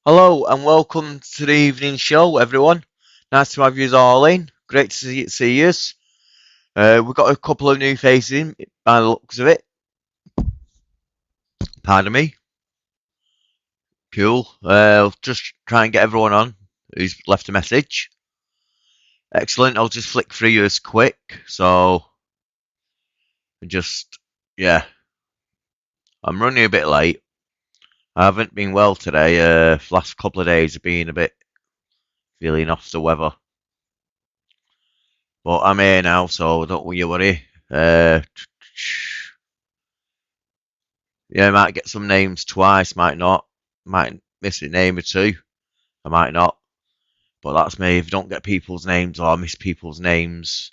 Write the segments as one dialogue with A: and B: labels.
A: Hello and welcome to the evening show, everyone. Nice to have you all in. Great to see you. We've got a couple of new faces in by the looks of it. Pardon me. Cool. I'll just try and get everyone on who's left a message. Excellent. I'll just flick through yours quick. So, I'm running a bit late. I haven't been well today. Last couple of days have been a bit feeling off the weather. But I'm here now, so don't you worry. I might get some names twice, might not. Might miss a name or two. I might not. But that's me. If you don't get people's names or I miss people's names.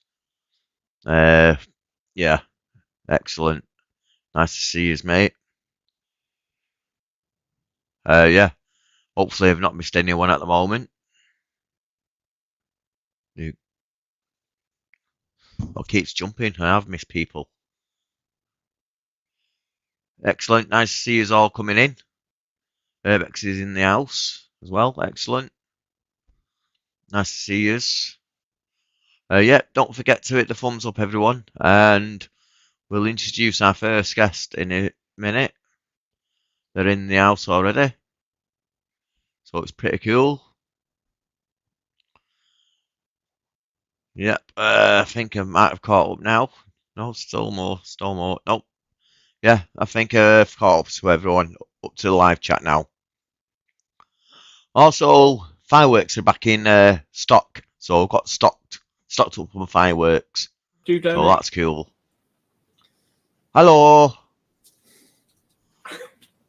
A: Yeah. Excellent. Nice to see you, mate. Hopefully I've not missed anyone at the moment. It keeps jumping. I have missed people. Excellent. Nice to see you all coming in. Urbex is in the house as well. Excellent. Nice to see you. Don't forget to hit the thumbs up, everyone. And we'll introduce our first guest in a minute. They're in the house already. So it's pretty cool. Yep. I think I might have caught up now. No, still more. Nope. Yeah, I think I've caught up to everyone up to the live chat now. Also, fireworks are back in stock. So I've got stocked up on fireworks. So that's cool. Hello.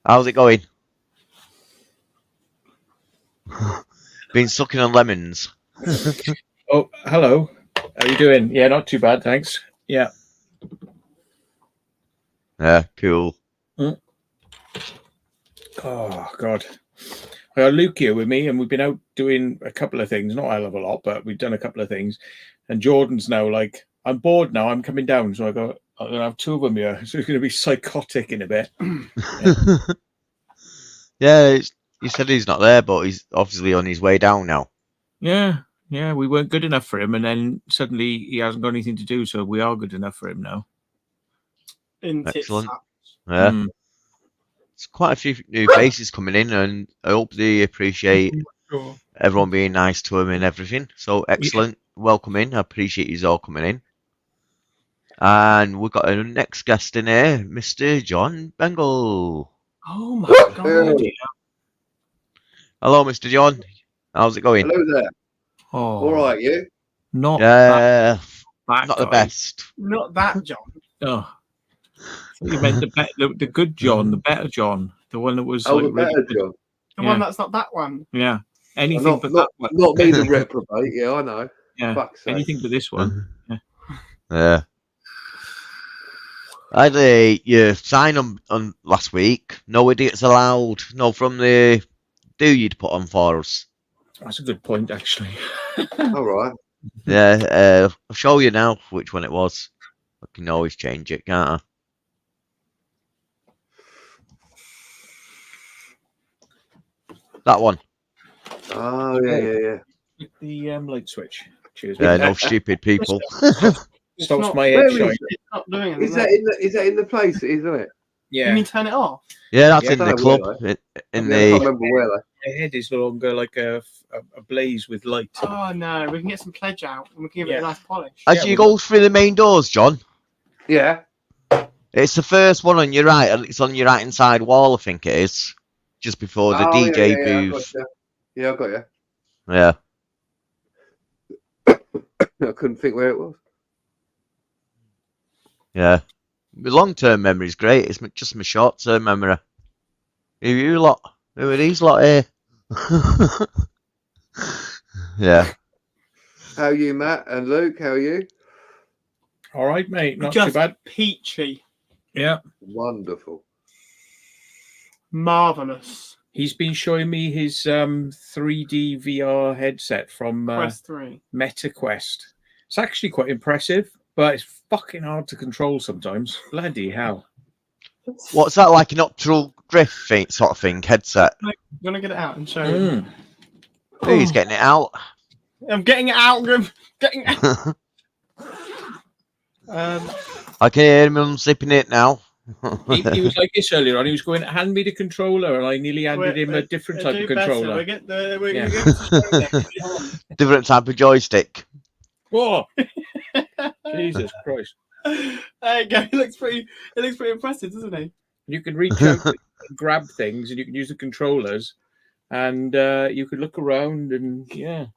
A: How's it going? Been sucking on lemons.
B: Oh, hello. How you doing? Yeah, not too bad, thanks. Yeah.
A: Yeah, cool.
B: Oh, God. I got Luke here with me, and we've been out doing a couple of things. Not a hell of a lot, but we've done a couple of things. And Jordan's now like, I'm bored now. I'm coming down. So I'm going to have two of them here. So it's going to be psychotic in a bit.
A: Yeah, he said he's not there, but he's obviously on his way down now.
B: Yeah, we weren't good enough for him, and then suddenly he hasn't got anything to do, so we are good enough for him now.
A: Excellent. Yeah. There's quite a few new faces coming in, and I hope they appreciate everyone being nice to him and everything. So excellent. Yeah. Welcome in. I appreciate you all coming in. And we've got a next guest in here, Mr. John Bengal.
C: Oh my God.
A: Hello, Mr. John. How's it going?
D: Hello there.
B: Oh,
D: all right, you?
B: Not
A: not the best.
C: Not that John.
B: Oh, you meant the good John, the better John, the one that was
D: the
B: really
D: better
B: good.
D: John.
C: The one that's not that one.
B: Yeah, anything but that one.
D: Not me, the reprobate. Yeah, I know.
B: Yeah, anything but this one.
A: Yeah. I had your sign on last week. No idiots allowed. No, from the you'd put on for us.
B: That's a good point, actually.
D: All right.
A: Yeah, I'll show you now which one it was. I can always change it, can't I? That one.
D: Oh, yeah.
B: The light switch. Cheers.
A: Yeah, no stupid people.
B: Stops my head shine.
C: It's not doing anything.
D: Is that in the place, isn't it?
C: Yeah. You mean turn it off?
A: Yeah, that's in the club.
D: I can't remember where.
B: My head is no longer like a blaze with light.
C: Oh no, we can get some pledge out and we can give it a nice polish.
A: As you go through the main doors, John.
D: Yeah.
A: It's the first one on your right. It's on your right hand side wall, I think it is. Just before the DJ booth.
D: Yeah, I got you.
A: Yeah.
D: I couldn't think where it was.
A: Yeah. My long-term memory is great. It's just my short-term memory. Who are these lot here? Yeah.
D: How are you, Matt and Luke? How are you?
B: All right, mate. Not
C: just
B: too bad.
C: Peachy.
B: Yeah.
D: Wonderful.
C: Marvelous.
B: He's been showing me his 3D VR headset from
C: Quest 3.
B: MetaQuest. It's actually quite impressive, but it's fucking hard to control sometimes. Bloody hell.
A: What's that, like an optical drift thing, sort of thing, headset?
C: You want to get it out and show him?
A: Oh, he's getting it out.
C: I'm getting it out, Grim. Getting it out.
A: I can hear him unzipping it now.
B: He was like this earlier on. He was going, hand me the controller, and I nearly handed him a different type of controller.
A: Different type of joystick.
B: Whoa! Jesus Christ!
C: There you go. It looks pretty impressive, doesn't it?
B: You can reach out, and grab things, and you can use the controllers, and you could look around, and yeah,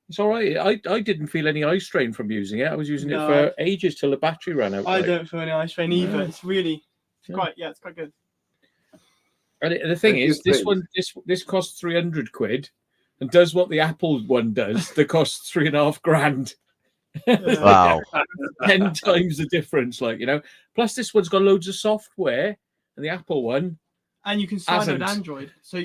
B: it's all right. I didn't feel any eye strain from using it. I was using it for ages till the battery ran out.
C: I don't feel any eye strain either. It's really quite good.
B: And the thing is, this costs 300 quid, and does what the Apple one does. That costs $3,500.
A: Wow.
B: 10 times the difference, plus this one's got loads of software, and the Apple one,
C: and you can sideload Android, so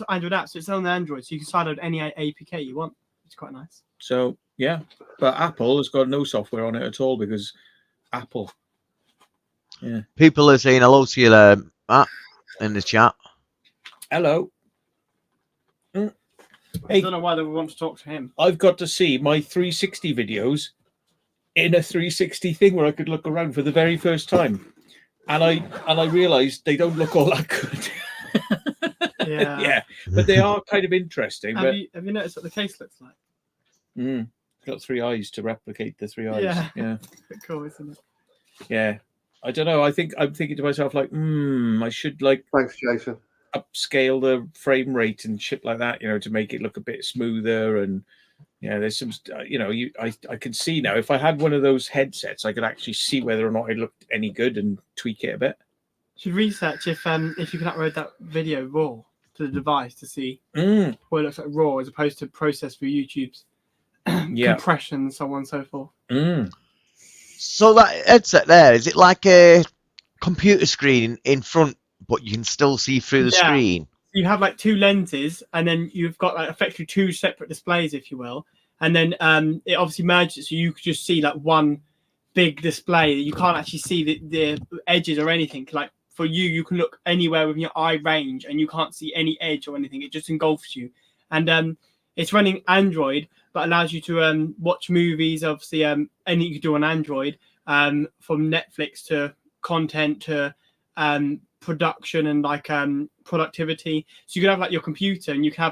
C: Android app, so it's on the Android, so you can sideload any APK you want. It's quite nice.
B: So yeah, but Apple has got no software on it at all, because Apple. Yeah,
A: people are saying hello to you there, Matt, in the chat.
B: Hello.
C: I don't know why they would want to talk to him.
B: I've got to see my 360 videos in a 360 thing where I could look around for the very first time, and I realised they don't look all that good. Yeah, but they are kind of interesting.
C: Have you noticed what the case looks like?
B: It's got 3 eyes to replicate the 3 eyes. Yeah.
C: Cool, isn't it?
B: Yeah, I don't know. I'm thinking to myself I should
D: Thanks, Jason.
B: upscale the frame rate and shit like that, to make it look a bit smoother. And there's some, I can see now, if I had one of those headsets, I could actually see whether or not it looked any good and tweak it a bit.
C: You should research if you can upload that video raw to the device to see what it looks like raw as opposed to processed through YouTube's compression and so on and so forth.
A: So that headset there, is it like a computer screen in front, but you can still see through the screen?
C: You have 2 lenses, and then you've got effectively 2 separate displays, if you will, and then it obviously merges, so you could just see one big display. You can't actually see the edges or anything. For you can look anywhere within your eye range, and you can't see any edge or anything. It just engulfs you, and it's running Android, but allows you to watch movies. Obviously, anything you can do on Android, from Netflix to content to production and productivity. So you can have your computer, and you can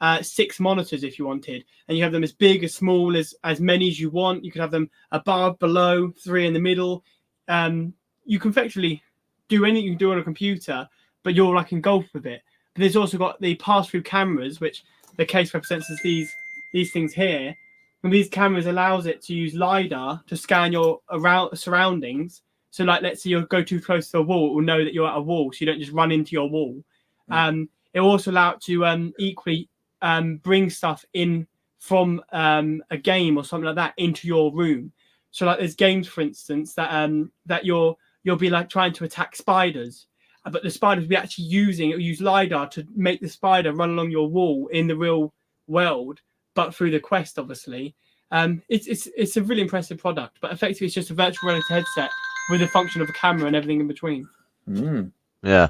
C: have 6 monitors if you wanted, and you have them as big, as small, as many as you want. You can have them above, below, 3 in the middle. You can effectively do anything you can do on a computer, but you're engulfed with it. But there's also got the pass-through cameras, which the case represents as these things here. And these cameras allows it to use LiDAR to scan your surroundings. So let's say you go too close to a wall, it will know that you're at a wall, so you don't just run into your wall. It will also allow it to equally bring stuff in from a game or something like that into your room. So there's games, for instance, that you'll be trying to attack spiders, but the spiders will be actually use LiDAR to make the spider run along your wall in the real world, but through the Quest, obviously. It's a really impressive product, but effectively it's just a virtual reality headset with the function of a camera and everything in between.
A: Yeah.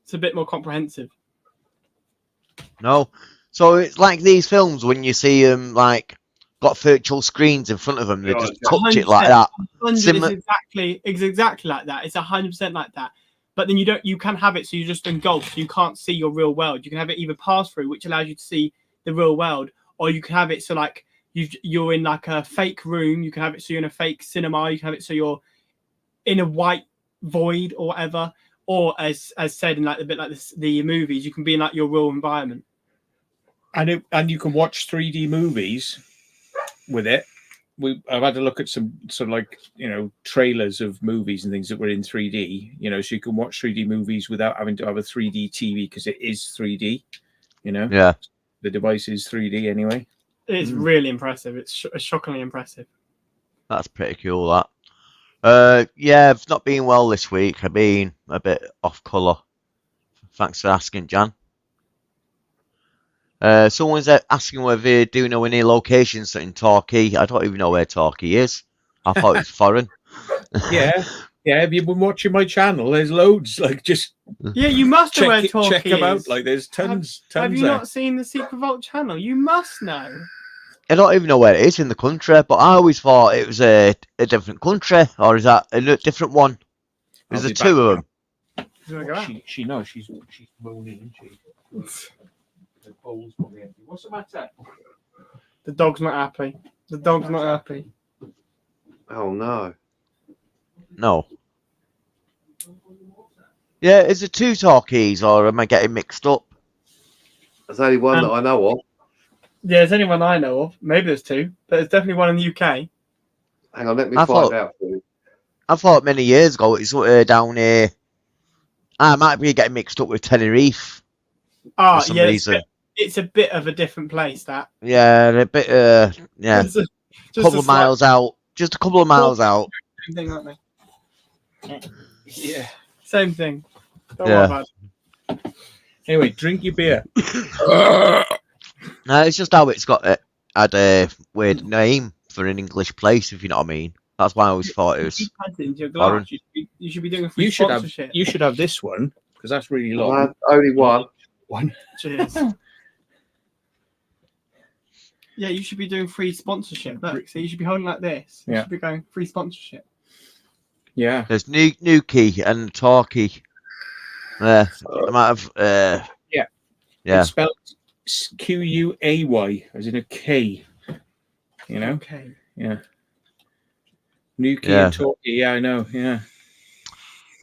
C: It's a bit more comprehensive.
A: No. So it's like these films when you see them got virtual screens in front of them, they just touch it like that.
C: It's exactly like that. It's 100% like that. But then you can have it so you just engulfed, so you can't see your real world. You can have it either pass through, which allows you to see the real world, or you can have it so you're in a fake room. You can have it so you're in a fake cinema. You can have it so you're in a white void or whatever, or as said in the movies, you can be in your real environment.
B: And you can watch 3D movies with it. I've had a look at some trailers of movies and things that were in 3D, so you can watch 3D movies without having to have a 3D TV, because it is 3D,
A: Yeah.
B: The device is 3D anyway.
C: It's really impressive. It's shockingly impressive.
A: That's pretty cool, that. I've not been well this week. I've been a bit off colour. Thanks for asking, Jan. Someone's asking whether you do know any locations in Torquay. I don't even know where Torquay is. I thought it was foreign.
B: Yeah. Yeah, have you been watching my channel? There's loads. Like, just
C: Yeah, you must know where
B: check
C: Torquay
B: them out.
C: is.
B: Like, there's tons.
C: Have you
B: there.
C: not seen the Secret Vault channel? You must know.
A: I don't even know where it is in the country, but I always thought it was a different country, or is that a different one? Is there two of them?
B: She knows she's moaning, isn't she? The bowl's probably empty. What's the matter?
C: The dog's not happy. The dog's not happy.
D: Oh no.
A: No. Yeah, is there two Torquays, or am I getting mixed up?
D: There's only one that I know of.
C: Yeah, there's only one I know of. Maybe there's two, but there's definitely one in the UK.
D: Hang on, let me find out for you.
A: I thought many years ago it's down here. I might be getting mixed up with Tenerife.
C: Oh,
A: for some
C: yeah,
A: reason.
C: it's a bit of a different place, that.
A: Yeah, a bit, yeah.
C: Just a
A: Couple of miles out. Just a couple of miles out.
C: Same thing, aren't they?
B: Yeah.
C: Same thing. Don't
A: Yeah.
C: worry about it.
B: Anyway, drink your beer.
A: No, it's just how it's got had a weird name for an English place, if you know what I mean. That's why I always thought it was.
C: Keep adding to your glass. You should be doing a free
B: You should
C: sponsorship.
B: have this one because that's really long.
D: Only one.
C: Cheers. Yeah, you should be doing free sponsorship. Look, so you should be holding like this. You should be going free sponsorship.
B: Yeah.
A: There's Nuki and Torquay. I might have.
B: Yeah.
A: Yeah.
B: It's spelled Quay, as in a K. You know?
C: Okay.
B: Yeah. Nuki and Torquay. Yeah, I know. Yeah.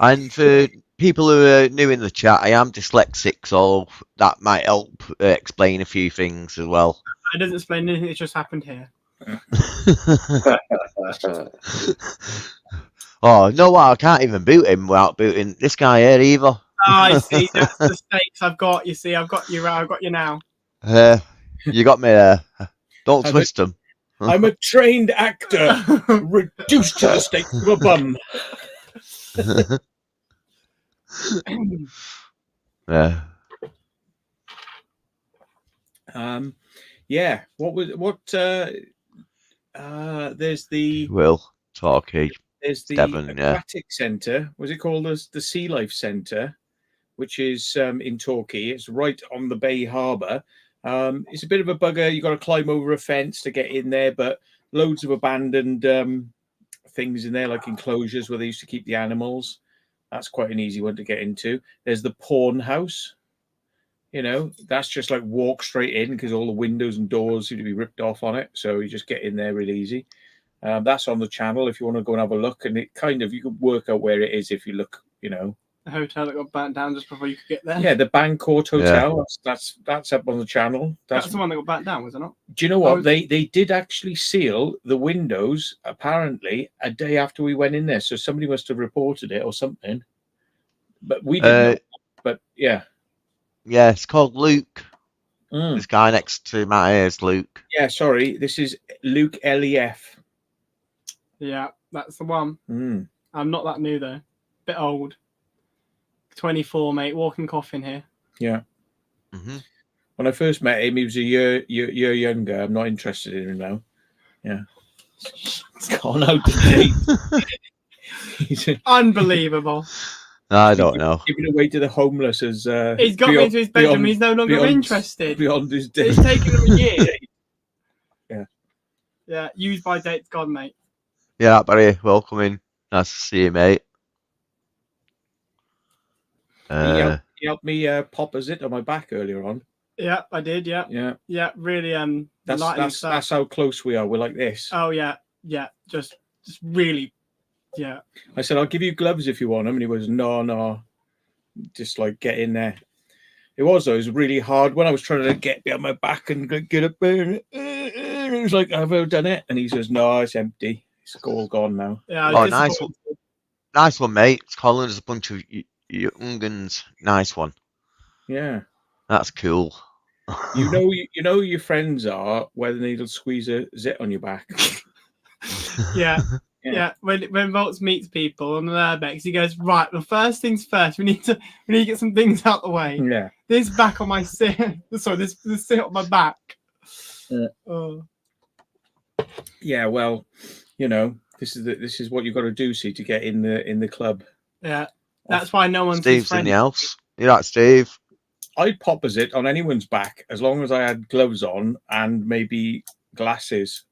A: And for people who are new in the chat, I am dyslexic, so that might help explain a few things as well.
C: It doesn't explain anything that just happened here.
A: Oh, no, what? I can't even boot him without booting this guy here either.
C: Oh, I see. That's the stakes I've got. You see, I've got you. I've got you now.
A: You got me there. Don't twist them.
B: I'm a trained actor, reduced to the state of a bum.
A: Yeah.
B: Yeah. There's the
A: Torquay.
B: There's the
A: Devon,
B: Aquatic Centre. Was it called as the Sea Life Centre, which is in Torquay. It's right on the Bay Harbour. It's a bit of a bugger. You got to climb over a fence to get in there, but loads of abandoned things in there, like enclosures where they used to keep the animals. That's quite an easy one to get into. There's the Pawn House. You know, that's just like walk straight in because all the windows and doors seem to be ripped off on it. So you just get in there really easy. That's on the channel if you want to go and have a look. And it kind of, you can work out where it is if you look, you know.
C: The hotel that got burnt down just before you could get there.
B: Yeah, the Bancourt Hotel. Yeah. That's up on the channel.
C: That's the one that got burnt down, was it not?
B: Do you know what? They did actually seal the windows, apparently, a day after we went in there. So somebody must have reported it or something. But we didn't know. But yeah.
A: Yeah, it's called Luke. This guy next to my ear is Luke.
B: Yeah, sorry. This is Luke LEF.
C: Yeah, that's the one. I'm not that new, though. Bit old. 24, mate. Walking coffin here.
B: Yeah. When I first met him, he was a year younger. I'm not interested in him now. Yeah. It's gone out the date.
C: Unbelievable.
A: I don't know.
B: Giving away to the homeless as
C: he's got me into his bedroom. He's no longer interested.
B: Beyond his date.
C: It's taken him a year.
B: Yeah.
C: Yeah. Used by date's gone, mate.
A: Yeah, Barry. Welcome in. Nice to see you, mate.
B: He helped me pop a zit on my back earlier on.
C: Yeah, I did. Yeah.
B: Yeah.
C: Yeah. Really.
B: That's how close we are. We're like this.
C: Oh yeah. Yeah. Just really. Yeah.
B: I said, I'll give you gloves if you want them. And he was, no. Just like get in there. It was really hard when I was trying to get behind my back and get up there. And it was like, have I done it? And he says, no, it's empty. It's all gone now.
C: Yeah.
A: Oh, nice one, mate. It's calling us a bunch of young'uns. Nice one.
B: Yeah.
A: That's cool.
B: You know your friends are where they need to squeeze a zit on your back.
C: Yeah. Yeah, when Volts meets people on the Airbex, he goes, right, well, first things first, we need to get some things out the way.
B: Yeah.
C: This back on my sit, sorry, this sit on my back.
B: Yeah. Yeah, well, you know, This is what you've got to do, see, to get in the club.
C: Yeah, that's why no one's
A: Steve's
C: his friend.
A: in the house. You're right, Steve.
B: I'd pop as it on anyone's back as long as I had gloves on and maybe glasses.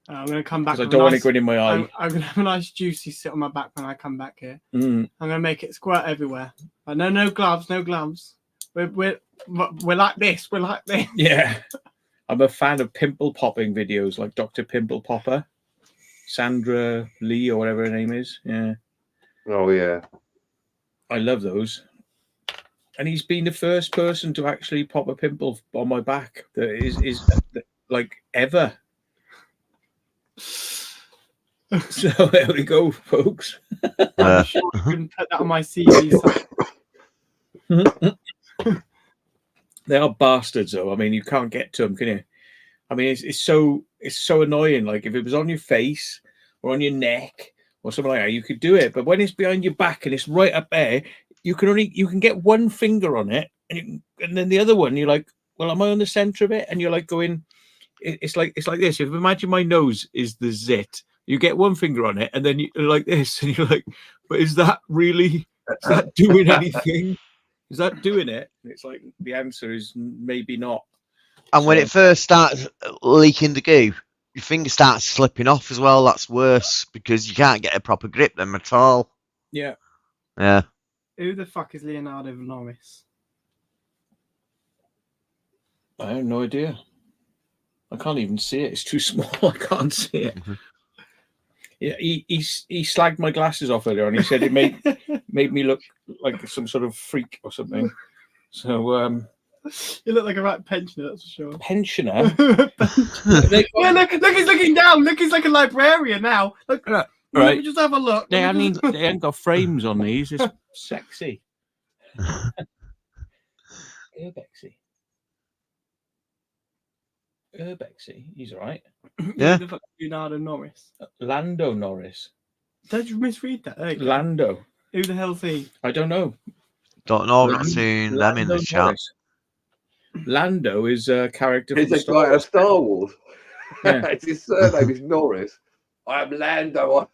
C: I'm going to come back.
B: Because I don't want it going in my eye.
C: I'm going to have a nice juicy sit on my back when I come back here.
B: Mm.
C: I'm going to make it squirt everywhere. But no gloves, no gloves. We're like this. We're like this.
B: Yeah. I'm a fan of pimple popping videos like Dr. Pimple Popper. Sandra Lee or whatever her name is. Yeah.
D: Oh, yeah.
B: I love those. And he's been the first person to actually pop a pimple on my back that is like ever. So there we go, folks.
C: I'm sure you can put that on my CV.
B: They are bastards, though. I mean, you can't get to them, can you? I mean, it's so annoying. Like if it was on your face or on your neck or something like that, you could do it. But when it's behind your back and it's right up there, you can get one finger on it, and then the other one, you're like, well, am I on the center of it? And you're like going, it's like this. If imagine my nose is the zit, you get one finger on it, and then you're like this, and you're like, but is that doing anything? Is that doing it? And it's like the answer is maybe not.
A: And when it first starts leaking the goo, your finger starts slipping off as well. That's worse because you can't get a proper grip then at all.
B: Yeah.
A: Yeah.
C: Who the fuck is Leonardo Norris?
B: I have no idea. I can't even see it. It's too small. I can't see it. Mm-hmm. Yeah, he slagged my glasses off earlier, and he said it made me look like some sort of freak or something. So
C: you look like a right pensioner, that's for sure.
B: Pensioner?
C: Yeah, look, he's looking down. Look, he's like a librarian now. Look, right. Let me just have a look.
B: They ain't got frames on these. It's sexy. Urbexy. He's all right.
A: Yeah.
C: Who the fuck is Leonardo Norris?
B: Lando Norris.
C: Don't you misread that?
B: Lando.
C: Who the hell's he?
B: I don't know.
A: Don't know. I've not seen them in the chat.
B: Lando is a character.
D: He's a guy of Star Wars.
B: Yeah.
D: His surname is Norris. I am Lando.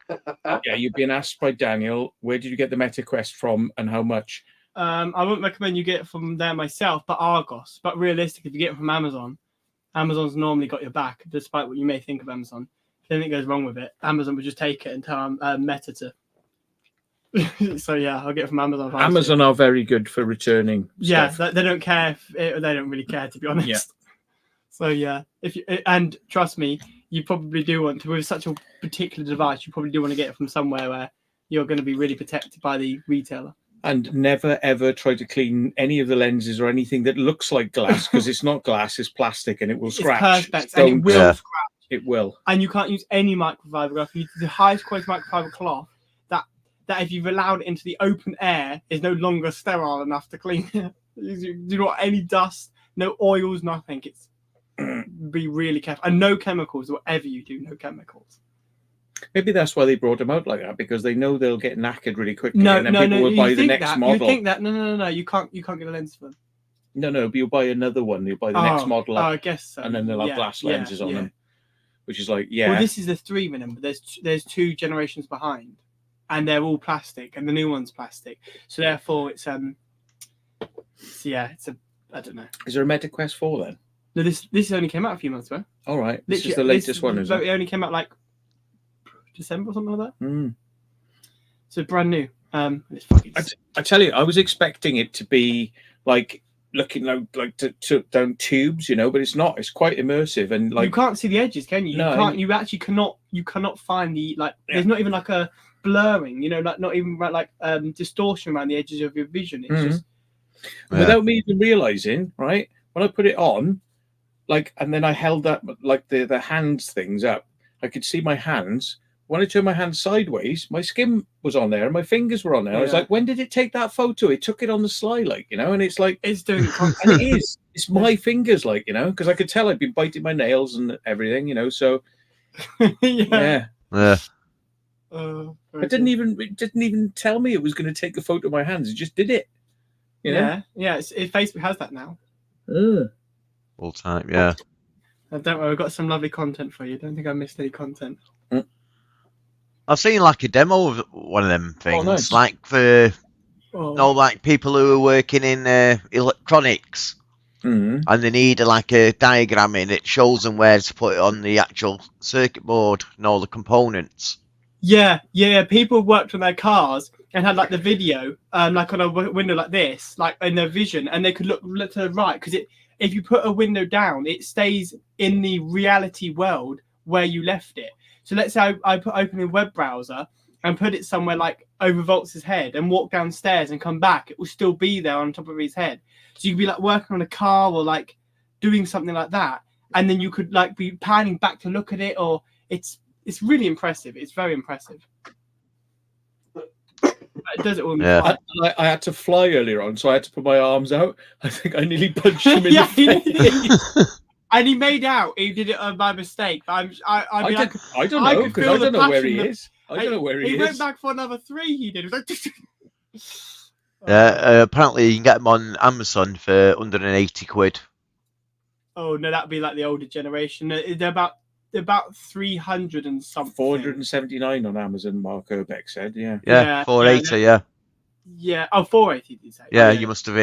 B: Yeah, you've been asked by Daniel, where did you get the MetaQuest from and how much?
C: I wouldn't recommend you get it from there myself, but Argos. But realistically, if you get it from Amazon, Amazon's normally got your back, despite what you may think of Amazon. If anything goes wrong with it, Amazon would just take it and tell Meta to. So yeah, I'll get it from Amazon.
B: Amazon are very good for returning.
C: Yeah,
B: stuff.
C: They don't care. They don't really care, to be honest.
B: Yeah.
C: So yeah, and trust me, you probably do want to, with such a particular device, you probably do want to get it from somewhere where you're going to be really protected by the retailer. And
B: never ever try to clean any of the lenses or anything that looks like glass, because it's not glass, it's plastic, and it will scratch.
C: It's perspex, and it will scratch.
B: It will.
C: And you can't use any microfiber cloth. You use the highest quality microfiber cloth that if you've allowed it into the open air is no longer sterile enough to clean it. You do not any dust, no oils, nothing. It's be really careful, and no chemicals. Whatever you do, no chemicals.
B: Maybe that's why they brought them out like that, because they know they'll get knackered really quickly. And then people will buy the next model.
C: You think that? No. You can't get a lens for them.
B: No. But you'll buy another one. You'll buy the next model.
C: I guess so.
B: And then they'll have glass lenses on them, which is like, yeah.
C: Well, this is the 3. Remember, there's 2 generations behind, and they're all plastic, and the new one's plastic. So therefore, it's I don't know.
B: Is there a MetaQuest 4 then?
C: No, this only came out a few months ago.
B: All right, this is the latest one, isn't it?
C: It only came out like December or something like that.
B: Mm.
C: So brand new. It's fucking.
B: I tell you, I was expecting it to be like looking like to down tubes, but it's not. It's quite immersive, and like
C: you can't see the edges, can you?
B: No,
C: You actually cannot. You cannot find the There's not even like a blurring. Like not even like distortion around the edges of your vision. It's just
B: without me even realizing. Right when I put it on, and then I held up the hands things up. I could see my hands. When I turned my hand sideways, my skin was on there and my fingers were on there. I was like, when did it take that photo? It took it on the sly, and it's like
C: it's doing it
B: and it is. It's my fingers, because I could tell I'd been biting my nails and everything, so yeah. It didn't even tell me it was going to take a photo of my hands. It just did it.
C: Yeah. Facebook has that now.
A: All time, yeah.
C: Don't worry, we've got some lovely content for you. Don't think I missed any content.
A: I've seen like a demo of one of them things,
B: nice.
A: like for like people who are working in electronics, and they need like a diagram and it shows them where to put it on the actual circuit board and all the components.
C: Yeah. People worked on their cars and had like the video, like on a window like this, like in their vision, and they could look to the right because if you put a window down, it stays in the reality world where you left it. So let's say I put open a web browser and put it somewhere like over Voltz's head and walk downstairs and come back, it will still be there on top of his head. So you could be like working on a car or like doing something like that, and then you could like be panning back to look at it, or it's really impressive. It's very impressive. It does it all.
B: Yeah. I had to fly earlier on, so I had to put my arms out. I think I nearly punched him in the face.
C: And he made out he did it by mistake. I
B: don't know because I don't know where he is. I don't know where he is.
C: He went back for another 3. He did. It was
A: like, apparently you can get them on Amazon for under £80.
C: Oh no, that'd be like the older generation. They're about 300 and something.
B: 479 on Amazon. Mark Urbeck said, yeah.
A: 480,
C: yeah. Oh, 480 did you say?
A: Yeah, you must have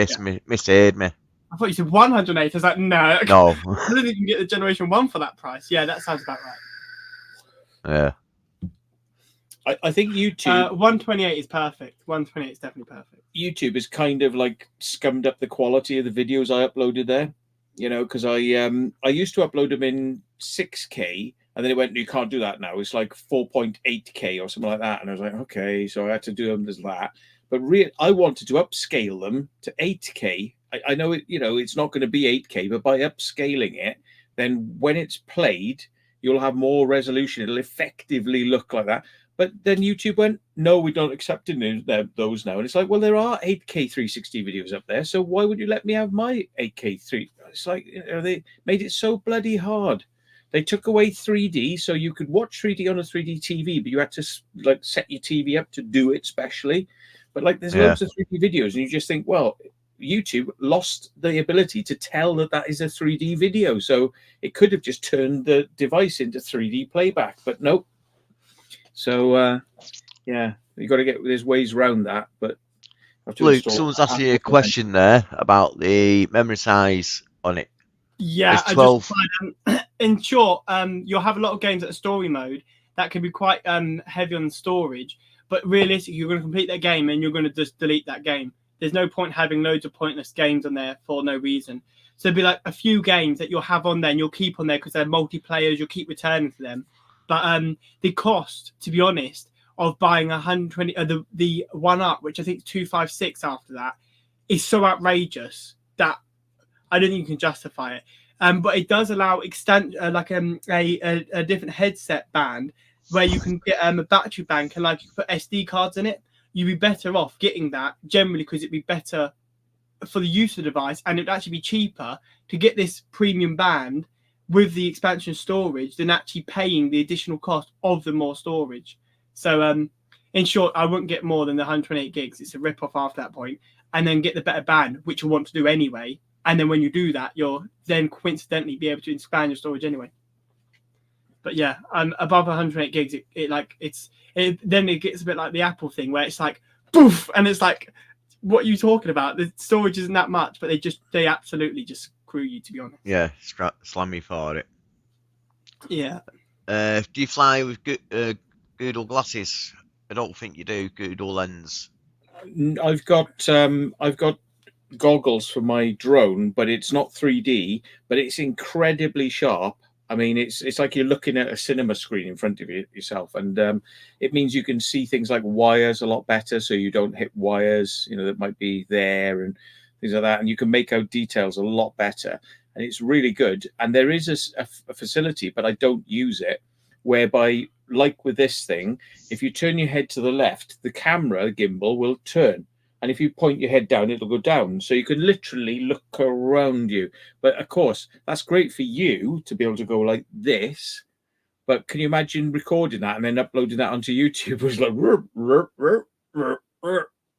A: misheard me.
C: I thought you said 108. I was like, no.
A: No.
C: I don't think you can get the Generation 1 for that price. Yeah, that sounds about right.
A: Yeah.
B: I think YouTube...
C: 128 is perfect. 128 is definitely perfect.
B: YouTube has kind of like scummed up the quality of the videos I uploaded there. You know, because I used to upload them in 6K, and then it went, you can't do that now. It's like 4.8K or something like that. And I was like, okay, so I had to do them as that. But I wanted to upscale them to 8K. I know it, you know, it's not going to be 8K, but by upscaling it, then when it's played, you'll have more resolution. It'll effectively look like that. But then YouTube went, no, we don't accept those now. And it's like, well, there are 8K 360 videos up there, so why would you let me have my 8K 3? It's like, you know, they made it so bloody hard. They took away 3D, so you could watch 3D on a 3D TV, but you had to like set your TV up to do it specially. But like, there's loads of 3D videos, and you just think, well, YouTube lost the ability to tell that is a 3D video, so it could have just turned the device into 3D playback, but nope. So yeah, you got to there's ways around that. But
A: Luke, someone's asking you a question there about the memory size on it.
C: Yeah,
A: it's 12.
C: In short, you'll have a lot of games at a story mode that can be quite heavy on storage, but realistically, you're going to complete that game and you're going to just delete that game. There's no point having loads of pointless games on there for no reason. So there'll be like a few games that you'll have on there and you'll keep on there because they're multiplayers. You'll keep returning to them. But the cost, to be honest, of buying 120, the one up, which I think is 256 after that, is so outrageous that I don't think you can justify it. But it does allow like a different headset band where you can get a battery bank and like you can put SD cards in it. You'd be better off getting that generally because it'd be better for the use of the device, and it'd actually be cheaper to get this premium band with the expansion storage than actually paying the additional cost of the more storage. So in short, I wouldn't get more than the 128 gigs. It's a rip-off after that point, and then get the better band, which you want to do anyway. And then when you do that, you'll then coincidentally be able to expand your storage anyway. But yeah, above 108 gigs, then it gets a bit like the Apple thing where it's like poof, and it's like, what are you talking about? The storage isn't that much, but they absolutely just screw you, to be honest.
A: Yeah, slam you for it.
C: Yeah.
A: Do you fly with Google glasses? I don't think you do. Google lens.
B: I've got goggles for my drone, but it's not 3D, but it's incredibly sharp. I mean, it's like you're looking at a cinema screen in front of yourself, and it means you can see things like wires a lot better, so you don't hit wires, you know, that might be there and things like that, and you can make out details a lot better, and it's really good. And there is a facility, but I don't use it, whereby, like with this thing, if you turn your head to the left, the camera gimbal will turn. And if you point your head down, it'll go down. So you can literally look around you. But of course, that's great for you to be able to go like this. But can you imagine recording that and then uploading that onto YouTube? It was like,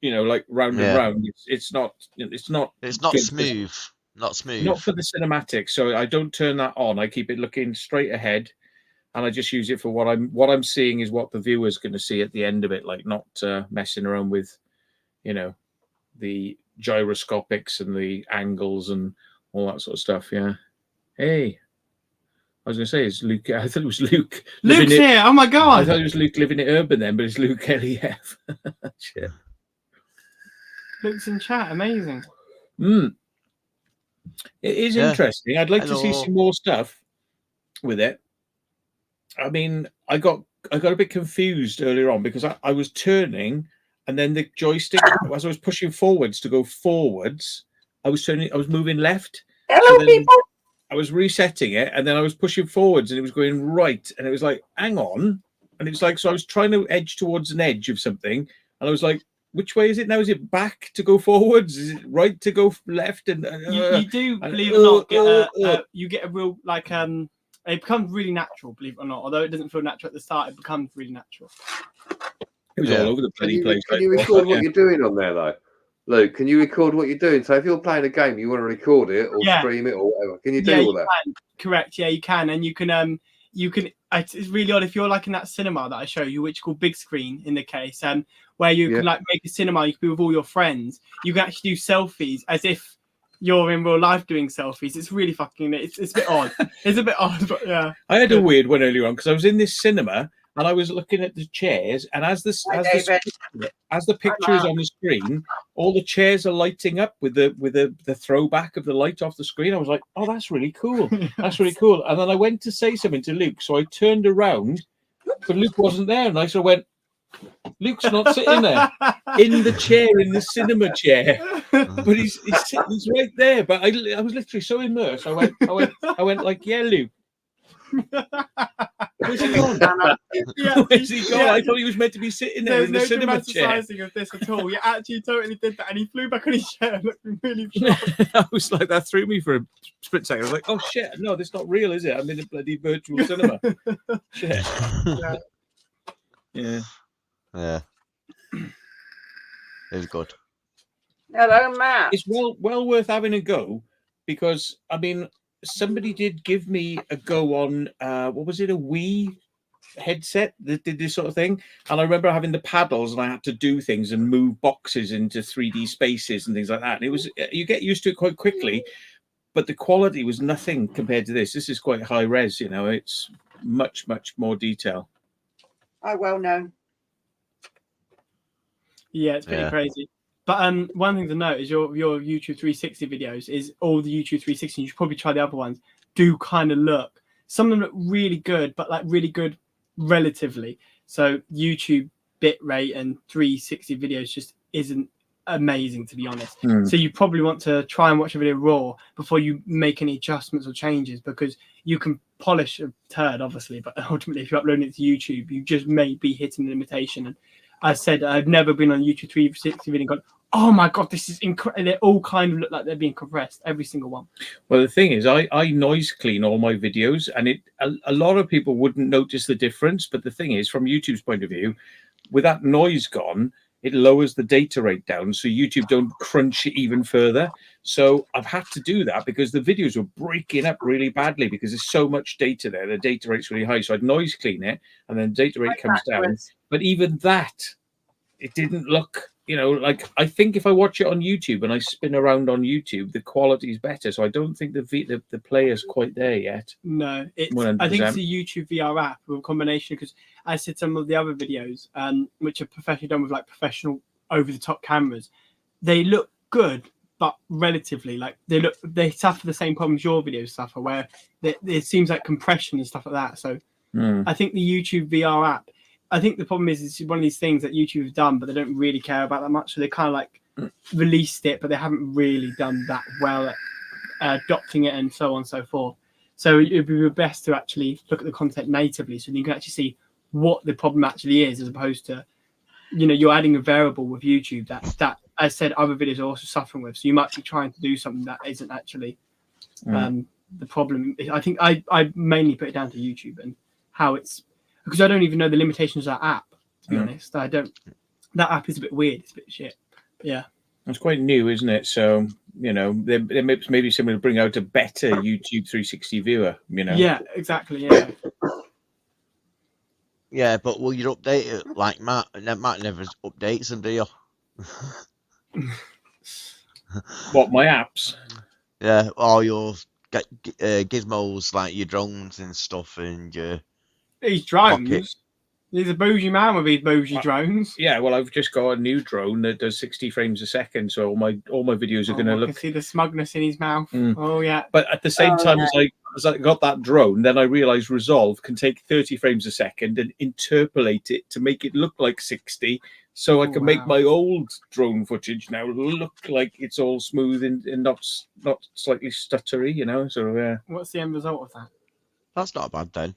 B: you know, like round and round. It's not
A: smooth. Not smooth.
B: Not for the cinematic. So I don't turn that on. I keep it looking straight ahead. and I just use it for what I'm seeing is what the viewer's going to see at the end of it, like not messing around with, you know, the gyroscopics and the angles and all that sort of stuff. Yeah. Hey, I was going to say, it's Luke. I thought it was Luke.
C: Luke's here. Oh my god!
B: I thought it was Luke living it urban then, but it's Luke LEF. Shit.
C: Luke's in chat. Amazing.
B: It is interesting. I'd like to see some more stuff with it. I mean, I got a bit confused earlier on because I was turning, and then the joystick, as I was pushing forwards to go forwards, I was moving left.
D: Hello,
B: so
D: people.
B: I was resetting it, and then I was pushing forwards, and it was going right, and it was like, hang on, and it's like, so I was trying to edge towards an edge of something, and I was like, which way is it now? Is it back to go forwards? Is it right to go left? And
C: you do, believe it or not, you get a real like it becomes really natural, believe it or not. Although it doesn't feel natural at the start, it becomes really natural.
B: It was all over the bloody place.
D: Can you record what you're doing on there though? Luke, can you record what you're doing? So if you're playing a game, you want to record it or stream it or whatever. Can you do all that?
C: Correct. Yeah, you can, and you can. It's really odd if you're like in that cinema that I show you, which is called big screen in the case, where you can like make a cinema. You can be with all your friends. You can actually do selfies as if you're in real life doing selfies. It's really fucking. It's a bit odd. It's a bit odd, but yeah.
B: I had a weird one earlier on because I was in this cinema. And I was looking at the chairs, and as the picture is on the screen, all the chairs are lighting up with the throwback of the light off the screen. I was like, "Oh, that's really cool. That's really cool." And then I went to say something to Luke, so I turned around, but Luke wasn't there, and I sort of went, "Luke's not sitting there in the chair, in the cinema chair, but he's right there." But I was literally so immersed. I went like, "Yeah, Luke." Where's he gone? Where's he gone? I thought he was meant to be sitting there in the cinema chair.
C: There's no dramatising of this at all. You actually totally did that, and he flew back on his chair, looking really shocked.
B: I was like, that threw me for a split second. I was like, oh shit, no, this is not real, is it? I'm in a bloody virtual cinema. Shit. Yeah.
A: It was good.
D: Hello, Matt.
B: It's well worth having a go because I mean. Somebody did give me a go on what was it, a Wii headset that did this sort of thing, and I remember having the paddles and I had to do things and move boxes into 3D spaces and things like that, and it was, you get used to it quite quickly, but the quality was nothing compared to this. This is quite high res, you know, it's much more detail.
E: I well know.
C: Yeah, it's pretty crazy. But one thing to note is your YouTube 360 videos is all the YouTube 360. You should probably try the other ones. Do kind of look. Some of them look really good, but like really good relatively. So YouTube bitrate and 360 videos just isn't amazing, to be honest. So you probably want to try and watch a video raw before you make any adjustments or changes, because you can polish a turd, obviously, but ultimately if you're uploading it to YouTube, you just may be hitting a limitation. And I said I've never been on YouTube 360 video and gone, oh my god, this is incredible. They all kind of look like they're being compressed, every single one.
B: Well, the thing is, I noise clean all my videos, and a lot of people wouldn't notice the difference. But the thing is, from YouTube's point of view, with that noise gone, it lowers the data rate down, so YouTube don't crunch it even further. So I've had to do that because the videos were breaking up really badly because there's so much data there. The data rate's really high, so I'd noise clean it, and then data rate comes down. But even that, it didn't look, you know, like, I think if I watch it on YouTube and I spin around on YouTube, the quality is better. So I don't think the player's quite there yet.
C: No, it's
B: 100%.
C: I think it's a YouTube VR app with a combination, because I said some of the other videos, which are professionally done with like professional over-the-top cameras, they look good, but relatively, like they suffer the same problems your videos suffer, where it seems like compression and stuff like that. So I think the YouTube VR app, I think the problem is it's one of these things that YouTube have done, but they don't really care about that much. So they kind of like released it, but they haven't really done that well at adopting it and so on and so forth. So it'd be best to actually look at the content natively, so you can actually see what the problem actually is, as opposed to, you know, you're adding a variable with YouTube that I said other videos are also suffering with. So you might be trying to do something that isn't actually the problem. I think I mainly put it down to YouTube and how it's, because I don't even know the limitations of that app, to be honest. I don't. That app is a bit weird. It's a bit shit. But yeah.
B: It's quite new, isn't it? So, you know, there maybe someone will bring out a better YouTube 360 viewer, you know.
C: Yeah, exactly. Yeah.
A: Yeah, but will you update it like Matt? And then Matt never updates them, do you?
B: What, my apps?
A: Yeah, all your gizmos, like your drones and stuff, and your
C: These drones.
A: pocket.
C: He's a bougie man with these bougie drones.
B: Yeah, well, I've just got a new drone that does 60 frames a second, so all my videos are going to look.
C: I can see the smugness in his mouth. Oh yeah.
B: But at the same time as I got that drone, then I realized Resolve can take 30 frames a second and interpolate it to make it look like 60, so I can make my old drone footage now look like it's all smooth and not slightly stuttery, you know. So
C: what's the end result of that?
A: That's not bad then.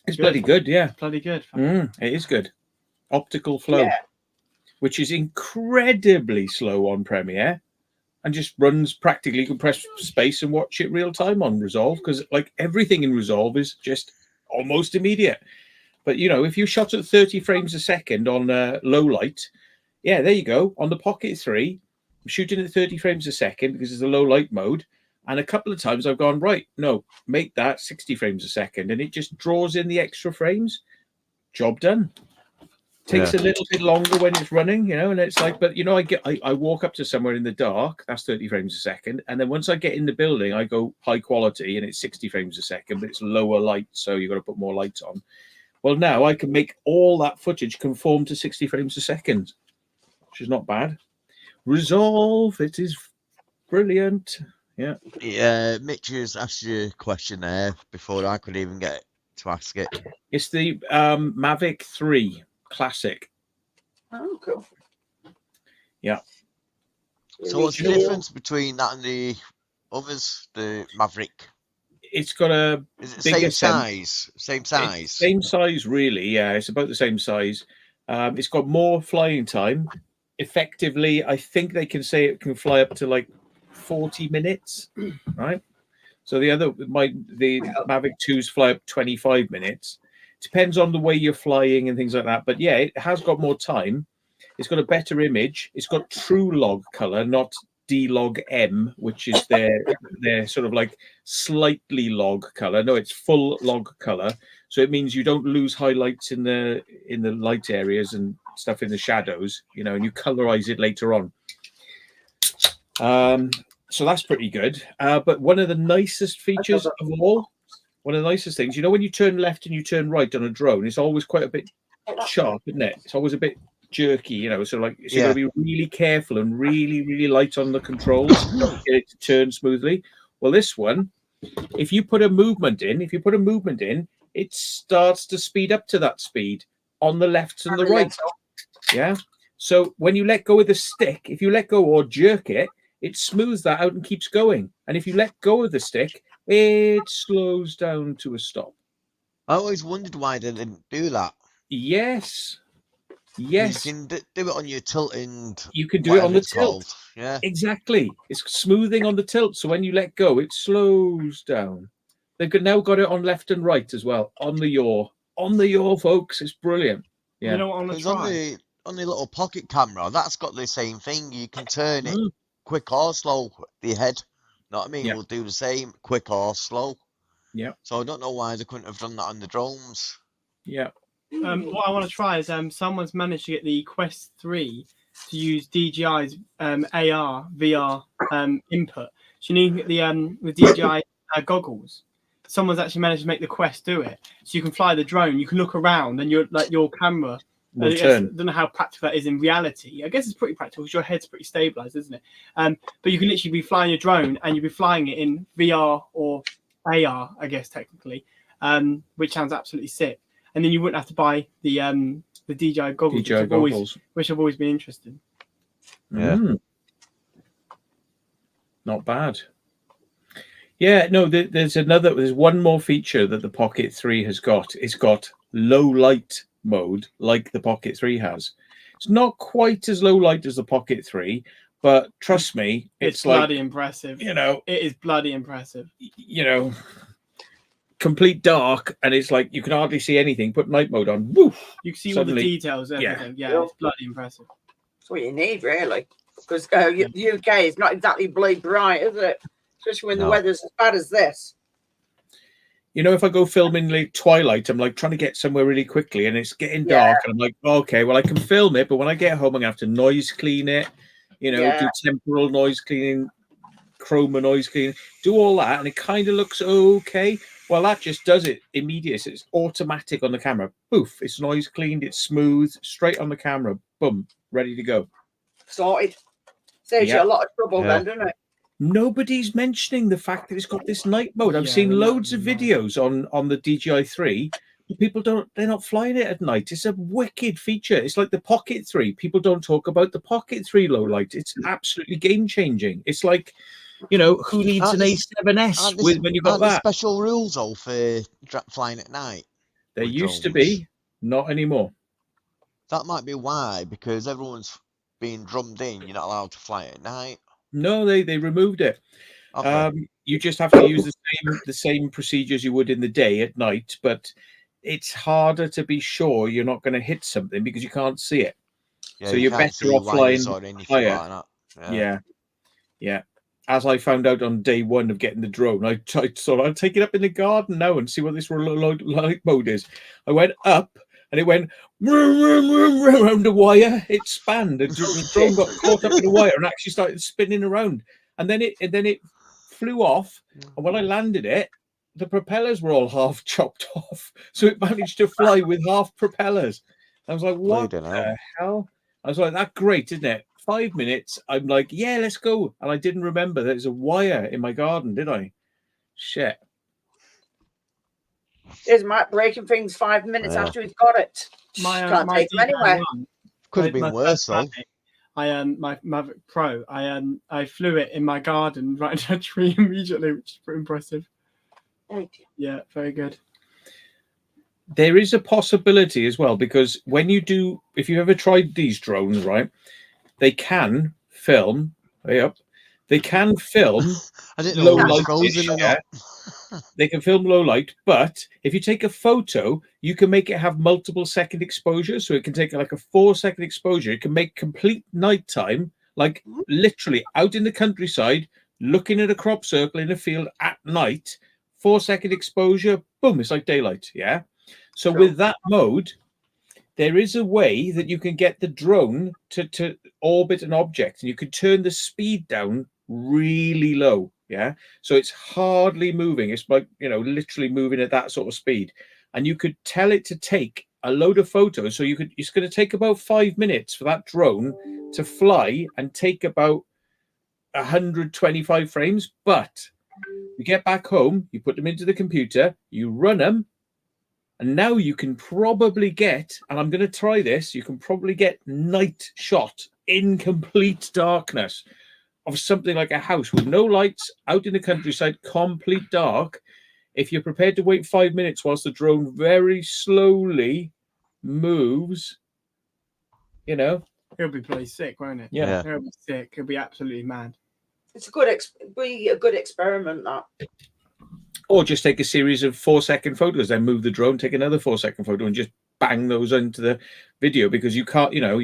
B: It's bloody good, yeah.
C: Bloody good.
B: It is good. Optical flow, which is incredibly slow on Premiere, and just runs practically. You can press space and watch it real time on Resolve, because like everything in Resolve is just almost immediate. But you know, if you shot at 30 frames a second on low light, yeah, there you go. On the Pocket 3, I'm shooting at 30 frames a second because it's a low light mode. And a couple of times I've gone, right, no, make that 60 frames a second. And it just draws in the extra frames. Job done. Takes a little bit longer when it's running, you know, and it's like, but you know, I walk up to somewhere in the dark, that's 30 frames a second. And then once I get in the building, I go high quality and it's 60 frames a second, but it's lower light. So you've got to put more lights on. Well, now I can make all that footage conform to 60 frames a second, which is not bad. Resolve, it is brilliant. Yeah.
A: Yeah, Mitch has asked you a question there before I could even get to ask it.
B: It's the Mavic 3 Classic.
E: Oh, cool.
B: Yeah.
A: So what's the difference between that and the others, the Maverick?
B: It's got a
A: same size? Same size?
B: Same size, really. Yeah, it's about the same size. It's got more flying time. Effectively, I think they can say it can fly up to like 40 minutes, right? So the Mavic 2s fly up 25 minutes. Depends on the way you're flying and things like that. But yeah, it has got more time. It's got a better image. It's got true log color, not D-Log M, which is their sort of like slightly log color. No, it's full log color. So it means you don't lose highlights in the light areas and stuff in the shadows, you know, and you colorize it later on. So that's pretty good. But one of the nicest features of all, one of the nicest things, you know, when you turn left and you turn right on a drone, it's always quite a bit sharp, isn't it? It's always a bit jerky, you know, so like you've got to be really careful and really, really light on the controls to get it to turn smoothly. Well, this one, if you put a movement in, it starts to speed up to that speed on the left and the right. Yeah. So when you let go of the stick, if you let go or jerk it, it smooths that out and keeps going. And if you let go of the stick, it slows down to a stop.
A: I always wondered why they didn't do that.
B: Yes.
A: You can do it on your tilt and
B: you can do it on the tilt.
A: Called. Yeah,
B: exactly. It's smoothing on the tilt. So when you let go, it slows down. They've now got it on left and right as well. On the yaw, folks. It's brilliant. Yeah.
C: You know what I want to try?
A: On the little pocket camera, that's got the same thing. You can turn it quick or slow. The head, know what I mean?
B: Yeah.
A: Will do the same, quick or slow.
B: Yeah.
A: So I don't know why they couldn't have done that on the drones.
B: Yeah.
C: What I want to try is someone's managed to get the Quest 3 to use DJI's AR, VR input. So you need to get the DJI goggles. Someone's actually managed to make the Quest do it. So you can fly the drone, you can look around, and your camera will turn. I don't know how practical that is in reality. I guess it's pretty practical because your head's pretty stabilized, isn't it? But you can literally be flying your drone and you'll be flying it in VR or AR, I guess technically, which sounds absolutely sick. And then you wouldn't have to buy the DJI goggles, which I've always been interested in.
A: Yeah.
B: Not bad. Yeah, no, there's one more feature that the Pocket 3 has got. It's got low light mode like the Pocket 3 has. It's not quite as low light as the Pocket 3, but trust me, it's
C: bloody
B: like,
C: impressive.
B: You know,
C: it is bloody impressive.
B: You know, complete dark, and it's like you can hardly see anything. Put night mode on, woof!
C: You can see all the details, everything. Yeah, it's bloody impressive.
E: That's what you need, really, because the UK is not exactly bloody bright, is it? Especially when the weather's as bad as this.
B: You know, if I go filming like Twilight, I'm like trying to get somewhere really quickly and it's getting dark. And I'm like, okay, well, I can film it, but when I get home, I'm going to have to noise clean it, you know, do temporal noise cleaning, chroma noise cleaning, do all that. And it kind of looks okay. Well, that just does it immediately. It's automatic on the camera. Poof, it's noise cleaned, it's smooth, straight on the camera. Boom, ready to go.
E: Sorted. Saves you a lot of trouble then, doesn't it?
B: Nobody's mentioning the fact that it's got this night mode. I've seen loads of videos on the DJI 3. People they're not flying it at night. It's a wicked feature. It's like the Pocket 3. People don't talk about the Pocket 3 low light. It's absolutely game changing. It's like, you know, who needs an A7S when you've got that?
A: Special rules though for flying at night.
B: There used to be, not anymore.
A: That might be why, because everyone's being drummed in. You're not allowed to fly at night.
B: No, they removed it.
A: Okay.
B: You just have to use the same procedures you would in the day at night, but it's harder to be sure you're not going to hit something because you can't see it. So you're better off flying higher. Yeah. As I found out on day one of getting the drone, I thought I'd take it up in the garden now and see what this light mode is. I went up and it went around the wire. It spanned. The drone got caught up in the wire and actually started spinning around. And then it flew off. And when I landed it, the propellers were all half chopped off. So it managed to fly with half propellers. I was like, what the hell? I was like, that's great, isn't it? 5 minutes. I'm like, yeah, let's go. And I didn't remember there's a wire in my garden, did I? Shit.
E: There's Matt breaking things 5 minutes after he's got it. Can't take them anywhere.
A: Could have been worse though.
C: My Mavic Pro. I flew it in my garden right into a tree immediately, which is pretty impressive. Yeah, very good.
B: There is a possibility as well, because if you've ever tried these drones, right, they can film. They can film low light. They can film low light, but if you take a photo, you can make it have multiple second exposure. So it can take like a 4-second exposure. It can make complete nighttime, like literally out in the countryside, looking at a crop circle in a field at night. 4-second exposure, boom, it's like daylight. Yeah. So with that mode, there is a way that you can get the drone to orbit an object, and you can turn the speed down really low. Yeah. So it's hardly moving. It's like, you know, literally moving at that sort of speed. And you could tell it to take a load of photos. So it's going to take about 5 minutes for that drone to fly and take about 125 frames. But you get back home, you put them into the computer, you run them, and now you can probably get, and I'm going to try this, you can probably get night shot in complete darkness of something like a house with no lights out in the countryside, complete dark. If you're prepared to wait 5 minutes whilst the drone very slowly moves, you know,
C: it'll be pretty sick, won't it?
B: Yeah.
C: It'll be sick. It'll be absolutely mad.
E: It's a good experiment, that.
B: Or just take a series of 4-second photos, then move the drone, take another 4-second photo, and just bang those into the video, because you can't, you know,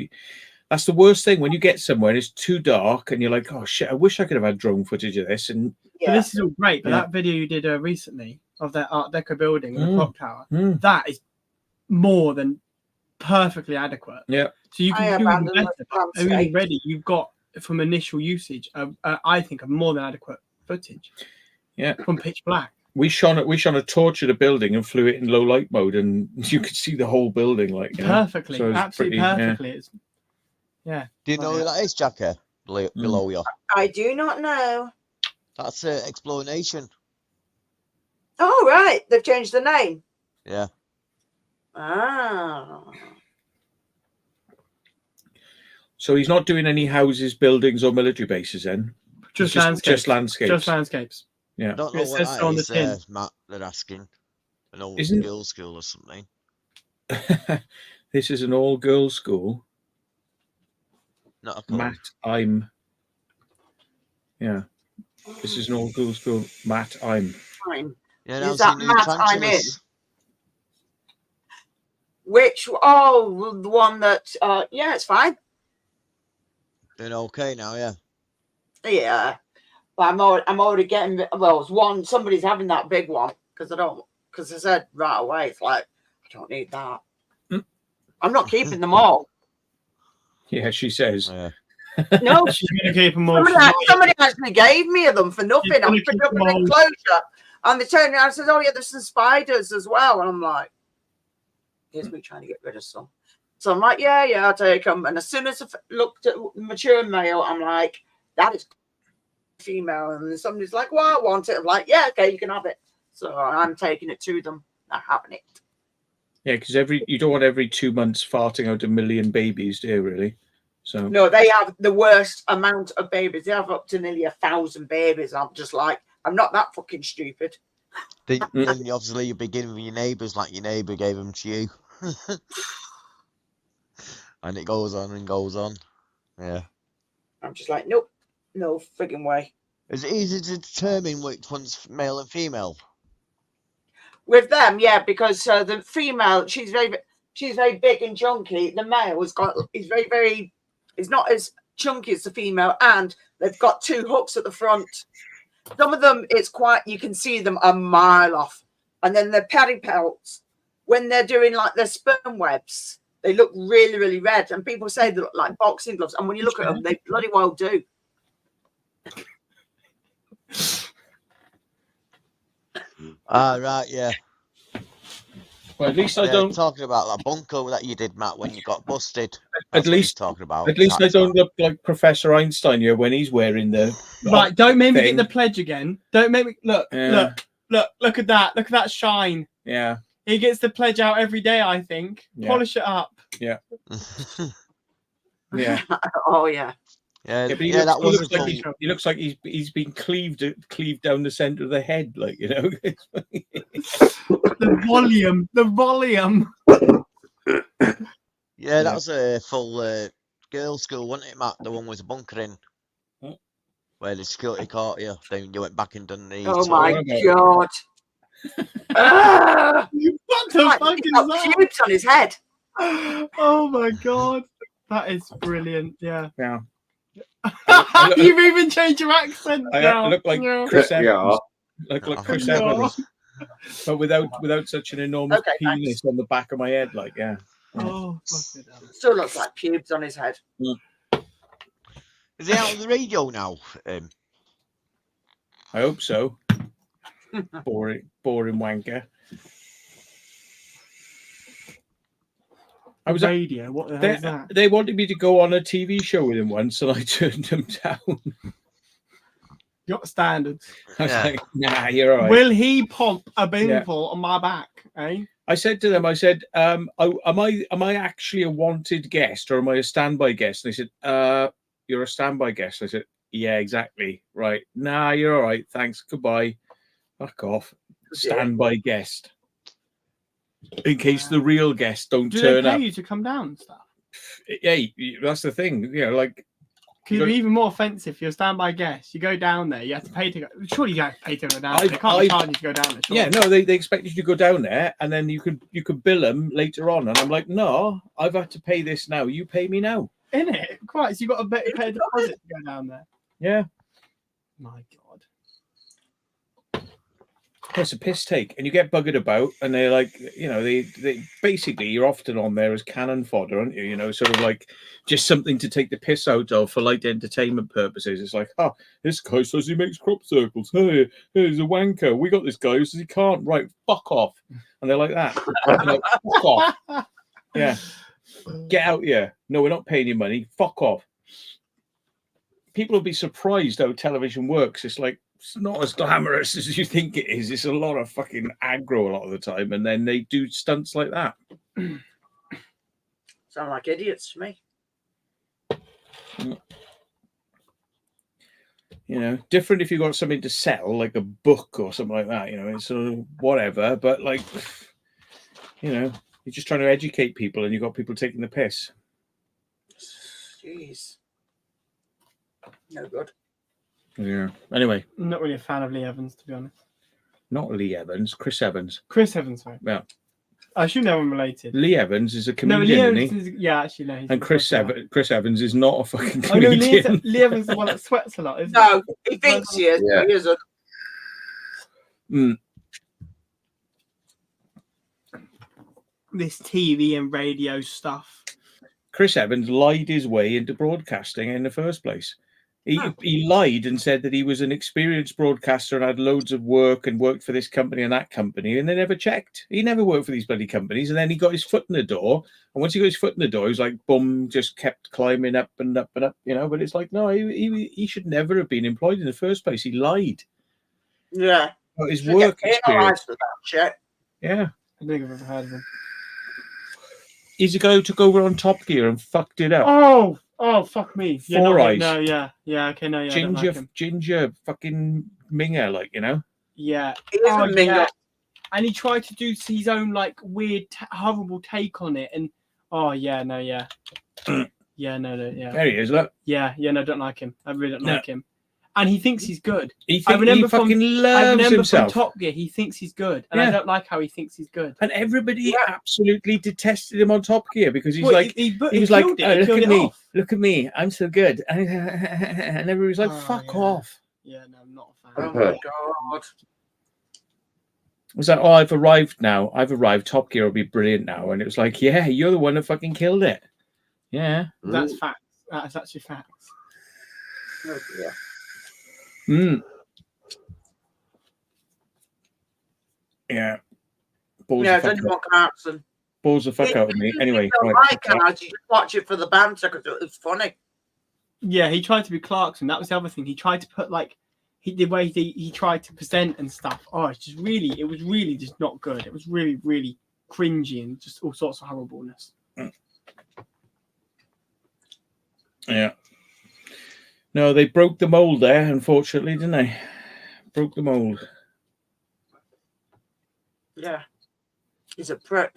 B: that's the worst thing when you get somewhere and it's too dark and you're like, oh shit, I wish I could have had drone footage of this. And
C: but this is all great, but that video you did recently of that Art Deco building, the clock tower, that is more than perfectly adequate.
B: Yeah.
C: So you can do better. Already, you've got from initial usage, I think, a more than adequate footage.
B: Yeah.
C: From pitch black.
B: We shone a torch at a building and flew it in low light mode, and you could see the whole building, like,
C: perfectly,
B: so
C: absolutely perfectly.
A: Yeah. Do you know who that is, Jackie? Below you.
E: I do not know.
A: That's Explanation.
E: Oh, right. They've changed the name.
A: Yeah.
E: Ah.
B: So he's not doing any houses, buildings, or military bases then?
C: Just landscapes.
B: Just landscapes.
C: Just landscapes.
B: Yeah.
A: I don't know what that on is, Matt, they're asking. An old girls' school or something.
B: This is an all-girls school.
A: Not a clue.
B: Matt, yeah. This is an all-girls school. Matt,
A: Yeah,
E: is that Matt, I'm in? Which, the one that, yeah, it's fine.
A: Doing okay now, yeah.
E: Yeah. But I'm already getting, well, it's one, somebody's having that big one, because I don't because I said right away, it's like, I don't need that. I'm not keeping them all.
B: Yeah, she says.
E: No,
C: she's going to keep them all.
E: Somebody actually gave me them for nothing. I'm putting up an enclosure. And they turned around and said, oh, yeah, there's some spiders as well. And I'm like, here's me trying to get rid of some. So I'm like, yeah, I'll take them. And as soon as I looked at mature male, I'm like, that is female. And then somebody's like, well, I want it. I'm like, yeah, okay, you can have it. So I'm taking it to them. Not having it.
B: Yeah, because you don't want every 2 months farting out 1 million babies, do you, really? So
E: no, they have the worst amount of babies. They have up to nearly 1,000 babies. I'm just like, I'm not that fucking stupid.
A: Then obviously you begin with your neighbours, like your neighbour gave them to you. And it goes on and goes on. Yeah.
E: I'm just like, nope, no frigging way.
A: Is it easy to determine which one's male and female?
E: With them, yeah, because the female, she's very big and chunky. The male is very, he's not as chunky as the female, and they've got 2 hooks at the front. Some of them, it's quite, you can see them a mile off. And then the pedipelts, when they're doing like their sperm webs, they look really, really red. And people say they look like boxing gloves. And when you look at them, they bloody well do.
A: Right, yeah.
B: Well, at least I don't.
A: Talking about that bunker that you did, Matt, when you got busted.
B: At least
A: talking about.
B: At least I don't look like Professor Einstein here when he's wearing the.
C: Right, don't make me get the pledge again. Don't make me look at that. Look at that shine.
B: Yeah.
C: He gets the pledge out every day, I think.
B: Yeah.
C: Polish it up.
B: Yeah. Yeah.
E: Oh yeah.
A: Yeah,
B: but he looks like he's been cleaved down the center of the head, like, you know.
C: The volume.
A: Yeah, that was a full girls' school, wasn't it, Matt? The one with the bunker in, where the security caught you. Then you went back and done the.
E: Oh my god!
C: What the fuck is that?
E: Pubes on his head.
C: Oh my god, that is brilliant. Yeah.
B: Yeah.
C: You've even changed your accent.
B: I look like Chris Evans. Look like Chris Evans, but without such an enormous penis on the back of my head. Like, yeah.
C: Oh, fuck it.
E: Still looks like pubes on his head.
A: Is he out on the radio now?
B: I hope so. boring wanker.
C: I was radio. What the hell is that?
B: They wanted me to go on a TV show with him once, and I turned them down.
C: You got standards.
B: I was like, nah, you're all right.
C: Will he pump a binful on my back? Eh?
B: I said to them, am I actually a wanted guest, or am I a standby guest? And they said, you're a standby guest. I said, yeah, exactly. Right. Nah, you're all right. Thanks. Goodbye. Fuck off. Standby guest. In case the real guests don't turn up.
C: Do they pay you to come down and stuff?
B: Yeah, that's the thing. You know, like,
C: could be even more offensive if you're a standby guest. You go down there, you have to pay to go. Surely you have to pay to go down there. They can't charge you to go down there. Surely.
B: Yeah, no, they expect you to go down there, and then you could bill them later on. And I'm like, no, I've had to pay this now. You pay me now.
C: Isn't it? Quite. So you got to pay a deposit to go down there.
B: Yeah.
C: My God.
B: It's a piss take, and you get buggered about, and they're like, you know, they basically, you're often on there as cannon fodder, aren't you? You know, sort of like just something to take the piss out of for light entertainment purposes. It's like, oh, this guy says he makes crop circles. Hey, he's a wanker. We got this guy who says he can't. Right, fuck off. And they're like that. They're like, fuck off. Yeah. Get out here. No, we're not paying you money. Fuck off. People will be surprised how television works. It's like, it's not as glamorous as you think it is. It's a lot of fucking aggro a lot of the time, and then they do stunts like that.
E: Sound like idiots to me.
B: You know, different if you got something to sell, like a book or something like that. You know, it's sort of whatever. But like, you know, you're just trying to educate people, and you got people taking the piss.
E: Jeez, no good.
B: Yeah. Anyway,
C: I'm not really a fan of Lee Evans, to be honest.
B: Not Lee Evans, Chris Evans.
C: Chris Evans, right?
B: Yeah.
C: I should know I'm related.
B: Lee Evans is a comedian,
C: no, Lee Evans
B: isn't he?
C: Yeah, actually, no.
B: And Chris Evans is not a fucking comedian.
C: Oh, no, Lee Evans is the one that sweats a lot, isn't
E: no, he thinks he is. Yeah. He isn't.
C: this TV and radio stuff.
B: Chris Evans lied his way into broadcasting in the first place. He lied and said that he was an experienced broadcaster and had loads of work and worked for this company and that company, and they never checked. He never worked for these bloody companies, and then he got his foot in the door. And once he got his foot in the door, he was like, boom, just kept climbing up and up and up, you know. But it's like, no, he should never have been employed in the first place. He lied.
E: Yeah.
B: About his work experience.
E: For that shit.
B: Yeah.
C: I don't think I've ever heard of him.
B: He's a guy who took over on Top Gear and fucked it up.
C: Oh, fuck me. Yeah,
B: Four Eyes.
C: No, yeah, okay, no, yeah.
B: Ginger, fucking minger, like, you know.
C: Yeah.
E: He is a minger.
C: Yeah. And he tried to do his own like weird, horrible take on it, and yeah.
B: There he is. Look.
C: Yeah, no, don't like him. I really don't like him. And he thinks he's good.
B: He fucking loves himself.
C: From Top Gear, he thinks he's good, and I don't like how he thinks he's good.
B: And everybody absolutely detested him on Top Gear because he's he was like, look at me, I'm so good, and everybody's like, fuck off.
C: Yeah, no, I'm not a fan.
E: Oh my god.
B: Was that? Oh, I've arrived now. Top Gear will be brilliant now, and it was like, yeah, you're the one that fucking killed it. Yeah,
C: that's facts. That's actually facts.
E: Oh dear.
B: Yeah.
E: Balls
B: the fuck out of me. Anyway,
E: you just watch it for the banter because it was funny.
C: Yeah, he tried to be Clarkson. That was the other thing. He tried to put like the way he tried to present and stuff. Oh, it was really just not good. It was really, really cringy and just all sorts of horribleness.
B: Yeah. No, they broke the mold there, unfortunately, didn't they? Broke the mold.
E: Yeah. He's a prick.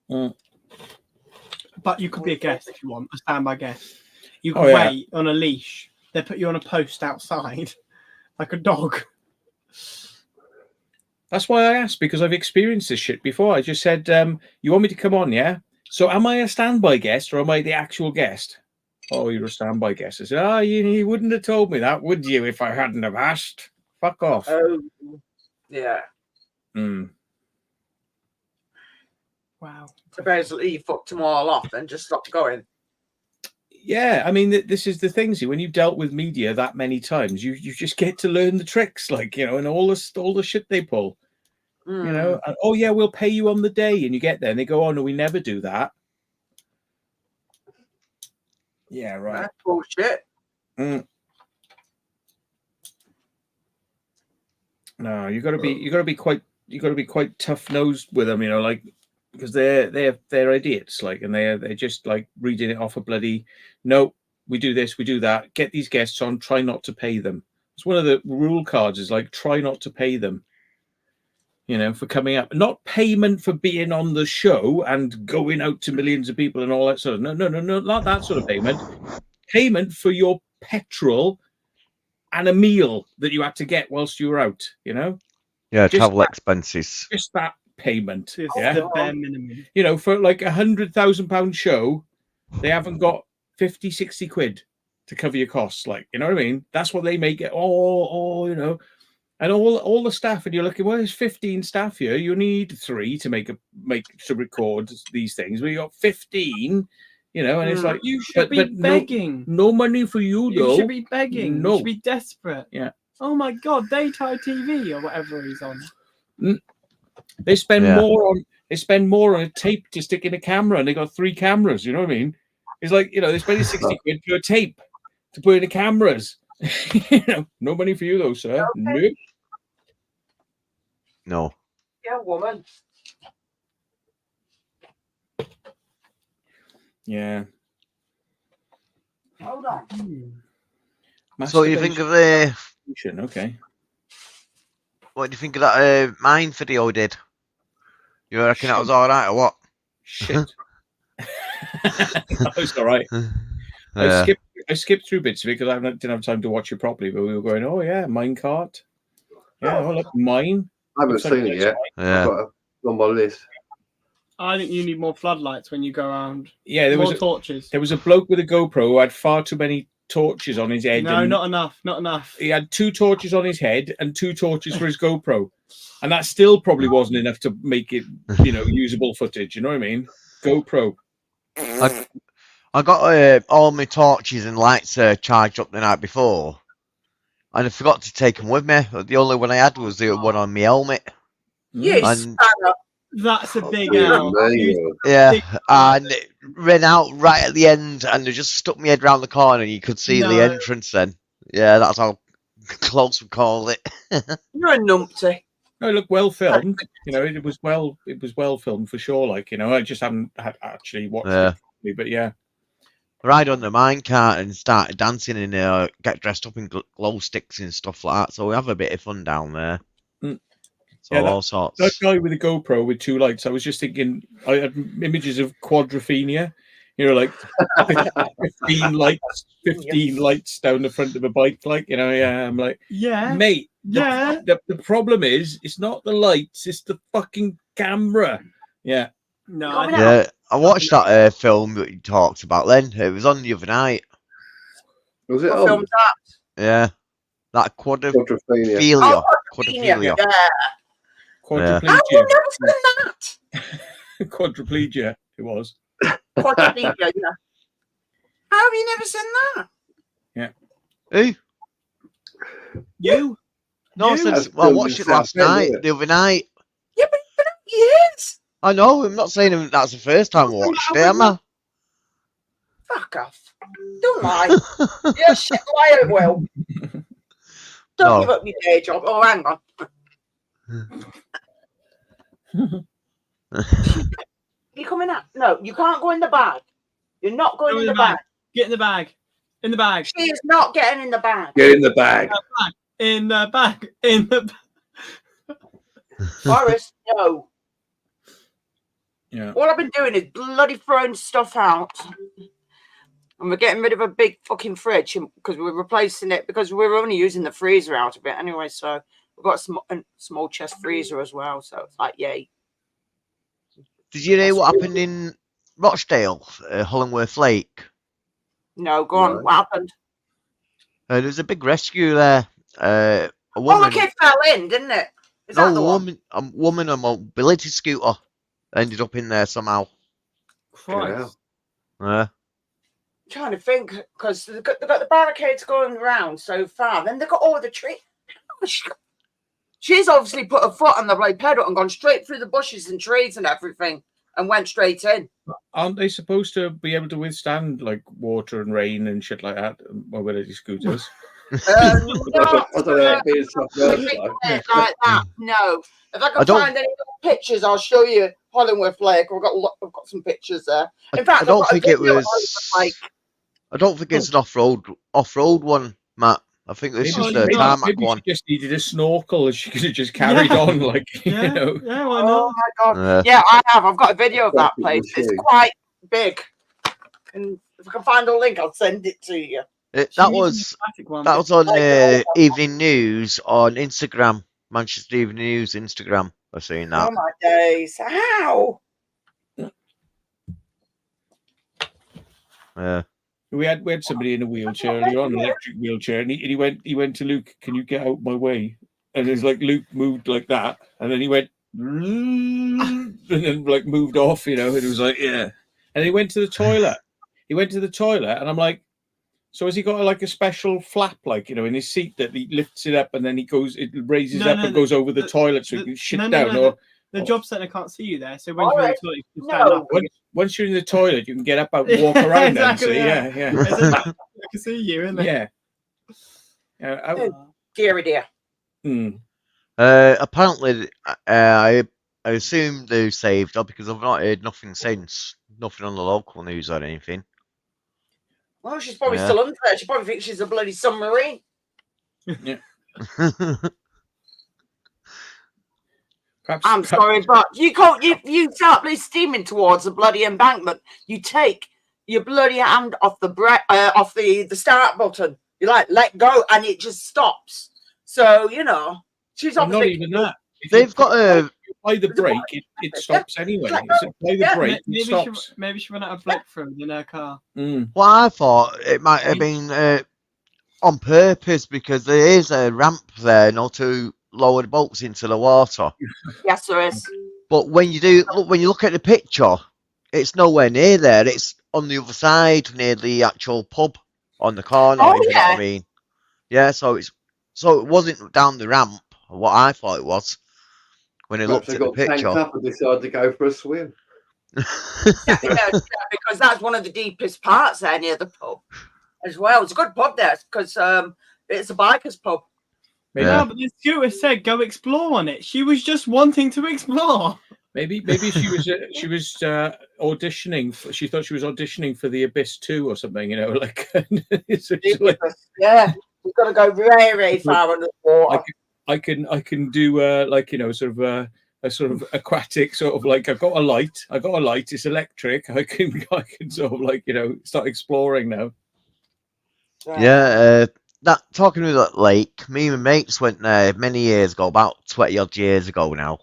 C: But you could be a guest if you want, a standby guest. You could wait on a leash. They put you on a post outside, like a dog.
B: That's why I asked, because I've experienced this shit before. I just said, you want me to come on, yeah? So am I a standby guest or am I the actual guest? Oh, you're a standby guest. I said, you wouldn't have told me that, would you, if I hadn't have asked? Fuck off.
E: Oh, yeah.
C: Wow.
E: So basically, you fucked them all off and just stopped going.
B: Yeah, I mean, this is the thing. See, when you've dealt with media that many times, you just get to learn the tricks, like, you know, and all the shit they pull. You know, and, we'll pay you on the day, and you get there, and they go, no, we never do that. Yeah, right.
E: That's bullshit.
B: No, you got to be quite tough nosed with them, you know, like, because they're idiots, like, and they're just like reading it off a bloody. No, we do this, we do that. Get these guests on. Try not to pay them. It's one of the rule cards. Is like, try not to pay them. You know, for coming up, not payment for being on the show and going out to millions of people and all that sort of. No, not that sort of payment. Payment for your petrol and a meal that you had to get whilst you were out. You know.
A: Yeah, just travel expenses.
B: Just that payment.
C: The bare minimum.
B: You know, for like £100,000 show, they haven't got 50, 60 quid to cover your costs. Like, you know what I mean? That's what they make it. You know. And all the staff, and you're looking, well, there's 15 staff here. You need 3 to record these things. We got 15, you know, and it's like,
C: you should be begging.
B: No money for you, though.
C: You should be begging.
B: No.
C: You should be desperate.
B: Yeah.
C: Oh my God, daytime TV or whatever he's on.
B: They spend more on a tape to stick in a camera, and they got 3 cameras. You know what I mean? It's like, you know, they're spending 60 quid for a tape to put in the cameras. You know, no money for you though, sir. Okay. Nope.
A: No.
E: Yeah, woman.
B: Yeah.
E: Hold on.
A: So you think of the?
B: Okay.
A: What do you think of that mine video we did? You reckon that was all right or what?
B: Shit. That was all right. I skipped through bits of it because I didn't have time to watch it properly. But we were going, minecart. Yeah, look, mine.
D: I haven't seen it yet.
A: Yeah.
D: I've got it on my list.
C: I think you need more floodlights when you go around.
B: Yeah, there was
C: torches.
B: There was a bloke with a GoPro who had far too many torches on his head.
C: No, not enough. Not enough.
B: He had 2 torches on his head and 2 torches for his GoPro. And that still probably wasn't enough to make it, usable footage. You know what I mean? GoPro.
A: I got all my torches and lights charged up the night before, and I forgot to take them with me. The only one I had was the one on my helmet.
E: Yes,
C: that's a big
A: yeah, and it ran out right at the end, and they just stuck my head round the corner, and you could see the entrance then. Yeah, that's how close we called it.
E: You're a numpty.
B: No, look, well filmed. It was well filmed for sure. Like, I just haven't actually watched it properly, but yeah.
A: Ride on the minecart and started dancing and get dressed up in glow sticks and stuff like that. So we have a bit of fun down there. So all sorts.
B: That guy with a GoPro with 2 lights, I was just thinking, I had images of quadrophenia, like 15 lights down the front of a bike, like, I'm like, mate, the problem is, it's not the lights, it's the fucking camera. Yeah.
C: No.
A: Yeah, I watched that film that you talked about then. It was on the other night.
D: Was it
E: What
D: on?
E: film's that?
A: Yeah. That quadrophilia.
E: Quadrophilia.
B: Quadriplegia.
E: I've never seen that.
B: Quadriplegia, it was.
E: Quadriplegia, yeah. How have you never seen that?
B: Yeah.
A: Who?
C: You?
A: No, I watched it last night, the other night.
E: Yeah, but it's been out years.
A: I know, I'm not saying that's the first time I watched it, am I?
E: Fuck off. Don't lie. You're a shit liar, Will. Don't give up your day job. Oh, hang on. You coming out? No, you can't go in the bag. You're not going in the bag.
C: Get in the bag. In the bag.
E: She is not getting in the bag.
D: Get in the bag.
C: In the bag. In the bag.
E: Boris, no.
B: Yeah.
E: All I've been doing is bloody throwing stuff out. And we're getting rid of a big fucking fridge because we're replacing it because we're only using the freezer out of it anyway. So we've got a small chest freezer as well. So it's like, yay.
A: Did you know what happened in Rochdale, Hollingworth Lake?
E: No, go on. What happened?
A: There was a big rescue there. A woman.
E: Oh, the kid fell in, didn't it? Is that the
A: woman, a woman on a mobility scooter ended up in there somehow.
C: Christ.
A: Yeah.
E: I'm trying to think because they've got the barricades going around so far. Then they've got all the trees. She's obviously put her foot on the right pedal and gone straight through the bushes and trees and everything and went straight in.
B: Aren't they supposed to be able to withstand like water and rain and shit like that? Mobility scooters.
E: Like that. No. If I can find any pictures, I'll show you Hollingworth Lake. I've got some pictures there. In fact,
A: I don't think it was. I don't think it's an off-road one, Matt. I think it's just a tarmac one.
B: She just needed a snorkel, and she could have just carried on, like
C: Yeah, why not?
E: Oh my god! Yeah, I have. I've got a video of that place. It's quite big, and if I can find a link, I'll send it to you.
A: That was on Evening News on Instagram. Manchester Evening News Instagram. I've seen that.
E: Oh my days! How?
A: Yeah.
B: We had somebody in a wheelchair earlier on, an electric wheelchair, and he went to Luke, "Can you get out my way?" And it's like Luke moved like that, and then he went and then like moved off, and it was like, yeah. And he went to the toilet. And I'm like, so has he got like a special flap, like in his seat that he lifts it up and then it raises up and goes over the toilet so he can shit down? Or
C: the job centre can't see you there, so when you're in the toilet, you can stand up.
B: Once you're in the toilet, you can get up and walk around.
C: Exactly,
B: and yeah.
C: I can see you, isn't it?
B: Yeah.
E: Dear.
A: Apparently, I assume they saved her because I've not heard nothing since. Nothing on the local news or anything.
E: Well, she's probably still under there. She probably thinks she's a bloody submarine.
B: Yeah.
E: I'm sorry, but you can't. You start bloody steaming towards the bloody embankment. You take your bloody hand off the start button. You let go, and it just stops. So she's
B: not even that.
A: They've got a.
B: Play the brake, it stops anyway. Play the brake, it stops.
C: Maybe she went out a blip through in her car.
A: Well, I thought it might have been on purpose because there is a ramp there, to lower the boats into the water.
E: Yes, there is.
A: But when you look at the picture, it's nowhere near there. It's on the other side near the actual pub on the corner.
E: Oh,
A: if you know what I mean. Yeah, so it wasn't down the ramp. What I thought it was when I looked at the picture.
D: Tanked up and decided to go for a swim.
E: Yeah, because that's one of the deepest parts there near the pub as well. It's a good pub there because it's a biker's pub.
C: Yeah, but the stewardess said go explore on it. She was just wanting to explore.
B: Maybe she was auditioning. She thought she was auditioning for the Abyss 2 or something. You know, like
E: yeah, you've got to go very, very far under the water.
B: I can do sort of a sort of aquatic sort of like I've got a light. It's electric. I can sort of like start exploring now.
A: Yeah, that talking about that lake. Me and my mates went there many years ago, about 20 odd years ago now,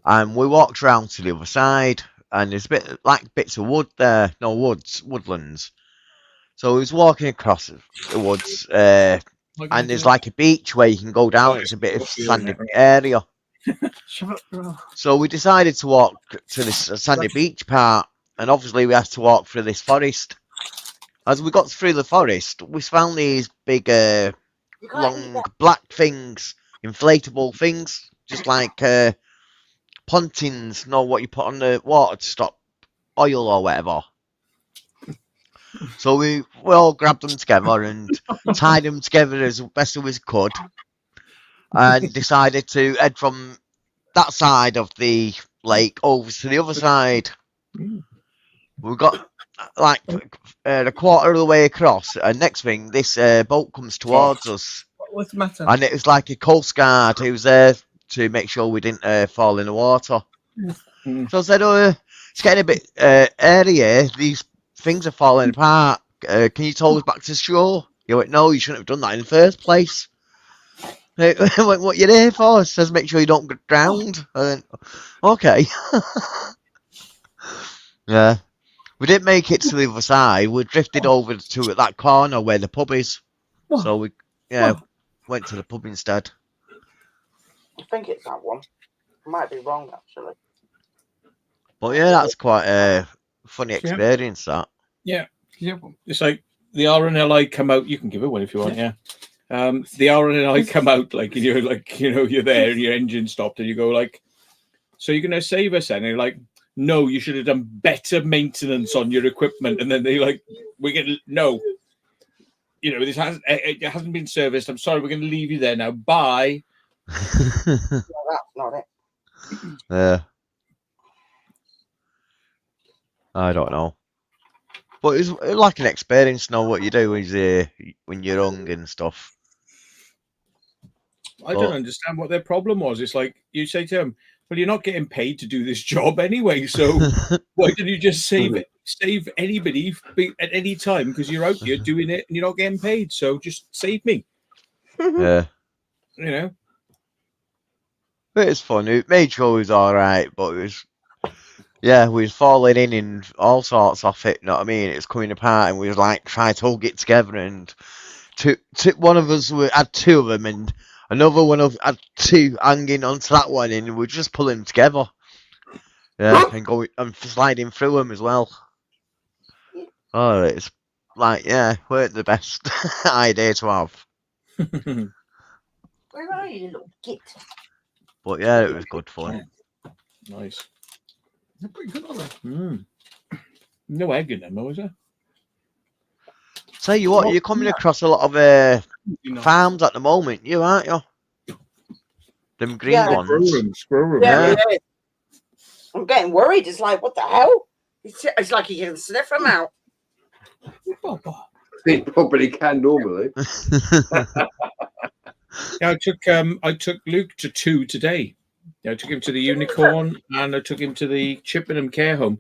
A: and we walked around to the other side, and there's bits of wood there, woodlands. So we was walking across the woods, and there's like a beach where you can go down. It's a bit of sandy area. So we decided to walk to this sandy beach part, and obviously we had to walk through this forest. As we got through the forest, we found these big, long black things, inflatable things, just like pontins. Know what you put on the water to stop oil or whatever. So we all grabbed them together and tied them together as best as we could, and decided to head from that side of the lake over to the other side. We got like a quarter of the way across, and next thing, this boat comes towards us.
C: What's the matter?
A: And it was like a coast guard who was there to make sure we didn't fall in the water. So I said, it's getting a bit airy here. These things are falling apart. Can you tow us back to shore? He went, no, you shouldn't have done that in the first place. I went, what you there for? It says make sure you don't get drowned. I went, okay. Yeah. We didn't make it to the other side. We drifted over to that corner where the pub is. So we went to the pub instead.
E: I think it's that one. I might be wrong, actually.
A: But yeah, that's quite a funny experience, that.
B: Yeah. It's like the RNLI come out. You can give it one if you want, yeah. The RNLI come out you're there and your engine stopped and you go like, so you're going to save us then? And you're like, no, you should have done better maintenance on your equipment. And then they no, it hasn't been serviced. I'm sorry, we're going to leave you there now. Bye.
E: No, that's not it.
A: Yeah. I don't know. But it's like an experience to know what you do when you're young and stuff.
B: I don't understand what their problem was. It's like you say to them, well, you're not getting paid to do this job anyway, so why don't you just save anybody at any time, because you're out here doing it and you're not getting paid, so just save me.
A: Yeah. But it's fun. It made sure it was alright, but it was, we was falling in all sorts of it, you know what I mean? It was coming apart and we was like trying to hold it together, and one of us had two of them and another one had two hanging onto that one, and we were just pulling them together. Yeah, and going and sliding through them as well. Oh, it's like, weren't the best idea to have.
E: Where are you, little git?
A: But yeah, it was good fun.
B: Nice. They're pretty good, aren't they? No egg in them, though, is there?
A: Tell you what, you're coming across a lot of farms at the moment, aren't you? Them green ones.
B: Squirrel room.
E: Yeah. I'm getting worried. It's like, what the hell? It's like you can sniff them out.
D: He probably can normally.
B: Yeah, I took Luke to 2 today. I took him to the Unicorn and I took him to the Chippenham Care Home.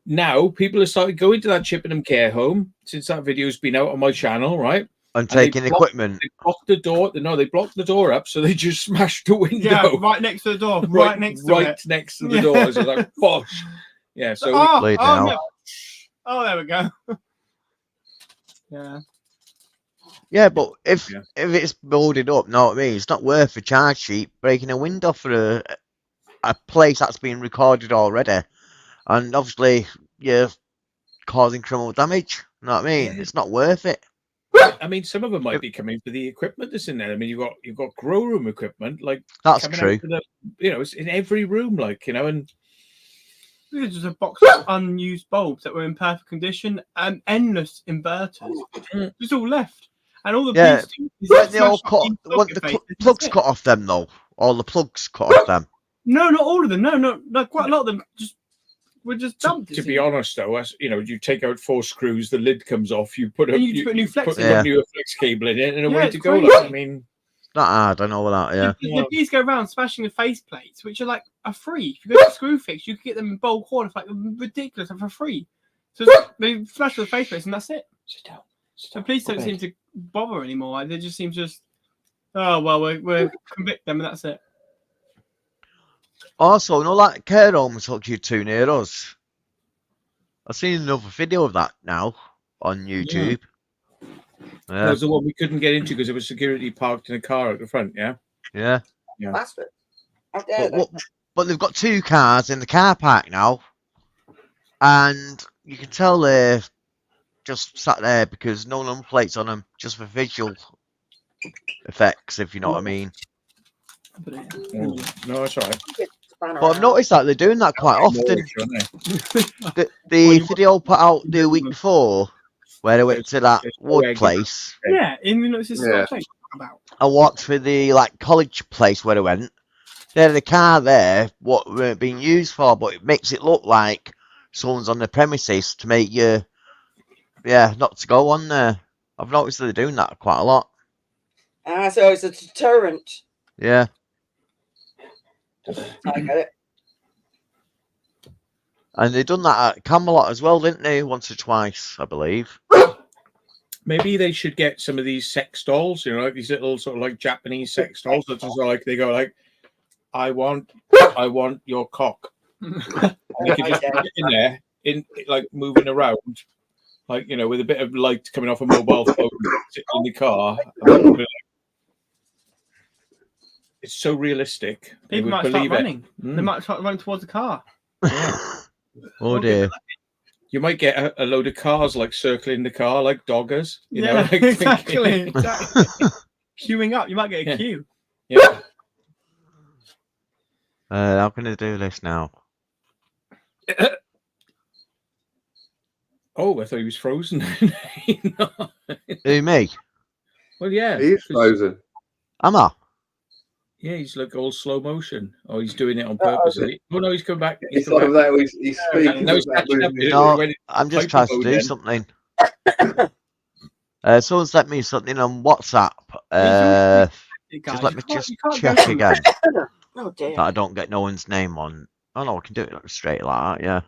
B: Now people have started going to that Chippenham Care Home since that video's been out on my channel, right?
A: And taking equipment.
B: They blocked the door. No, they blocked the door up, so they just smashed the window.
C: Yeah, right next to the door. Right next to
B: the door. So it's like, bosh. Yeah, so
C: no. Oh, there we go. Yeah.
A: Yeah, but if it's boarded up, know what I mean? It's not worth a charge sheet breaking a window for a place that's been recorded already, and obviously you're causing criminal damage. Know what I mean?
B: Yeah.
A: It's not worth it.
B: I mean, some of them might be coming for the equipment that's in there. I mean, you've got grow room equipment, like
A: that's
B: coming
A: true.
B: Out the, it's in every room, like and
C: there's just a box of unused bulbs that were in perfect condition and endless inverters, just all left, and all the
A: they all the plugs cut off them though. All the plugs cut off them.
C: No, not all of them. No, quite a lot of them were just dumped.
B: To be honest, though, as you take out 4 screws, the lid comes off. You put a
C: new flex,
B: new flex cable in it, and away to go. Like, I mean,
A: not hard. I know that. Yeah.
C: The bees go around smashing the face plates, which are like a free. If you go to Screw Fix, you can get them in bulk order for like ridiculous and for free. So they flash the face plates, and that's it. So police don't seem to bother anymore. They just seem we'll convict them, and that's it.
A: Also, that care home took you too near us. I've seen another video of that now on YouTube.
B: That was the one we couldn't get into because there was security parked in a car at the front. Yeah.
E: That's it.
A: But they've got 2 cars in the car park now, and you can tell they're just sat there because no number plates on them, just for visual effects, if you know what I mean.
B: No, that's all right.
A: But I've noticed that they're doing that quite often. The video put out the week before, where they went to that wood place.
C: Yeah,
A: I walked through the college place where they went. They had a car there, what weren't being used for, but it makes it look like someone's on the premises to make you, not to go on there. I've noticed that they're doing that quite a lot.
E: So it's a deterrent.
A: Yeah.
E: I get it.
A: And they've done that at Camelot as well, didn't they? Once or twice, I believe.
B: Maybe they should get some of these sex dolls, like these little sort of like Japanese sex dolls that just like they go like, I want your cock. You can just put it in there, like moving around, like with a bit of light coming off a mobile phone sitting in the car. It's so realistic.
C: People might start running. They might start running towards the car.
B: Yeah.
A: Oh dear.
B: You might get a load of cars like circling the car like doggers. You know, like
C: exactly. Queuing up. You might get a queue.
B: Yeah.
A: How can I do this now?
B: Oh, I thought he was frozen.
A: Who, me?
B: Well, yeah.
D: He is frozen.
A: Am I?
B: Yeah, he's like all slow motion. Oh, he's doing it on purpose. Oh no, he's come back.
D: He's speaking.
B: No, he's catching up.
A: No, I'm just trying to do something. Someone sent me something on WhatsApp. Just let me check again.
E: Oh dear.
A: That I don't get no one's name on. Oh no, I can do it straight like that. Yeah.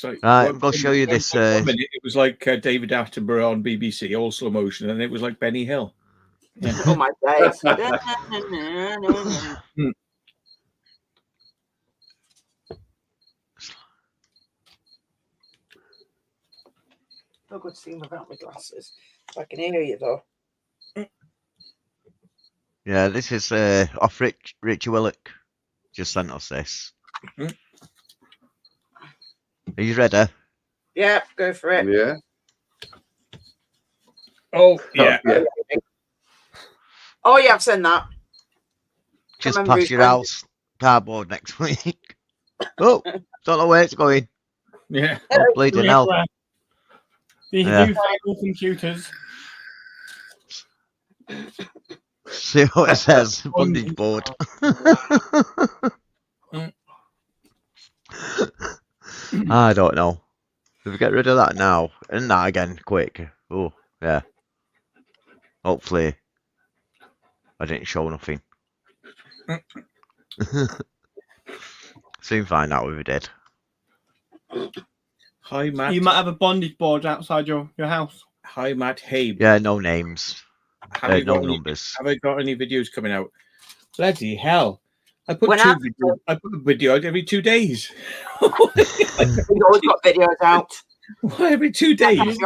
B: Like,
A: I'm going to show you this.
B: It was like David Attenborough on BBC, all slow motion, and it was like Benny Hill.
E: Yeah. Oh my days. No good seeing without my glasses. I can hear you though.
A: Yeah, this is off Richie Willock. Just sent us this. Are you ready?
E: Yeah, go for it.
D: Yeah.
B: Oh, yeah.
E: Oh, yeah, I've seen that.
A: Just past your house. Cardboard next week. Oh, don't know where it's going.
B: Yeah.
A: Oh, bleeding hell.
C: The new computers.
A: See what it says. Bondage board. I don't know. If we get rid of that now, and that again, quick. Oh, yeah. Hopefully, I didn't show nothing. Soon find out if we did.
B: Hi, Matt.
C: You might have a bondage board outside your house.
B: Hi, Matt. Hey.
A: Yeah, no names. No numbers.
B: Have I got any videos coming out? Bloody hell. I put a video out every 2 days.
E: We've always got videos out.
B: Why every 2 days?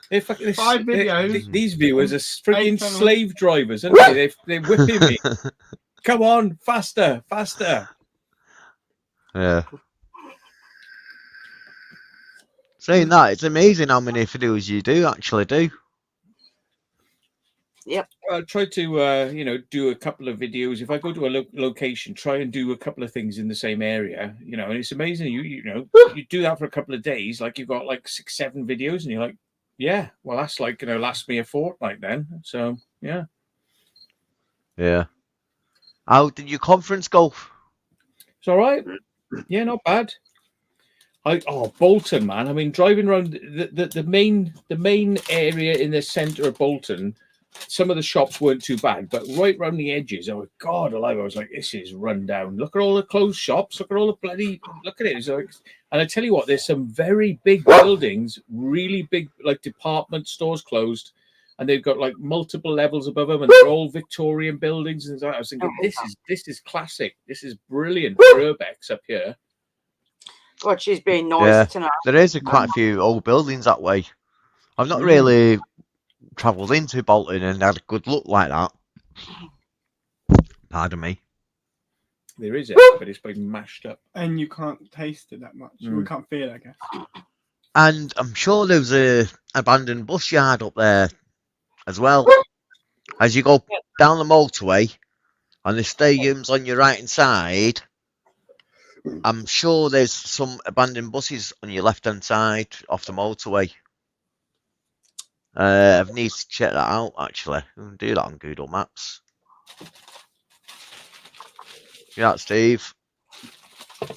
B: They're fucking,
C: 5 videos.
B: These viewers are freaking slave drivers, aren't they? They're whipping me. Come on, faster, faster.
A: Yeah. Saying that, it's amazing how many videos you do actually do.
E: Yep.
B: I try to, do a couple of videos. If I go to a location, try and do a couple of things in the same area, and it's amazing. You do that for a couple of days, like you've got like 6-7 videos, and you're like, yeah, well, that's like, last me a fortnight then. So, yeah.
A: Yeah. How did your conference go?
B: It's all right. Yeah, not bad. Bolton, man. I mean, driving around the main area in the centre of Bolton, some of the shops weren't too bad, but right around the edges, oh God alive, I was like, this is run down. Look at all the closed shops. Look at all the bloody. Look at it. It's like, and I tell you what, there's some very big buildings, really big, like department stores closed, and they've got like multiple levels above them, and they're all Victorian buildings. And I was thinking, this is classic. This is brilliant. Urbex up here.
E: God, she's being noisy tonight.
A: There is quite a few old buildings that way. I've not really travelled into Bolton and had a good look like that. Pardon me.
B: There is but it's been mashed up.
C: And you can't taste it that much. We can't feel it, I guess.
A: And I'm sure there's a abandoned bus yard up there as well. As you go down the motorway, and the stadium's on your right hand side, I'm sure there's some abandoned buses on your left hand side off the motorway. I need to check that out actually. We can do that on Google Maps. Yeah, Steve.
B: It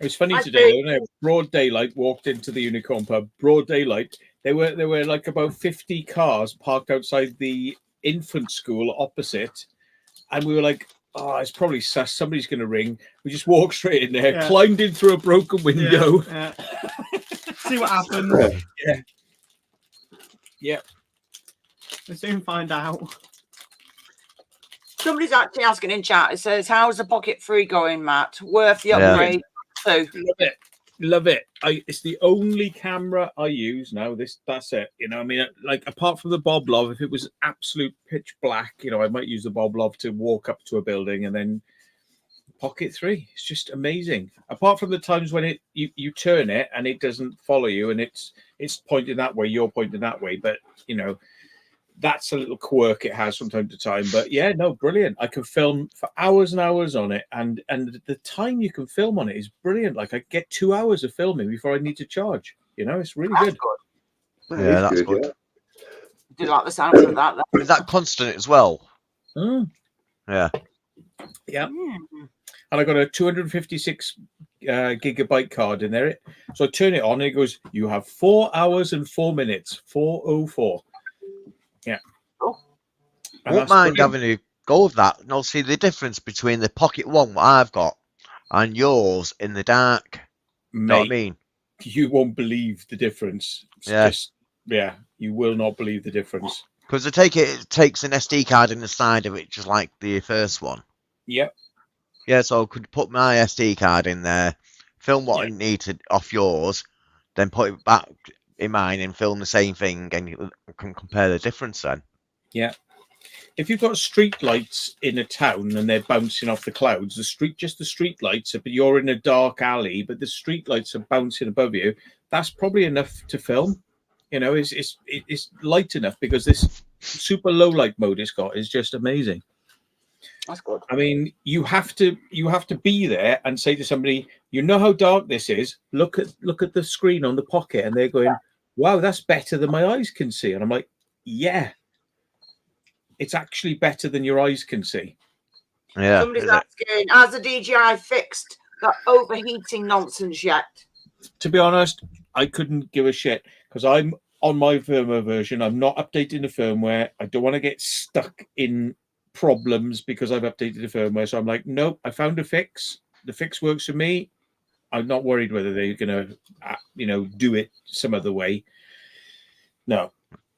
B: was funny today, wasn't it? Broad daylight, walked into the Unicorn pub. Broad daylight. There were like about 50 cars parked outside the infant school opposite, and we were like, "Oh, it's probably sus. Somebody's going to ring." We just walked straight in there, climbed in through a broken window.
C: Yeah. See what happens.
B: Yeah.
C: We'll soon find out.
E: Somebody's actually asking in chat. It says, "How's the Pocket 3 going, Matt? Worth the upgrade?" So
B: love it. It's the only camera I use now. That's it. I mean, like apart from the Bob Love, if it was absolute pitch black, I might use the Bob Love to walk up to a building, and then Pocket 3. It's just amazing. Apart from the times when you turn it and it doesn't follow you, and it's pointing that way, you're pointing that way, but that's a little quirk it has from time to time. But yeah, no, brilliant. I can film for hours and hours on it, and the time you can film on it is brilliant. Like I get 2 hours of filming before I need to charge. It's really good.
A: Yeah, that's good.
E: Yeah. Do you like the sound of that?
A: Is that constant as well?
B: Yeah. And I got a 256 gigabyte card in there. So I turn it on and it goes, "You have 4 hours and 4 minutes, 4:04. Yeah.
A: I won't mind having a go of that. And I'll see the difference between the Pocket 1, what I've got, and yours in the dark.
B: Mate,
A: know what I mean?
B: You won't believe the difference. You will not believe the difference.
A: Because I take it takes an SD card in the side of it, just like the first one.
B: Yep.
A: Yeah, so I could put my SD card in there, film what I needed off yours, then put it back in mine and film the same thing, and you can compare the difference then.
B: Yeah. If you've got street lights in a town and they're bouncing off the clouds, the street lights, but you're in a dark alley, but the street lights are bouncing above you, that's probably enough to film. It's light enough, because this super low light mode it's got is just amazing.
E: That's good.
B: I mean, you have to be there and say to somebody, how dark this is. Look at the screen on the Pocket, and they're going, "Wow, that's better than my eyes can see." And I'm like, "Yeah, it's actually better than your eyes can see."
A: Yeah.
E: Somebody's asking, "Has the DJI fixed that overheating nonsense yet?"
B: To be honest, I couldn't give a shit, because I'm on my firmware version. I'm not updating the firmware. I don't want to get stuck in problems because I've updated the firmware. So I'm like, nope, I found a fix. The fix works for me. I'm not worried whether they're gonna do it some other way. No.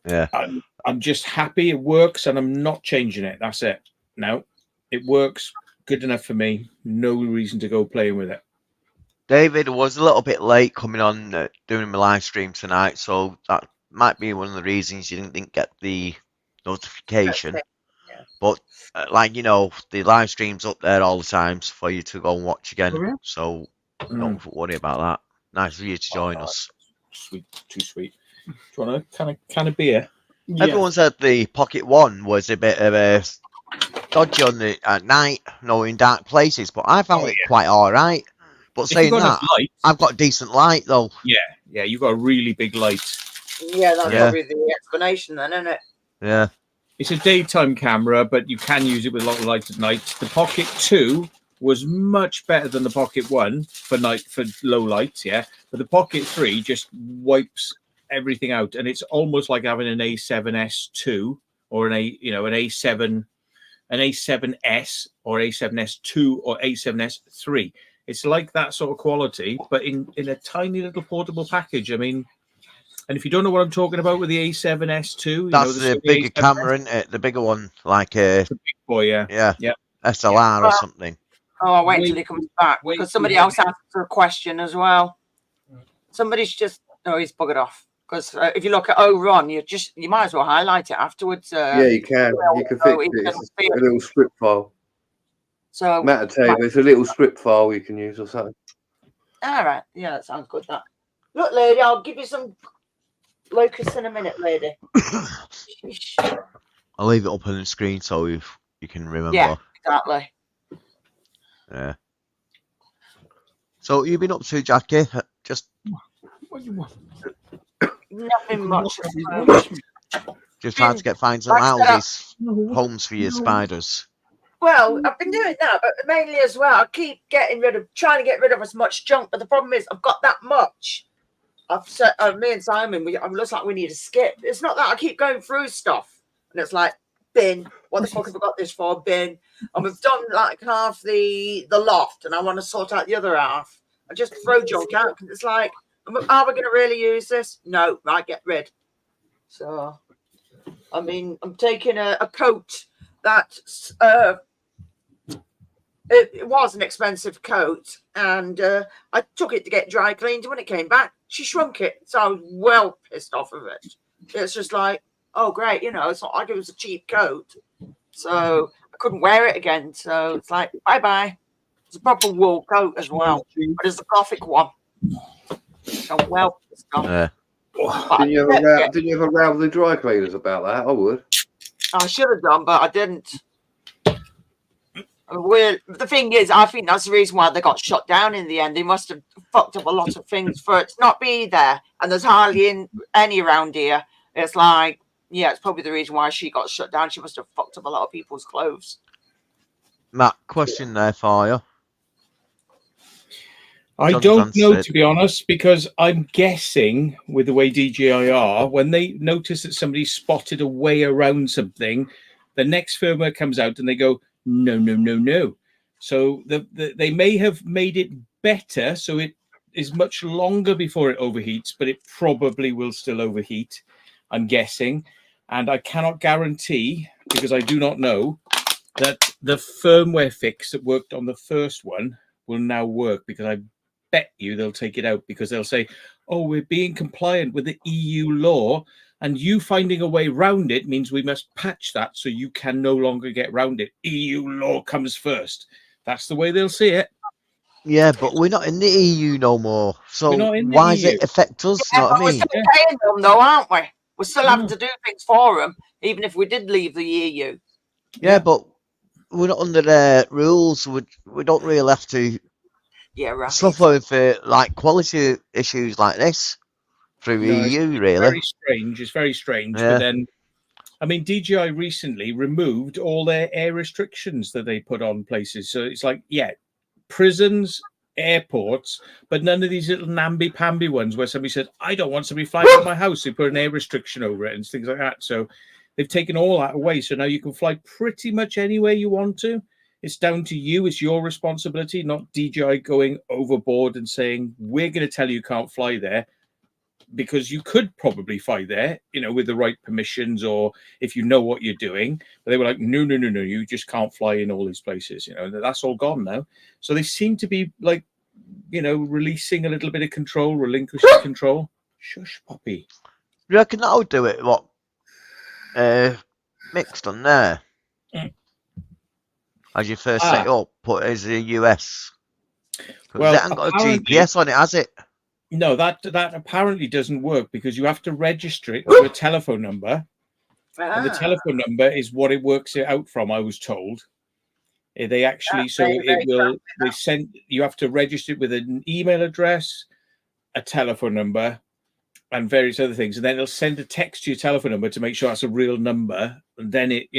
A: Yeah.
B: I'm just happy it works, and I'm not changing it. That's it. No, it works. Good enough for me. No reason to go playing with it.
A: David was a little bit late coming on doing my live stream tonight, so that might be one of the reasons you didn't get the notification.
E: Yeah.
A: But like the live stream's up there all the time for you to go and watch again.
B: Oh, yeah?
A: So don't worry about that. Nice of you to join us.
B: Sweet, too sweet. Do you want a kind of beer?
C: Yeah.
A: Everyone said the Pocket One was a bit of a dodgy at night, in dark places, but I found it quite all right. But saying that,
B: light,
A: I've got decent light though.
B: Yeah, you've got a really big light.
E: Yeah, that's probably the explanation then, isn't it?
A: Yeah.
B: It's a daytime camera, but you can use it with a lot of light at night. The Pocket 2 was much better than the Pocket 1 for low lights, yeah. But the Pocket 3 just wipes everything out, and it's almost like having an A7S2 or an A7S or A7S2 or A7S3. It's like that sort of quality, but in a tiny little portable package. I mean, and if you don't know what I'm talking about with the A7S2,
A: that's the bigger camera, isn't it? The bigger one, like
B: the big boy,
A: yeah, SLR or something.
E: Oh, I'll wait until he comes back because somebody else asked for a question as well. Somebody's just he's buggered off. Because if you look at Ron, you might as well highlight it afterwards.
D: Yeah, you can. You can fix it. It's a little script file.
E: So
D: Matt, tell you, it's a little script file you can use or something.
E: All right. Yeah, that sounds good. That. Look, lady, I'll give you some locusts in a minute, lady.
A: I'll leave it up on the screen so you can remember.
E: Yeah, exactly.
A: Yeah. So you've been up to, Jackie? Just
E: nothing much.
A: Just trying to find some houses, homes for your spiders.
E: Well, I've been doing that, but mainly as well, I keep trying to get rid of as much junk. But the problem is, I've got that much. I've said, me and Simon, it looks like we need to skip. It's not that I keep going through stuff, and it's like bin. What the fuck have I got this for? Bin. And we've done like half the loft, and I want to sort out the other half. I just throw junk out because it's like, are we going to really use this? No, right, get rid. So, I mean, I'm taking a coat that it was an expensive coat, and I took it to get dry cleaned. When it came back, she shrunk it, so I was well pissed off of it. It's just like, oh great, it's not like it was a cheap coat, so I couldn't wear it again. So it's like, bye bye. It's a proper wool coat as well, but it's a Gothic one. So well pissed off.
A: Yeah.
D: Didn't you have a row with the dry cleaners about that? I would.
E: I should have done, but I didn't. The thing is, I think that's the reason why they got shut down in the end. They must have fucked up a lot of things for it to not be there. And there's hardly any around here. It's like, yeah, it's probably the reason why she got shut down. She must have fucked up a lot of people's clothes.
A: Matt, question there for you.
B: I don't know, to be honest, because I'm guessing with the way DJI are, when they notice that somebody spotted a way around something, the next firmware comes out and they go, no. So they may have made it better, so it is much longer before it overheats, but it probably will still overheat, I'm guessing. And I cannot guarantee, because I do not know, that the firmware fix that worked on the first one will now work, because I bet you they'll take it out, because they'll say, oh, we're being compliant with the EU law, and you finding a way round it means we must patch that so you can no longer get round it. EU law comes first. That's the way they'll see it.
A: Yeah, but we're not in the EU no more. So
B: why
A: does it affect us?
E: Yeah,
A: know what I mean?
E: we're still paying them though, aren't we? We're still having to do things for them, even if we did leave the EU.
A: Yeah, but we're not under their rules. We don't really have to suffer for like quality issues like this through EU, really.
B: Very strange. It's very strange.
A: Yeah.
B: But then, I mean, DJI recently removed all their air restrictions that they put on places. So it's like, prisons, airports, but none of these little namby-pamby ones where somebody said, I don't want somebody flying at my house. They put an air restriction over it and things like that. So they've taken all that away. So now you can fly pretty much anywhere you want to. It's down to you. It's your responsibility, not DJI going overboard and saying, we're going to tell you can't fly there. Because you could probably fly there, with the right permissions, or if you know what you're doing. But they were like, no, you just can't fly in all these places. That's all gone now. So they seem to be like, releasing a little bit of control, relinquishing control. Shush, Poppy.
A: You reckon that'll do it? What? Mixed on there. As you first set it up, put it as a US. Because it hasn't got a GPS on it, has it?
B: No, that apparently doesn't work because you have to register it to a telephone number. And the telephone number is what it works it out from, I was told. They actually, they send, you have to register it with an email address, a telephone number, and various other things. And then it'll send a text to your telephone number to make sure that's a real number. And then it,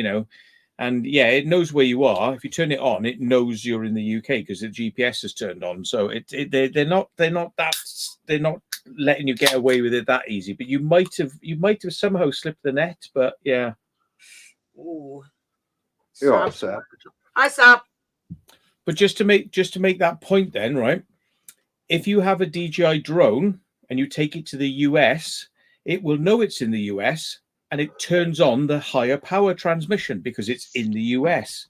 B: and yeah, it knows where you are. If you turn it on, it knows you're in the UK because the GPS is turned on. So they're not letting you get away with it that easy. But you might have somehow slipped the net. But yeah.
E: Ooh.
D: You're right, Sam.
E: Hi, Sam.
B: But just to make that point, then, right? If you have a DJI drone and you take it to the US, it will know it's in the US. And it turns on the higher power transmission because it's in the US.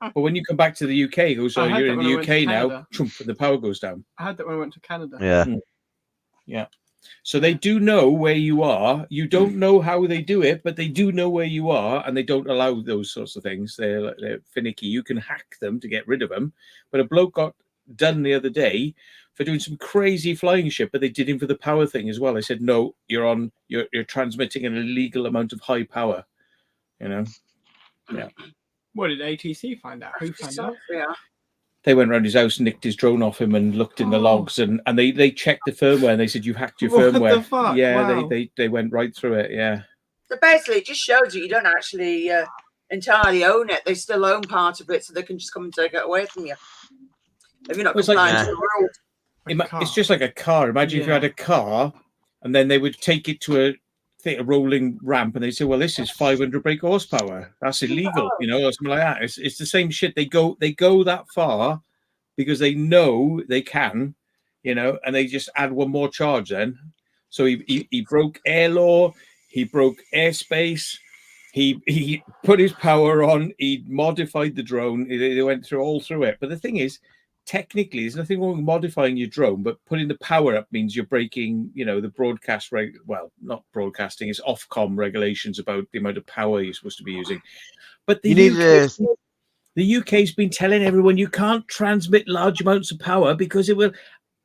B: But when you come back to the UK, it goes, "Oh, you're in the UK now," and the power goes down.
C: I had that when I went to Canada.
A: Yeah.
B: Yeah. So they do know where you are. You don't know how they do it, but they do know where you are, and they don't allow those sorts of things. They're finicky. You can hack them to get rid of them. But a bloke got done the other day for doing some crazy flying shit, but they did him for the power thing as well. I said, no, you're transmitting an illegal amount of high power, Yeah.
C: What did ATC find out? Who found out?
E: Yeah.
B: They went around his house, nicked his drone off him, and looked in the logs, and they checked the firmware, and they said, you hacked your firmware.
C: What the fuck?
B: Yeah,
C: wow.
B: they went right through it, yeah.
E: So basically, it just shows you don't actually entirely own it. They still own part of it, so they can just come and take it away from you. If you're not complying to the rules.
B: It's just like a car. Imagine if you had a car and then they would take it to a rolling ramp and they say, well, this is 500 brake horsepower. That's illegal, or something like that. It's the same shit. They go that far because they know they can, and they just add one more charge then. So he broke air law. He broke airspace. He put his power on. He modified the drone. They went all through it. But the thing is, technically, there's nothing wrong with modifying your drone, but putting the power up means you're breaking, the broadcast well, not broadcasting, it's Ofcom regulations about the amount of power you're supposed to be using. But the UK's been telling everyone you can't transmit large amounts of power because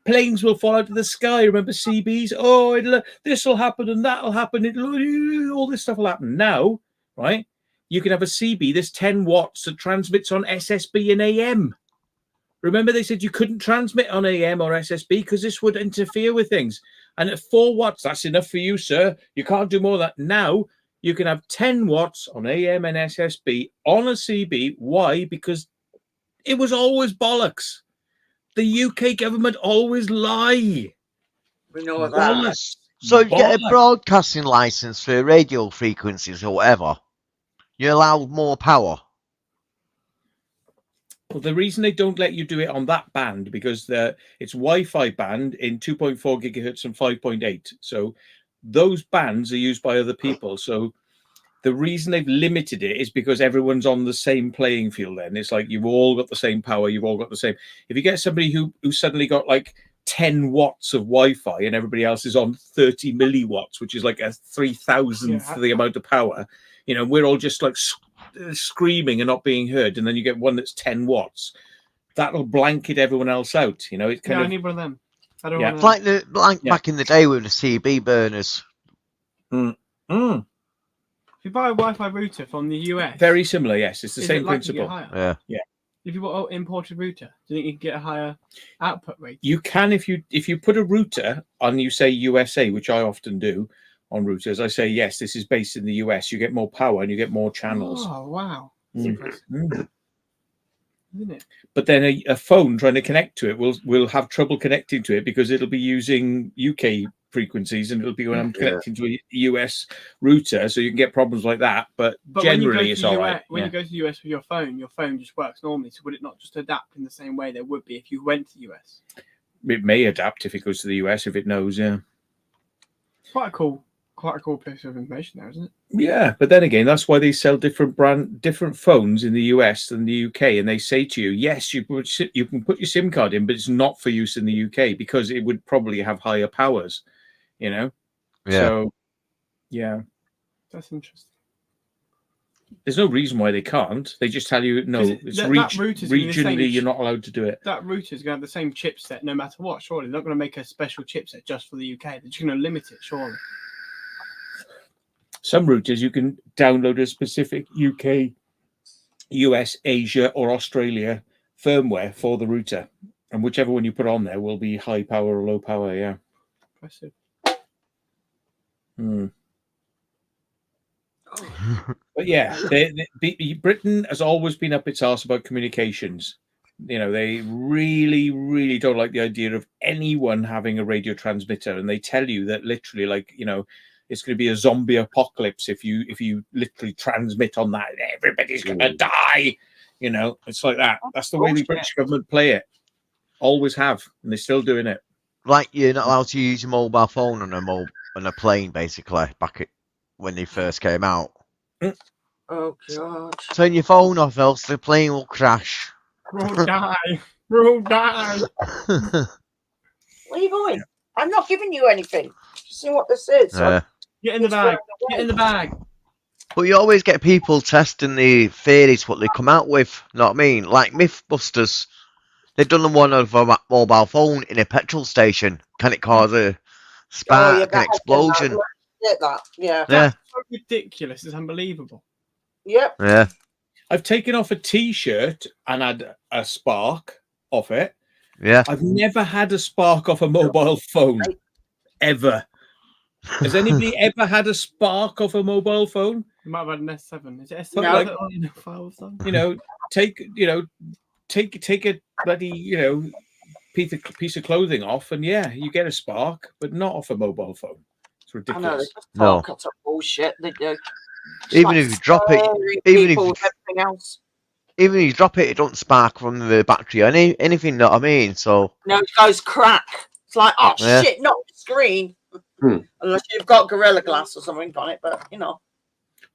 B: planes will fall out of the sky. Remember CBs? Oh, this will happen and that will happen. All this stuff will happen. Now, right? You can have a CB that's 10 watts that transmits on SSB and AM. Remember, they said you couldn't transmit on AM or SSB because this would interfere with things. And at 4 watts, that's enough for you, sir. You can't do more than that. Now, you can have 10 watts on AM and SSB on a CB. Why? Because it was always bollocks. The UK government always lie.
E: We know that.
A: So you get a broadcasting license for radio frequencies or whatever. You're allowed more power.
B: Well, the reason they don't let you do it on that band because it's Wi-Fi band in 2.4 gigahertz and 5.8. So those bands are used by other people. So the reason they've limited it is because everyone's on the same playing field. Then it's like you've all got the same power. You've all got the same. If you get somebody who suddenly got like 10 watts of Wi-Fi and everybody else is on 30 milliwatts, which is like a 3,000th of the amount of power, we're all just like screaming and not being heard, and then you get one that's 10 watts. That'll blanket everyone else out. It's kind of.
C: I need one of them. I don't
A: want like back in the day with the CB burners.
C: If you buy a Wi-Fi router from the US,
B: very similar. Yes, it's the same principle.
A: Yeah.
C: If you bought an imported router, do you think you can get a higher output rate?
B: You can if you put a router on, you say USA, which I often do. On routers, I say, yes, this is based in the US. You get more power and you get more channels.
C: Oh, wow. That's impressive. Isn't it?
B: But then a phone trying to connect to it will have trouble connecting to it because it'll be using UK frequencies and it'll be when I'm connecting to a US router. So you can get problems like that. But generally, it's all right.
C: When you go to the US with your phone just works normally. So would it not just adapt in the same way there would be if you went to the US?
B: It may adapt if it goes to the US, if it knows, yeah.
C: Quite a cool piece of information there, isn't it?
B: Yeah, but then again, that's why they sell different phones in the US than the UK, and they say to you, yes, you can put your SIM card in, but it's not for use in the UK because it would probably have higher powers,
A: Yeah.
B: So Yeah.
C: That's interesting.
B: There's no reason why they can't. They just tell you, no, it's regionally, you're not allowed to do it.
C: That router is going to have the same chipset no matter what, surely. They're not going to make a special chipset just for the UK. They're just going to limit it, surely.
B: Some routers, you can download a specific UK, US, Asia, or Australia firmware for the router. And whichever one you put on there will be high power or low power, yeah.
C: Impressive.
B: But yeah, Britain has always been up its arse about communications. You know, they really, really don't like the idea of anyone having a radio transmitter, and they tell you that literally, like, you know, it's going to be a zombie apocalypse if you literally transmit on that. Everybody's going to die. You know, it's like that. That's the way the British government play it. Always have, and they're still doing it.
A: Like, you're not allowed to use your mobile phone on a plane, basically, when they first came out.
E: Oh God!
A: Turn your phone off, else the plane will crash.
C: We'll die. We'll die.
E: Where are you going? I'm not giving you anything. Just see what this is.
C: Get in the bag. Get in the bag.
A: But you always get people testing the theories, what they come out with. Know what I mean? Like Mythbusters. They've done one of a mobile phone in a petrol station. Can it cause a spark, an explosion?
E: Yeah.
C: That's so ridiculous. It's unbelievable.
E: Yep.
A: Yeah.
B: I've taken off a T-shirt and had a spark off it.
A: Yeah.
B: I've never had a spark off a mobile phone, ever. Has anybody ever had a spark off a mobile phone?
C: You might have had an S7. Is it S7?
B: But like,
C: you
B: know, take a bloody, piece of clothing off, and yeah, you get a spark, but not off a mobile phone. It's ridiculous.
E: I know, it's all cut up bullshit. They do.
A: Even if you drop it, even if you drop it, it don't spark from the battery or anything. Know what I mean? So
E: no, it goes crack. It's like, oh shit, not the screen. Unless you've got Gorilla Glass or something on it, but you know.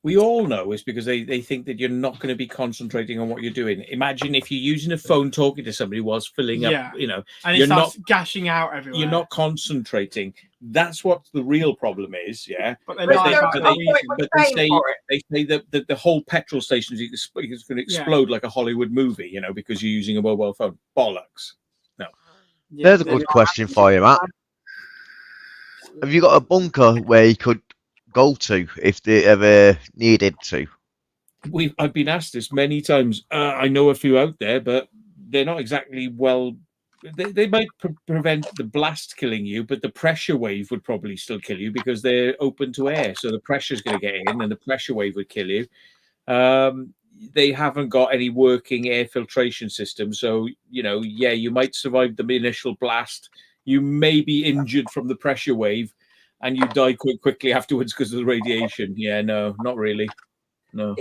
B: We all know it's because they think that you're not going to be concentrating on what you're doing. Imagine if you're using a phone talking to somebody whilst filling up,
C: and it starts gashing out everywhere.
B: You're not concentrating. That's what the real problem is, yeah.
C: But they
B: say that the whole petrol station is going to explode like a Hollywood movie, because you're using a mobile phone. Bollocks. No.
A: Yeah, there's a good question for you, Matt. Have you got a bunker where you could go to if they ever needed to?
B: I've been asked this many times. I know a few out there, but they're not exactly well. They might prevent the blast killing you, but the pressure wave would probably still kill you because they're open to air. So the pressure's going to get in, and the pressure wave would kill you. They haven't got any working air filtration system, so you might survive the initial blast. You may be injured from the pressure wave, and you die quite quickly afterwards because of the radiation. Yeah, no, not really. No.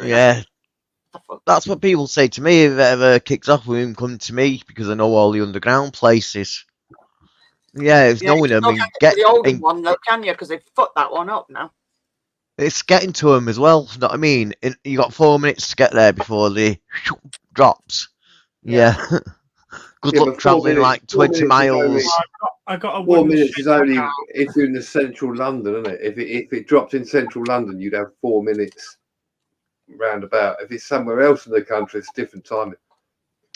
A: Yeah. That's what people say to me if it ever kicks off with him. Come to me because I know all the underground places. Yeah, it's knowing them.
E: The older one, though, can you? Because they've put that one up now.
A: It's getting to them as well. You know what I mean? You got 4 minutes to get there before the drops. Yeah. Good luck travelling like 20 miles.
C: I got a
D: 4 minutes is only if you're in the central London, isn't it? If it dropped in central London, you'd have 4 minutes roundabout. If it's somewhere else in the country, it's different timing.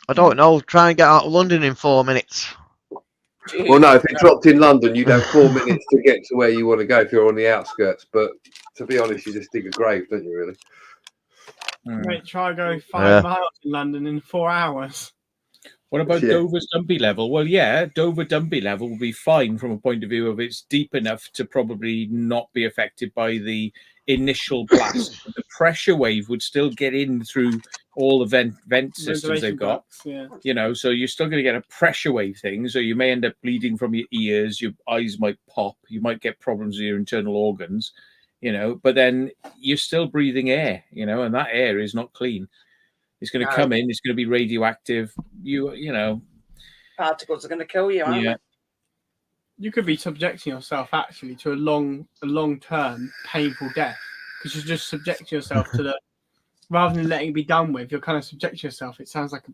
A: I don't know. Try and get out of London in 4 minutes.
D: Well, no, if it dropped in London, you'd have 4 minutes to get to where you want to go if you're on the outskirts. But to be honest, you just dig a grave, don't you, really?
C: Mate, try and go 5 miles in London in 4 hours.
B: What about Dover's Dumpy level? Well, yeah, Dover Dumpy level will be fine from a point of view of it's deep enough to probably not be affected by the initial blast. The pressure wave would still get in through all the vent systems they've got. So you're still going to get a pressure wave thing. So you may end up bleeding from your ears. Your eyes might pop. You might get problems with your internal organs. But then you're still breathing air. And that air is not clean. It's going to come in. It's going to be radioactive.
E: Particles are going to kill you. Aren't they?
C: You could be subjecting yourself actually to a long-term painful death because you're just subjecting yourself to the rather than letting it be done with. You're kind of subjecting yourself. It sounds like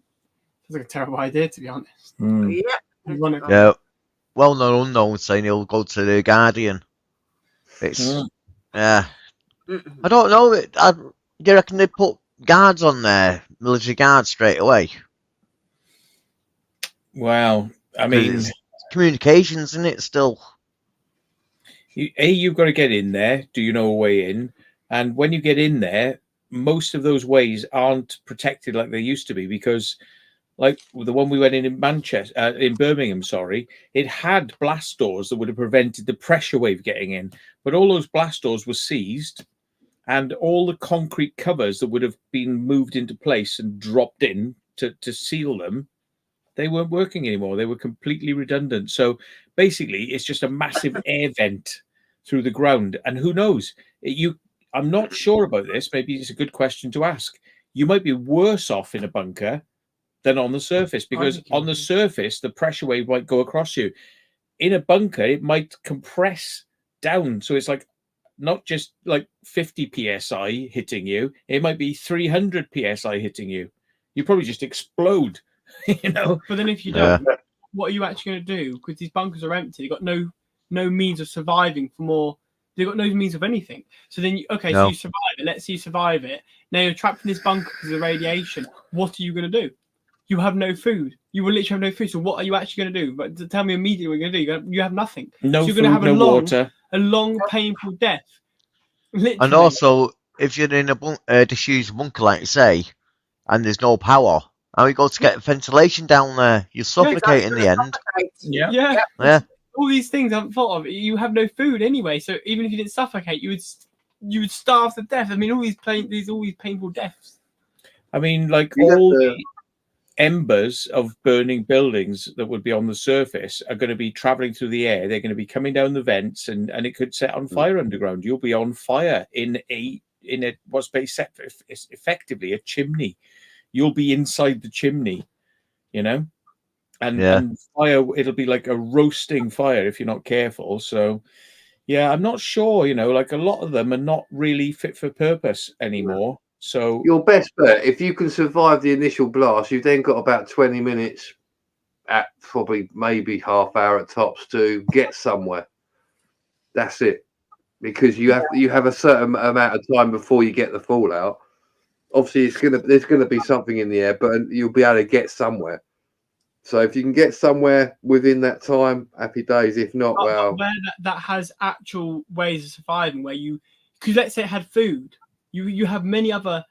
C: a terrible idea, to be honest.
E: Yeah.
A: Yeah. Well-known unknown saying he'll go to the Guardian. It's yeah. I don't know. Do you reckon they put guards on there, military guards straight away?
B: Well, I mean,
A: it's communications, isn't it? Still,
B: you've got to get in there. Do you know a way in? And when you get in there, most of those ways aren't protected like they used to be, because, like the one we went in Manchester, in Birmingham, sorry, it had blast doors that would have prevented the pressure wave getting in, but all those blast doors were seized, and all the concrete covers that would have been moved into place and dropped in to seal them, they weren't working anymore. They were completely redundant. So basically, it's just a massive air vent through the ground. And who knows? I'm not sure about this. Maybe it's a good question to ask. You might be worse off in a bunker than on the surface, because on the surface, the pressure wave might go across you. In a bunker, it might compress down. So it's like not just like 50 psi hitting you. It might be 300 psi hitting you. You probably just explode. You know,
C: but then if you don't, what are you actually going to do? Because these bunkers are empty. They've got no means of surviving for more. They've got no means of anything. So then, so you survive it. Let's say you survive it. Now you're trapped in this bunker because of the radiation. What are you going to do? You have no food. You will literally have no food. So what are you actually going to do? But tell me immediately what you're going to do. You have nothing.
B: No
C: so you're
B: food,
C: going to have
B: water.
C: A long, painful death. Literally.
A: And also, if you're in a disused bunker, like you say, and there's no power, how you go to get ventilation down there? You suffocate in the end.
C: Yeah. All these things I haven't thought of. You have no food anyway, so even if you didn't suffocate, you would starve to death. I mean, all these painful deaths.
B: I mean, like all the embers of burning buildings that would be on the surface are going to be traveling through the air. They're going to be coming down the vents, and it could set on fire underground. You'll be on fire in a what's effectively a chimney. You'll be inside the chimney, you know, and fire. It'll be like a roasting fire if you're not careful. So, yeah, I'm not sure. You know, like a lot of them are not really fit for purpose anymore. So
D: your best bet, if you can survive the initial blast, you've then got about 20 minutes, at probably maybe half hour at tops, to get somewhere. That's it, because you have a certain amount of time before you get the fallout. Obviously, there's gonna be something in the air, but you'll be able to get somewhere. So if you can get somewhere within that time, happy days. If not, well,
C: where that has actual ways of surviving, where because let's say it had food, you have many other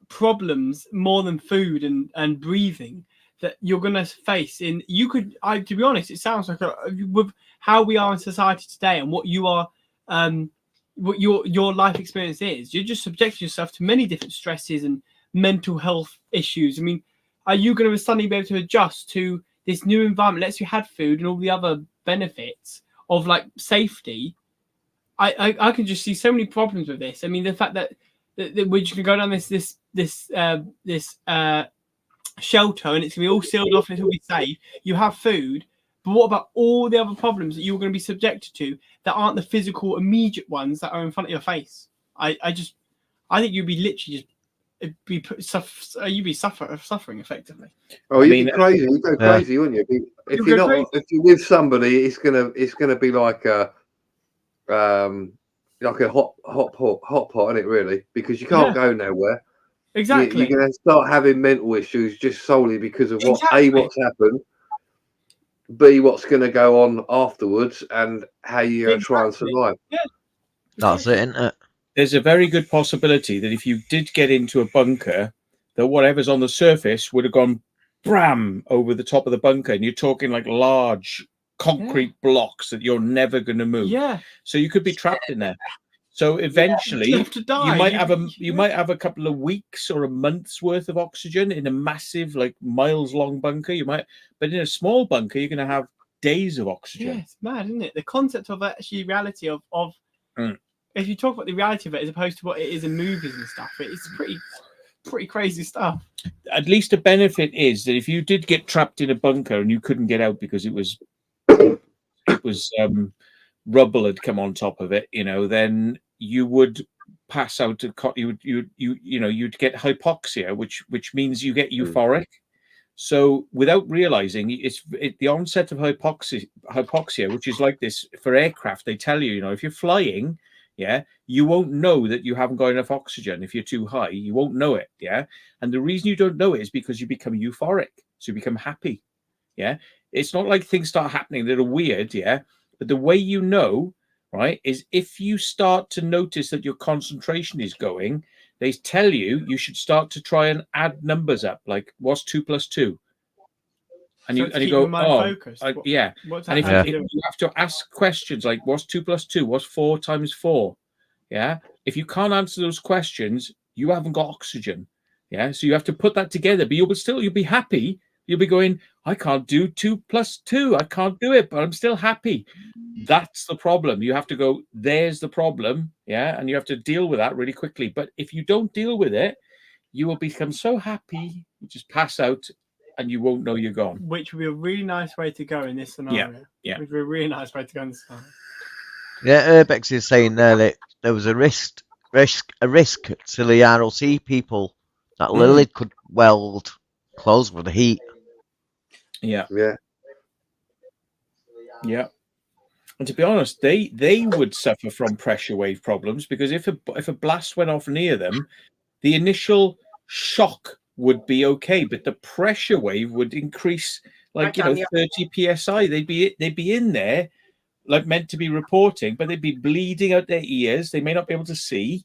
C: problems more than food and breathing that you're gonna face. To be honest, it sounds like with how we are in society today and what you are. What your life experience is, you're just subjecting yourself to many different stresses and mental health issues. I mean, are you going to suddenly be able to adjust to this new environment? Let's say you had food and all the other benefits of like safety. I can just see so many problems with this. I mean, the fact that we're just going to go down this shelter and it's going to be all sealed off and it'll be safe. You have food. But what about all the other problems that you're going to be subjected to that aren't the physical, immediate ones that are in front of your face? I think you'd be literally you'd be suffering effectively.
D: Oh, you'd be crazy. You'd go crazy, wouldn't you? If you're with somebody, it's gonna be like a hot pot, isn't it? Really, because you can't go nowhere.
C: Exactly.
D: You're gonna start having mental issues just solely because of what's happened. B, what's going to go on afterwards, and how you're going to try and survive.
C: Yeah.
A: That's it, isn't it?
B: There's a very good possibility that if you did get into a bunker, that whatever's on the surface would have gone bram over the top of the bunker, and you're talking like large concrete blocks that you're never going to move.
C: Yeah.
B: So you could be trapped in there. So eventually, you might have a couple of weeks or a month's worth of oxygen in a massive, like miles-long bunker. But in a small bunker, you're going to have days of oxygen.
C: Yeah, it's mad, isn't it? The concept of actually reality of if you talk about the reality of it as opposed to what it is in movies and stuff, it's pretty crazy stuff.
B: At least a benefit is that if you did get trapped in a bunker and you couldn't get out because it was rubble had come on top of it, then you would pass out you'd get hypoxia, which means you get euphoric. So without realizing, it's the onset of hypoxia, which is like this for aircraft. They tell you, if you're flying, you won't know that you haven't got enough oxygen. If you're too high, you won't know it. And the reason you don't know it is because you become euphoric. So you become happy. It's not like things start happening that are weird. But the way you know, right, is if you start to notice that your concentration is going, they tell you should start to try and add numbers up, like what's 2 + 2, and
C: So
B: you go,
C: focused.
B: What's and if you have to ask questions like what's 2 + 2, what's 4 × 4, if you can't answer those questions, you haven't got oxygen, so you have to put that together. But you'll be happy. You'll be going, I can't do 2 + 2, I can't do it, but I'm still happy. That's the problem. You have to go, there's the problem, and you have to deal with that really quickly. But if you don't deal with it, you will become so happy, you just pass out and you won't know you're gone.
C: Which would be a really nice way to go in this scenario.
B: Yeah.
C: Which would be a really nice way to go in this scenario.
A: Yeah, Urbex is saying there that there was a risk to the ROC people that Lily could weld clothes with the heat.
B: Yeah. And to be honest, they would suffer from pressure wave problems, because if a blast went off near them, the initial shock would be okay, but the pressure wave would increase, like 30 psi. They'd be in there, like meant to be reporting, but they'd be bleeding out their ears. They may not be able to see.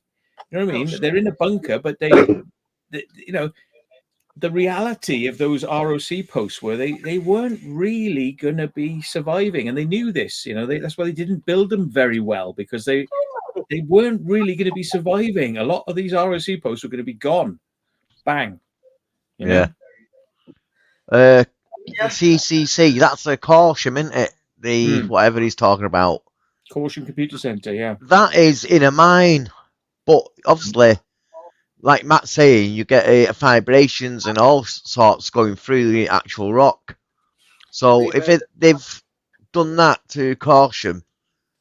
B: You know what I mean? They're in a bunker, but they the reality of those ROC posts were they weren't really going to be surviving, and they knew this. That's why they didn't build them very well, because they weren't really going to be surviving. A lot of these ROC posts were going to be gone. Bang.
A: The CCC, that's a Caution, isn't it? The whatever he's talking about.
B: Caution Computer Center, yeah.
A: That is in a mine, but obviously, like Matt's saying, you get vibrations and all sorts going through the actual rock. So if they've done that to Caution,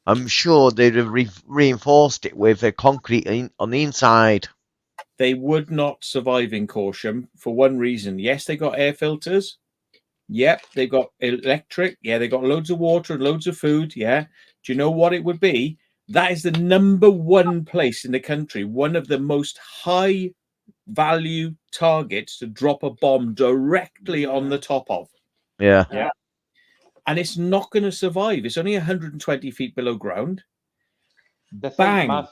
A: I'm sure they'd have reinforced it with a concrete on the inside.
B: They would not survive in Caution for one reason. Yes, they got air filters. Yep, they got electric. Yeah, they got loads of water and loads of food. Yeah. Do you know what it would be? That is the #1 place in the country, one of the most high value targets to drop a bomb directly on the top of.
A: Yeah.
B: And it's not going to survive. It's only 120 feet below ground.
F: Bang.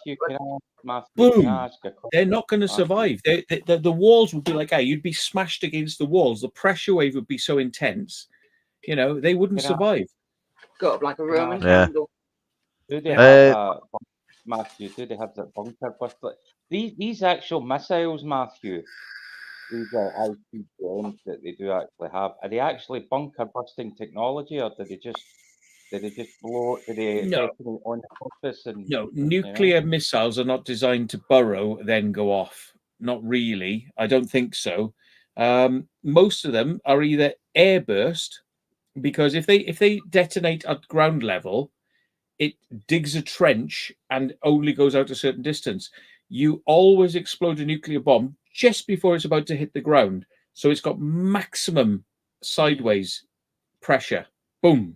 B: Boom. They're not going to survive. The walls would be like, you'd be smashed against the walls. The pressure wave would be so intense, they wouldn't survive.
E: Got up like a Roman candle.
F: Do they have Matthew? Do they have that bunker buster? These actual missiles, Matthew, these high-speed drones that they do actually have, are they actually bunker busting technology, or did they just blow? Did they detonate on the surface?
B: No, nuclear missiles are not designed to burrow then go off. Not really. I don't think so. Most of them are either airburst, because if they detonate at ground level, it digs a trench and only goes out a certain distance. You always explode a nuclear bomb just before it's about to hit the ground, so it's got maximum sideways pressure. Boom.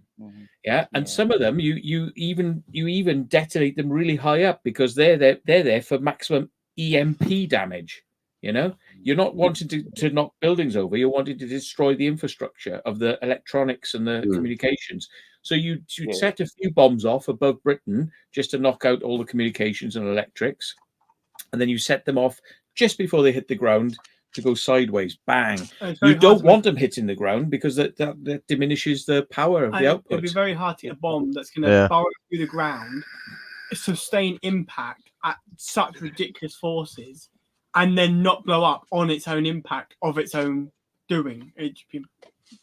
B: And some of them you even detonate them really high up, because they're there for maximum EMP damage. You're not wanting to knock buildings over, you're wanting to destroy the infrastructure of the electronics and the communications. So you'd set a few bombs off above Britain just to knock out all the communications and electrics, and then you set them off just before they hit the ground to go sideways. Bang. You don't want them hitting the ground, because that diminishes the power of the output.
C: It'd be very hard to get a bomb that's going to burrow through the ground, sustain impact at such ridiculous forces, and then not blow up on its own impact of its own doing.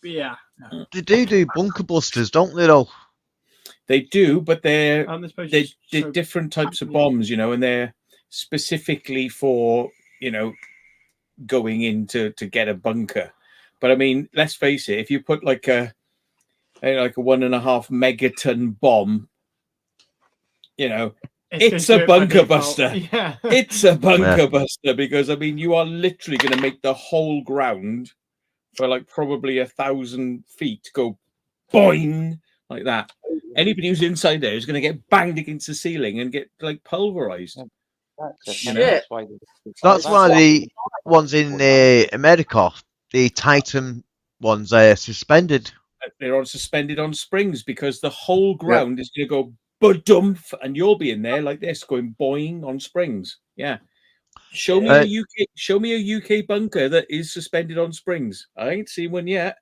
C: No.
A: They do bunker busters, don't they, though?
B: They do, but they're different types of bombs, and they're specifically for, going in to get a bunker. But I mean, let's face it, if you put like a 1.5 megaton bomb, it's a bunker buster.
C: Yeah.
B: It's a bunker buster, because I mean, you are literally going to make the whole ground for like probably 1,000 feet go boing like that. Anybody who's inside there is going to get banged against the ceiling and get like pulverized.
F: That's why.
A: That's why the ones in America, the Titan ones, are suspended.
B: They're on suspended on springs because the whole ground is going to go ba-dumph, and you'll be in there like this, going boing on springs. Yeah. Show me a UK bunker that is suspended on springs. I ain't seen one yet.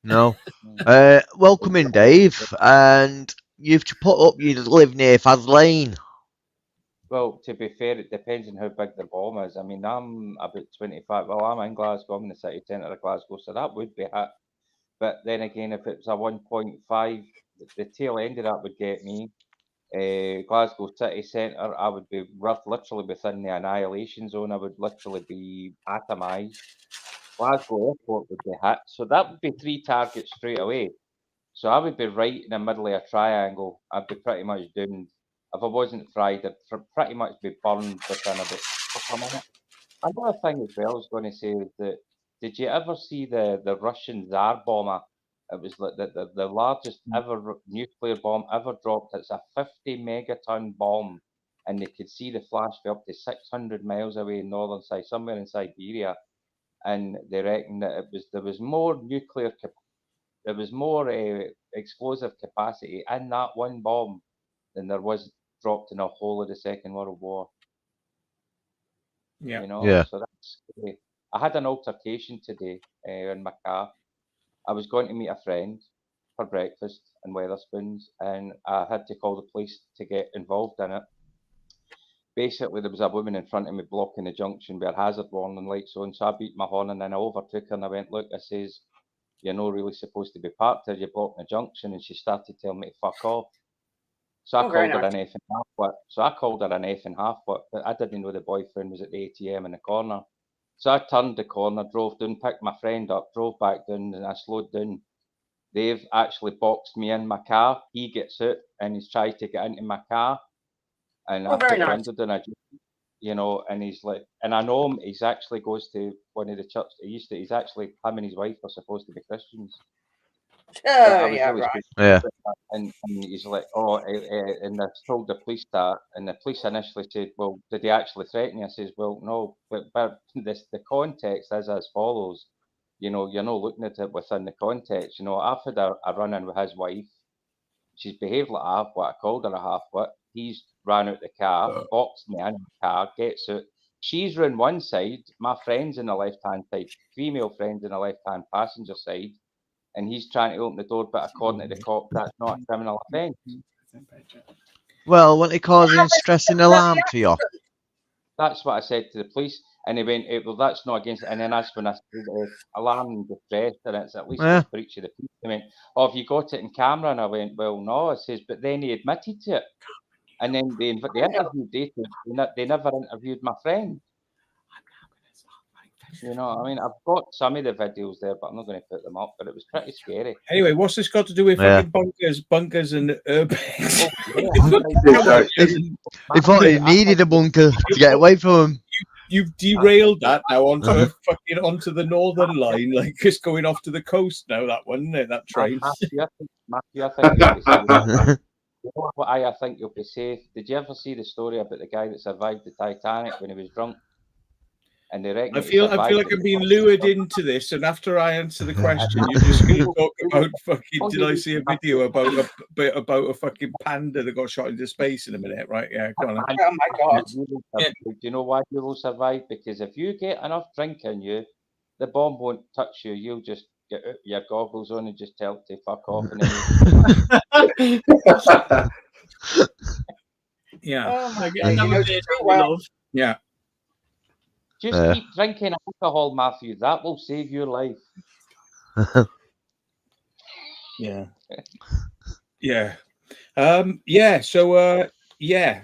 A: No. Welcome in, Dave. And you've to put up. You live near Faz Lane.
F: Well, to be fair, it depends on how big the bomb is. I mean, I'm about 25. Well, I'm in Glasgow. I'm in the city centre of Glasgow, so that would be hit. But then again, if it was a 1.5, the tail end of that would get me. Glasgow city centre, I would be literally within the annihilation zone. I would literally be atomised. Glasgow airport would be hit. So that would be 3 targets straight away. So I would be right in the middle of a triangle. I'd be pretty much doomed. If I wasn't fried, I'd pretty much be burned within about a minute. Another thing as well I was going to say is that, did you ever see the Russian Tsar bomber? It was like the largest ever nuclear bomb ever dropped. It's a 50 megaton bomb, and they could see the flash for up to 600 miles away in northern side, somewhere in Siberia. And they reckon that there was more nuclear, there was more explosive capacity in that one bomb than there was dropped in the whole of the Second World War.
B: Yeah.
F: You know,
A: Yeah.
F: so that's great. I had an altercation today in my car. I was going to meet a friend for breakfast in Wetherspoons, and I had to call the police to get involved in it. Basically, there was a woman in front of me blocking the junction with her hazard warning lights on, so I beat my horn and then I overtook her and I went, look, I says, you're not really supposed to be parked there, you're blocking the junction, and she started telling me to fuck off. So I called her an effing half-wit, but I didn't know the boyfriend was at the ATM in the corner. So I turned the corner, drove down, picked my friend up, drove back down, and I slowed down. They've actually boxed me in my car. He gets out and he's tried to get into my car. And I put the window down, you know, and he's like, and I know him, he's actually goes to one of the church, he's actually, him and his wife are supposed to be Christians.
A: Yeah.
F: And he's like, oh, and I told the police that, and the police initially said, well, did he actually threaten you? I says, well, no, but the context is as follows. You know, you're not looking at it within the context. You know, I've had a run-in with his wife. She's behaved like a half-wit. I called her a half-wit. He's ran out the car, boxed me in the car, gets out. She's round one side. My friend's in the left-hand side, female friend's in the left-hand passenger side. And he's trying to open the door, but according to the cop, that's not a criminal offence.
A: Well, weren't they causing stress and alarm to you?
F: That's what I said to the police, and they went, well, that's not against it. And then that's when I said, alarm and distress, and it's at least a breach of the peace. They went, oh, have you got it in camera? And I went, well, no. I says, but then he admitted to it. And then they interviewed Data. They never interviewed my friend. You know, I mean, I've got some of the videos there, but I'm not going to put them up. But it was pretty scary.
B: Anyway, what's this got to do with fucking bunkers and urbex?
A: They thought he needed a bunker to get away from him.
B: You've derailed that now onto the northern line, like just going off to the coast now. That one, that train.
F: Matthew, I think you'll be safe. You know what I think you'll be safe. Did you ever see the story about the guy that survived the Titanic when he was drunk? And they reckon
B: I feel like I'm being lured into this, and after I answer the question, you're just going to talk about fucking. Did I see a video about a fucking panda that got shot into space in a minute? Right? Yeah, go on.
E: Oh my god!
F: Do you know why you will survive? Because if you get enough drink in you, the bomb won't touch you. You'll just get your goggles on and just tell it to fuck off. And then
B: yeah.
E: Oh my god!
B: Yeah.
F: Just keep drinking alcohol, Matthew. That will save your life.
B: Yeah. Yeah. So, yeah.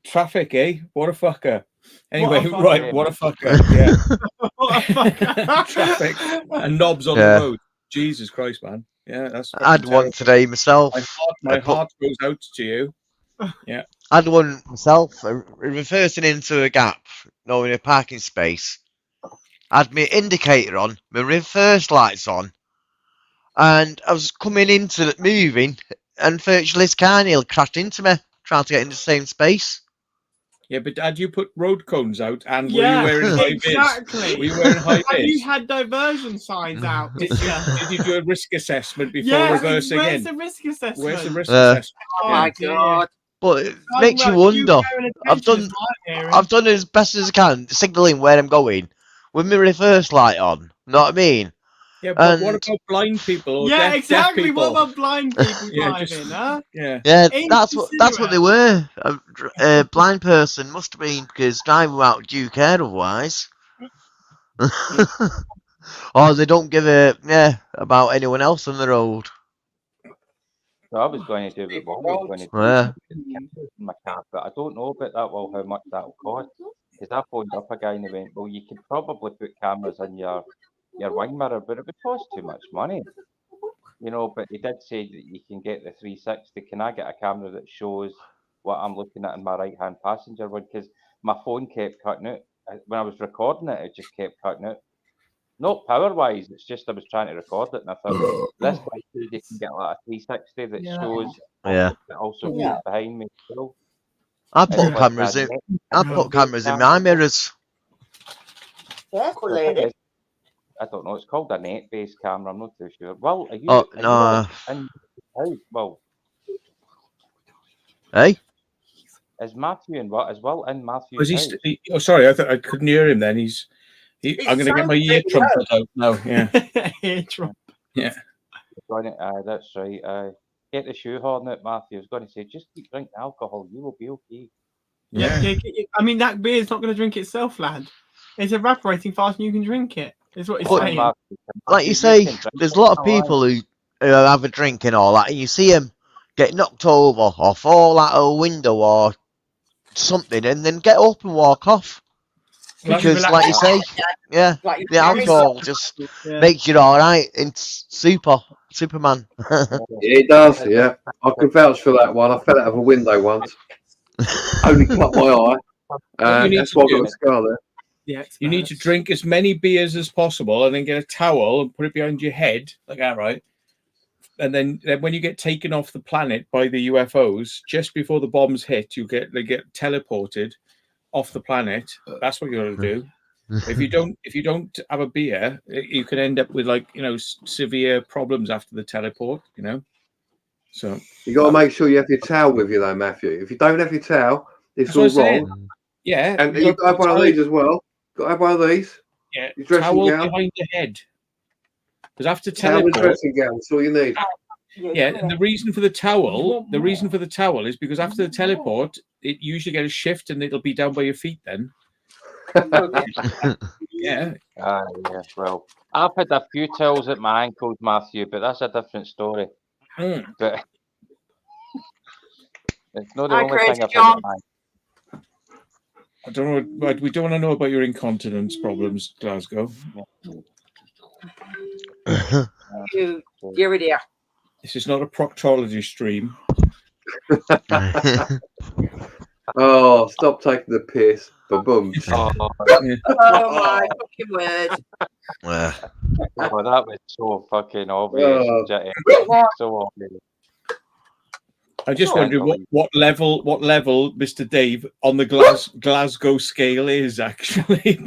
B: Traffic, eh? What a fucker. Anyway, what a fucker. Yeah.
C: What a fucker.
B: Traffic and knobs on the road. Jesus Christ, man. Yeah, that's.
A: I had one today myself.
B: My heart goes out to you. Yeah.
A: I had one myself, reversing into a gap, knowing a parking space. had my indicator on, my reverse lights on, and I was coming into the moving, and virtually this car nearly crashed into me, trying to get into the same space.
B: Yeah, but had you put road cones out and were
C: Yeah,
B: you wearing high
C: exactly.
B: vis? Were you wearing high
C: Have you
B: vis?
C: had diversion signs out?
B: Did you do a risk assessment before
C: Yes,
B: reversing
C: where's
B: in?
C: the risk assessment?
B: Where's the risk assessment?
E: Oh my
C: dear.
E: God.
A: But it
C: I've
A: makes you
C: got
A: wonder.
C: wearing
A: I've
C: attention
A: done
C: is my hearing.
A: I've done as best as I can, signalling where I'm going, with my reverse light on. Know what I mean?
B: Yeah, but
A: And
B: what about blind people or
C: Yeah,
B: deaf
C: exactly.
B: people?
C: What about blind people
B: Yeah,
C: driving,
B: just-
C: huh?
B: Yeah.
A: yeah, that's what they
C: Inconsiderate.
A: were. A blind person must have been, because driving without due care otherwise. Or they don't give a about anyone else on the road.
F: So I was going to do it. Well, I was going to do
A: Yeah.
F: it in my car, but I don't know about that. Well, how much that'll cost? Because I phoned up a guy and he went, "Well, you could probably put cameras in your wing mirror, but it would cost too much money." You know, but he did say that you can get the 360. Can I get a camera that shows what I'm looking at in my right-hand passenger one? Because my phone kept cutting out. When I was recording it, it just kept cutting out. Not power-wise, it's just I was trying to record it, and I thought, this guy said you can get like a 360 that shows
A: Yeah.
F: that also shows behind me as well.
A: I
F: It's
A: put
F: like
A: cameras
F: a
A: in.
F: net-
A: I put cameras in my mirrors.
E: Careful,
F: I think
E: lady.
F: it's- I don't know. It's called a net-based camera. I'm not too sure. Well, are you?
A: Oh,
F: are you
A: no.
F: all in house? Well,
A: Hey?
F: is Matthew in what as well in Matthew's
B: Was
F: house?
B: oh, sorry, I thought I couldn't hear him then. I'm going to get my ear trumpet out now. Yeah.
C: Ear trumpet.
B: Yeah.
F: That's right. Get the shoehorn out, Matthew. I was going to say, just keep drinking alcohol. You will be okay.
C: Yeah. I mean, that beer's not going to drink itself, lad. It's evaporating fast and you can drink it. Is what he's
A: But-
C: saying.
A: Like you say, there's a lot of people who have a drink and all that, and you see them get knocked over or fall out of a window or something, and then get up and walk off. Because, like you say, yeah, the alcohol just makes you all right. It's Superman.
D: It does, yeah. I can vouch for that one. I fell out of a window once. Only cut my eye. That's why I got a scar there.
C: Yeah,
B: you need to drink as many beers as possible and then get a towel and put it behind your head, like that, right? And then when you get taken off the planet by the UFOs, just before the bombs hit, they get teleported off the planet. That's what you got to do. If you don't have a beer, you can end up with severe problems after the teleport. So
D: you got to make sure you have your towel with you, though, Matthew. If you don't have your towel, it's all wrong.
B: Yeah,
D: and you got to have one of these as well. Got to have one of these.
B: Yeah,
D: your dressing
B: towel
D: gown
B: behind your head. Because after
D: towel and
B: teleport,
D: dressing gown, that's all you need.
B: Yeah, and the reason for the towel is because after the teleport, it usually get a shift and it'll be down by your feet then. Yeah.
F: Yeah. Well, I've had a few towels at my ankles, Matthew, but that's a different story. But it's not the only thing I've had at my.
B: I don't know. We don't want to know about your incontinence problems, Glasgow.
E: You're a dear.
B: This is not a proctology stream.
D: Oh, stop taking the piss. Ba-boom.
E: Oh my fucking word.
F: Oh, that was so fucking obvious. So obvious.
B: I just wondering what level Mr. Dave on the Glasgow scale is actually.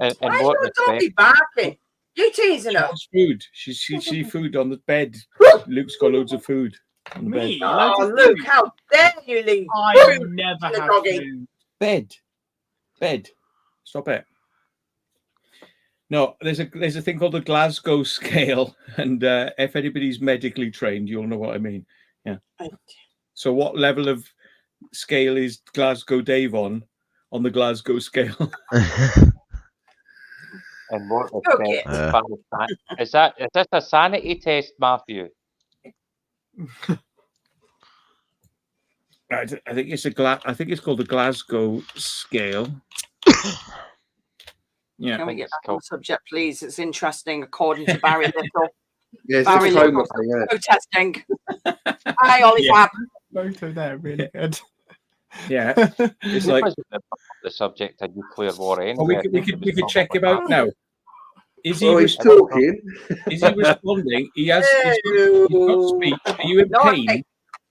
F: And what
E: don't be barking. You teasing her.
B: Food. She food on the bed. Luke's got loads of food on the bed.
E: Oh, Luke, how dare you leave?
C: I never have food.
B: Bed. Stop it. No, there's a thing called the Glasgow scale, and if anybody's medically trained, you'll know what I mean. Yeah. So, what level of scale is Glasgow Dave on the Glasgow scale?
F: And what is that? Is this a sanity test, Matthew?
B: I think it's I think it's called the Glasgow scale. Yeah.
E: Can we get back on the subject, please? It's interesting, according to Barry Little.
D: Yes,
E: Barry Little protesting. Hi, Ollie Fab.
C: Photo there, really good.
B: Yeah, it's like
F: the subject of nuclear war anyway.
B: Well, we could check him out now. Is he
D: he's talking?
B: Is he responding? He's got speech. Are you in pain?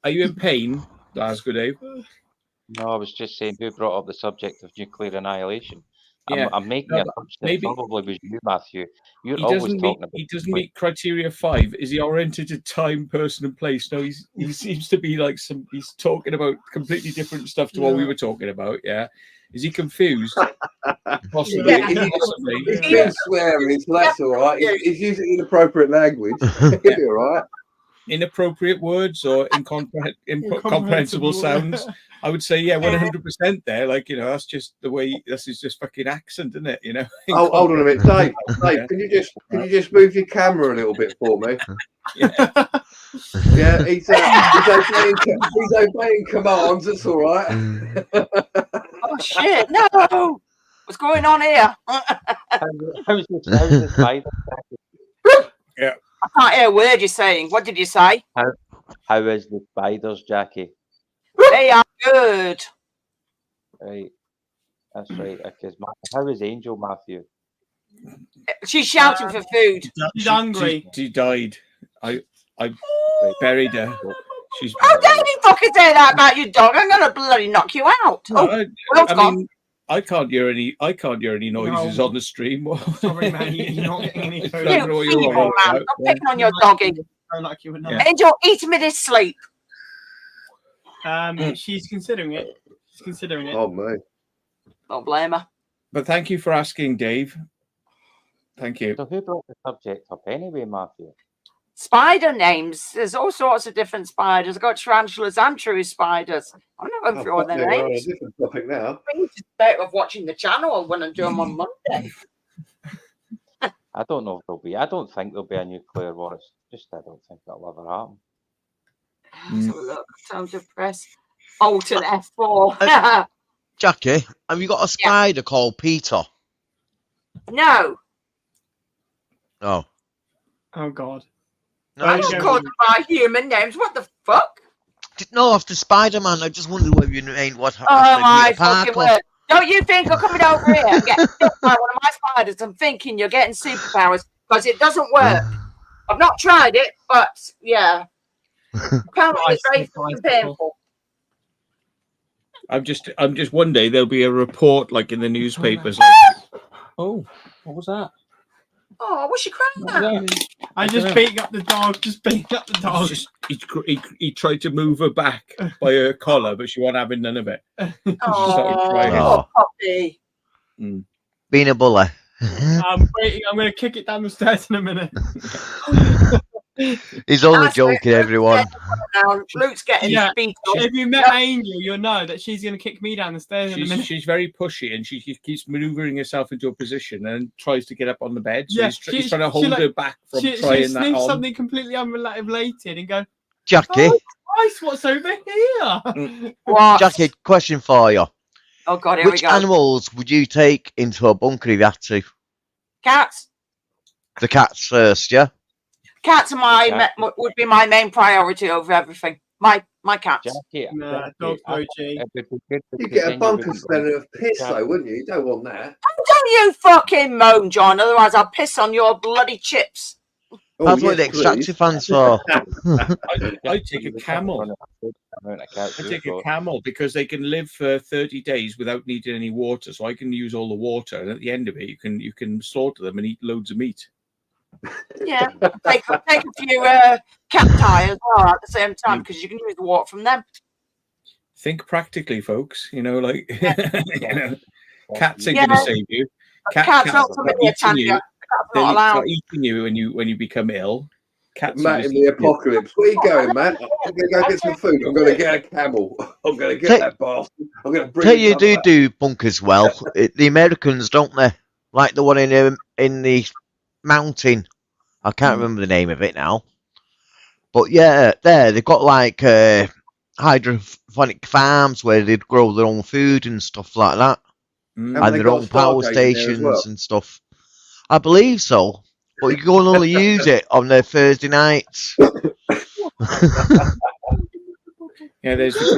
B: Are you in pain, Glasgow Dave?
F: No, I was just saying who brought up the subject of nuclear annihilation.
B: Yeah.
F: I'm making an assumption it probably was you, Matthew. You're always talking about.
B: He doesn't meet criteria 5. Is he oriented to time, person, and place? No, he seems to be like he's talking about completely different stuff to what we were talking about. Yeah. Is he confused? Possibly.
D: Yeah. He's been swearing, so that's all right. He's using inappropriate language. He'll be all right.
B: Inappropriate words or incomprehensible sounds. I would say, 100% there. Like, that's just the way. This is just fucking accent, isn't it?
D: Oh, hold on a minute, Dave. Dave, can you just move your camera a little bit for me? Yeah, he's obeying commands. That's all right.
E: Oh shit! No, what's going on here?
F: How's this spider?
B: Yeah.
E: I can't hear a word you're saying. What did you say?
F: How is the spiders, Jackie?
E: They are good.
F: Right, that's right. Because how is Angel, Matthew?
E: She's shouting for food.
C: She's hungry.
B: She died. I buried her. She's.
E: How dare you fucking say that about your dog? I'm gonna bloody knock you out.
B: I can't hear any noises on the stream.
C: Sorry, man, you're not getting any food.
E: You evil man. I'm picking on your doggy. Angel, eat him in his sleep.
C: She's considering it.
D: Oh, mate.
E: Don't blame her.
B: But thank you for asking, Dave. Thank you.
F: So who brought the subject up anyway, Matthew?
E: Spider names. There's all sorts of different spiders. I've got tarantulas and true spiders. I'm not going through all their names.
D: We're on a different topic now.
E: It's better of watching the channel when I do them on Monday.
F: I don't know if there'll be. I don't think there'll be a nuclear war. It's just I don't think that'll ever happen.
E: So look, time to press Alt and F4.
A: Jackie, have you got a spider called Peter?
E: No.
A: Oh.
C: Oh God.
A: No,
E: I don't call them by human names. What the fuck?
A: No, after Spider-Man, I just wondered whether you named what happened.
E: Oh my fucking word. Don't you think you're coming over here and getting bit by one of my spiders and thinking you're getting superpowers? Because it doesn't work. I've not tried it, but yeah. Apparently it's very fucking painful.
B: I'm just one day there'll be a report like in the newspapers. Oh, what was that?
E: Oh, what's she crying at?
C: I just beat up the dog.
B: He tried to move her back by her collar, but she wasn't having none of it.
E: Oh, puppy.
A: Being a bully.
C: I'm waiting. I'm going to kick it down the stairs in a minute.
A: He's only joking, everyone.
E: Now, Luke's getting beat up.
C: If you met Angel, you'll know that she's going to kick me down the stairs in a minute.
B: She's very pushy and she keeps maneuvering herself into a position and tries to get up on the bed. So he's trying to hold her back from trying that on.
C: Something completely unrelated and go,
A: Jackie.
C: Oh, Christ, what's over here?
E: What?
A: Jackie, question for you.
E: Oh, God, here we
A: Which
E: go.
A: animals would you take into a bunker if you had to?
E: Cats.
A: The cats first, yeah?
E: Cats would be my main priority over everything. My cats.
F: Jackie,
C: dog's OG.
D: You get a bunker smelling of piss, though, wouldn't you? You don't want that.
E: Don't you fucking moan, John. Otherwise, I'll piss on your bloody chips.
A: That's what the extractive fans for.
B: I take a camel. I take a camel because they can live for 30 days without needing any water. So I can use all the water, and at the end of it, you can slaughter them and eat loads of meat.
E: Yeah, take a few cacti as well at the same time because you can use the water from them.
B: Think practically, folks. Cats ain't going to save you.
E: Cats not coming near Tanya.
B: They're not eating you when you become ill. Cats
D: Matt in the apocalypse. Where are you going, Matt? I'm going to go get some food. I'm going to get a camel. I'm going to get that bastard. I'm going to bring.
A: Tell you do bunkers well. The Americans, don't they? Like the one in the mountain. I can't remember the name of it now. But yeah, they've got like hydroponic farms where they'd grow their own food and stuff like that. And their own power stations and stuff. I believe so. But you can only use it on their Thursday nights.
B: Yeah, there's the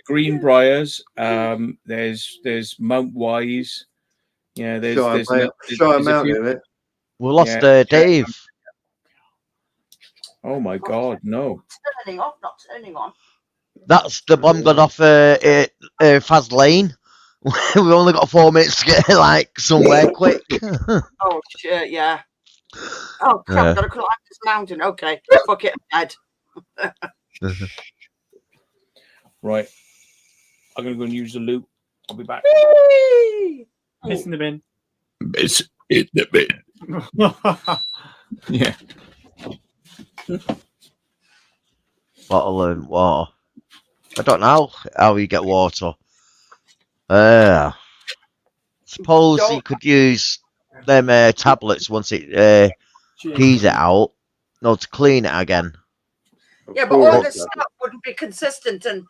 B: Greenbriers. There's Mount Wise. Yeah, there's
D: Shire Mountain in it.
A: We lost Dave.
B: Oh my God, no!
E: Turning off, not turning on.
A: That's the bomb got off Faz Lane. We only got 4 minutes to get like somewhere quick.
E: Oh shit, yeah. Oh crap! I've got to climb this mountain. Okay, fuck it, Ed.
B: Right, I'm gonna go and use the loop. I'll be back.
C: Piss in the bin.
B: It's in the bin. Yeah.
A: Bottle of water. I don't know how you get water. Suppose you could use them tablets once it pees it out. No, to clean it again.
E: Yeah, but all this stuff wouldn't be consistent, and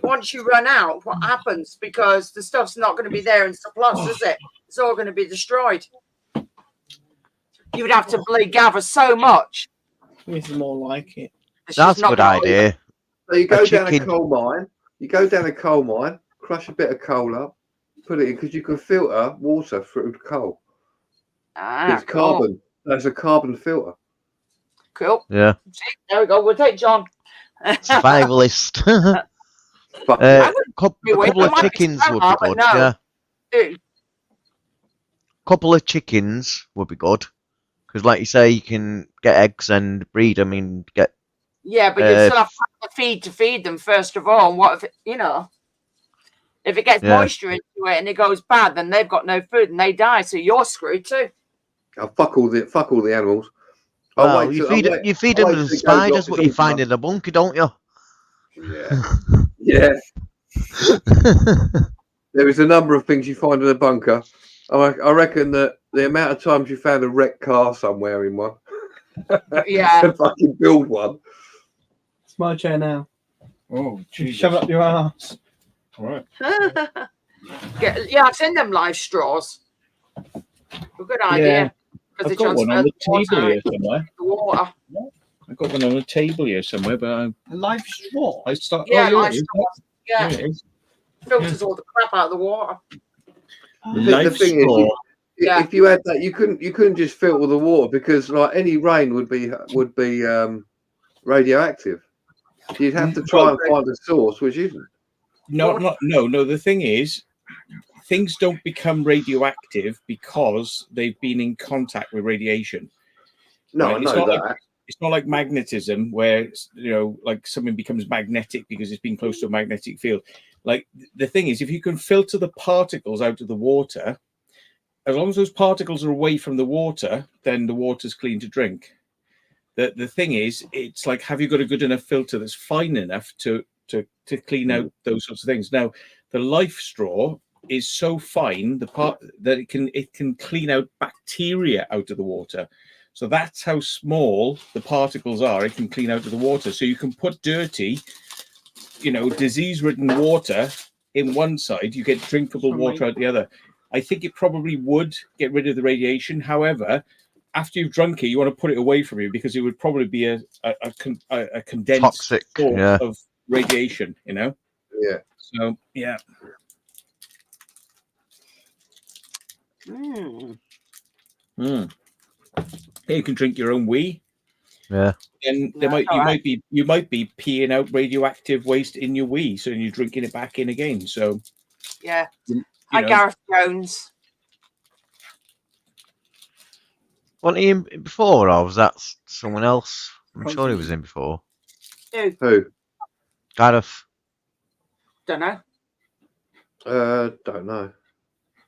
E: once you run out, what happens? Because the stuff's not going to be there in surplus, is it? It's all going to be destroyed. You would have to gather so much.
C: This is more like it.
A: That's a good idea.
D: So you go down a coal mine. You go down a coal mine, crush a bit of coal up, put it in, because you can filter water through coal. It's carbon. That's a carbon filter.
E: Cool.
A: Yeah.
E: There we go. We'll take John.
A: Survivalist. A couple of chickens would be good. Yeah. Couple of chickens would be good. Because, like you say, you can get eggs and breed them and get.
E: Yeah, but you still have to feed them first of all. And what if if it gets moisture into it and it goes bad, then they've got no food and they die. So you're screwed too.
D: Oh, fuck all the animals.
A: Well, you feed them to the spiders. What you find in the bunker, don't you?
D: Yeah. Yeah. There is a number of things you find in a bunker. I reckon that the amount of times you found a wrecked car somewhere in one.
E: Yeah.
D: To fucking build one.
C: It's my chair now.
B: Oh, Jesus.
C: Shove it up your ass.
B: All right.
E: Yeah, I've seen them live straws. A good idea.
B: I've got one on the table here somewhere.
E: The water.
B: I've got one on the table here somewhere, but
C: A live straw?
B: I start.
E: Yeah,
B: oh,
E: live straws. Yeah.
B: There it is.
E: Filters all the crap out of the water.
D: The thing is, if you had that, you couldn't just filter the water, because like any rain would be radioactive. You'd have to try and find a source, which isn't.
B: No. The thing is, things don't become radioactive because they've been in contact with radiation.
D: No,
B: right?
D: I know that.
B: It's not like magnetism, where like something becomes magnetic because it's been close to a magnetic field. Like the thing is, if you can filter the particles out of the water, as long as those particles are away from the water, then the water's clean to drink. The thing is, it's like, have you got a good enough filter that's fine enough to clean out those sorts of things? Now, the life straw is so fine that it can clean out bacteria out of the water. So that's how small the particles are. It can clean out of the water. So you can put dirty, disease-ridden water in one side. You get drinkable water out the other. I think it probably would get rid of the radiation. However, after you've drunk it, you want to put it away from you, because it would probably be a condensed
A: toxic
B: source of radiation.
D: Yeah.
B: So yeah. You can drink your own wee.
A: Yeah.
B: And you might be peeing out radioactive waste in your wee, so you're drinking it back in again. So
E: yeah. Hi, Gareth Jones.
A: Wasn't he in before, or was that someone else? I'm sure he was in before.
E: Who?
A: Gareth.
E: Don't know.
D: Don't know.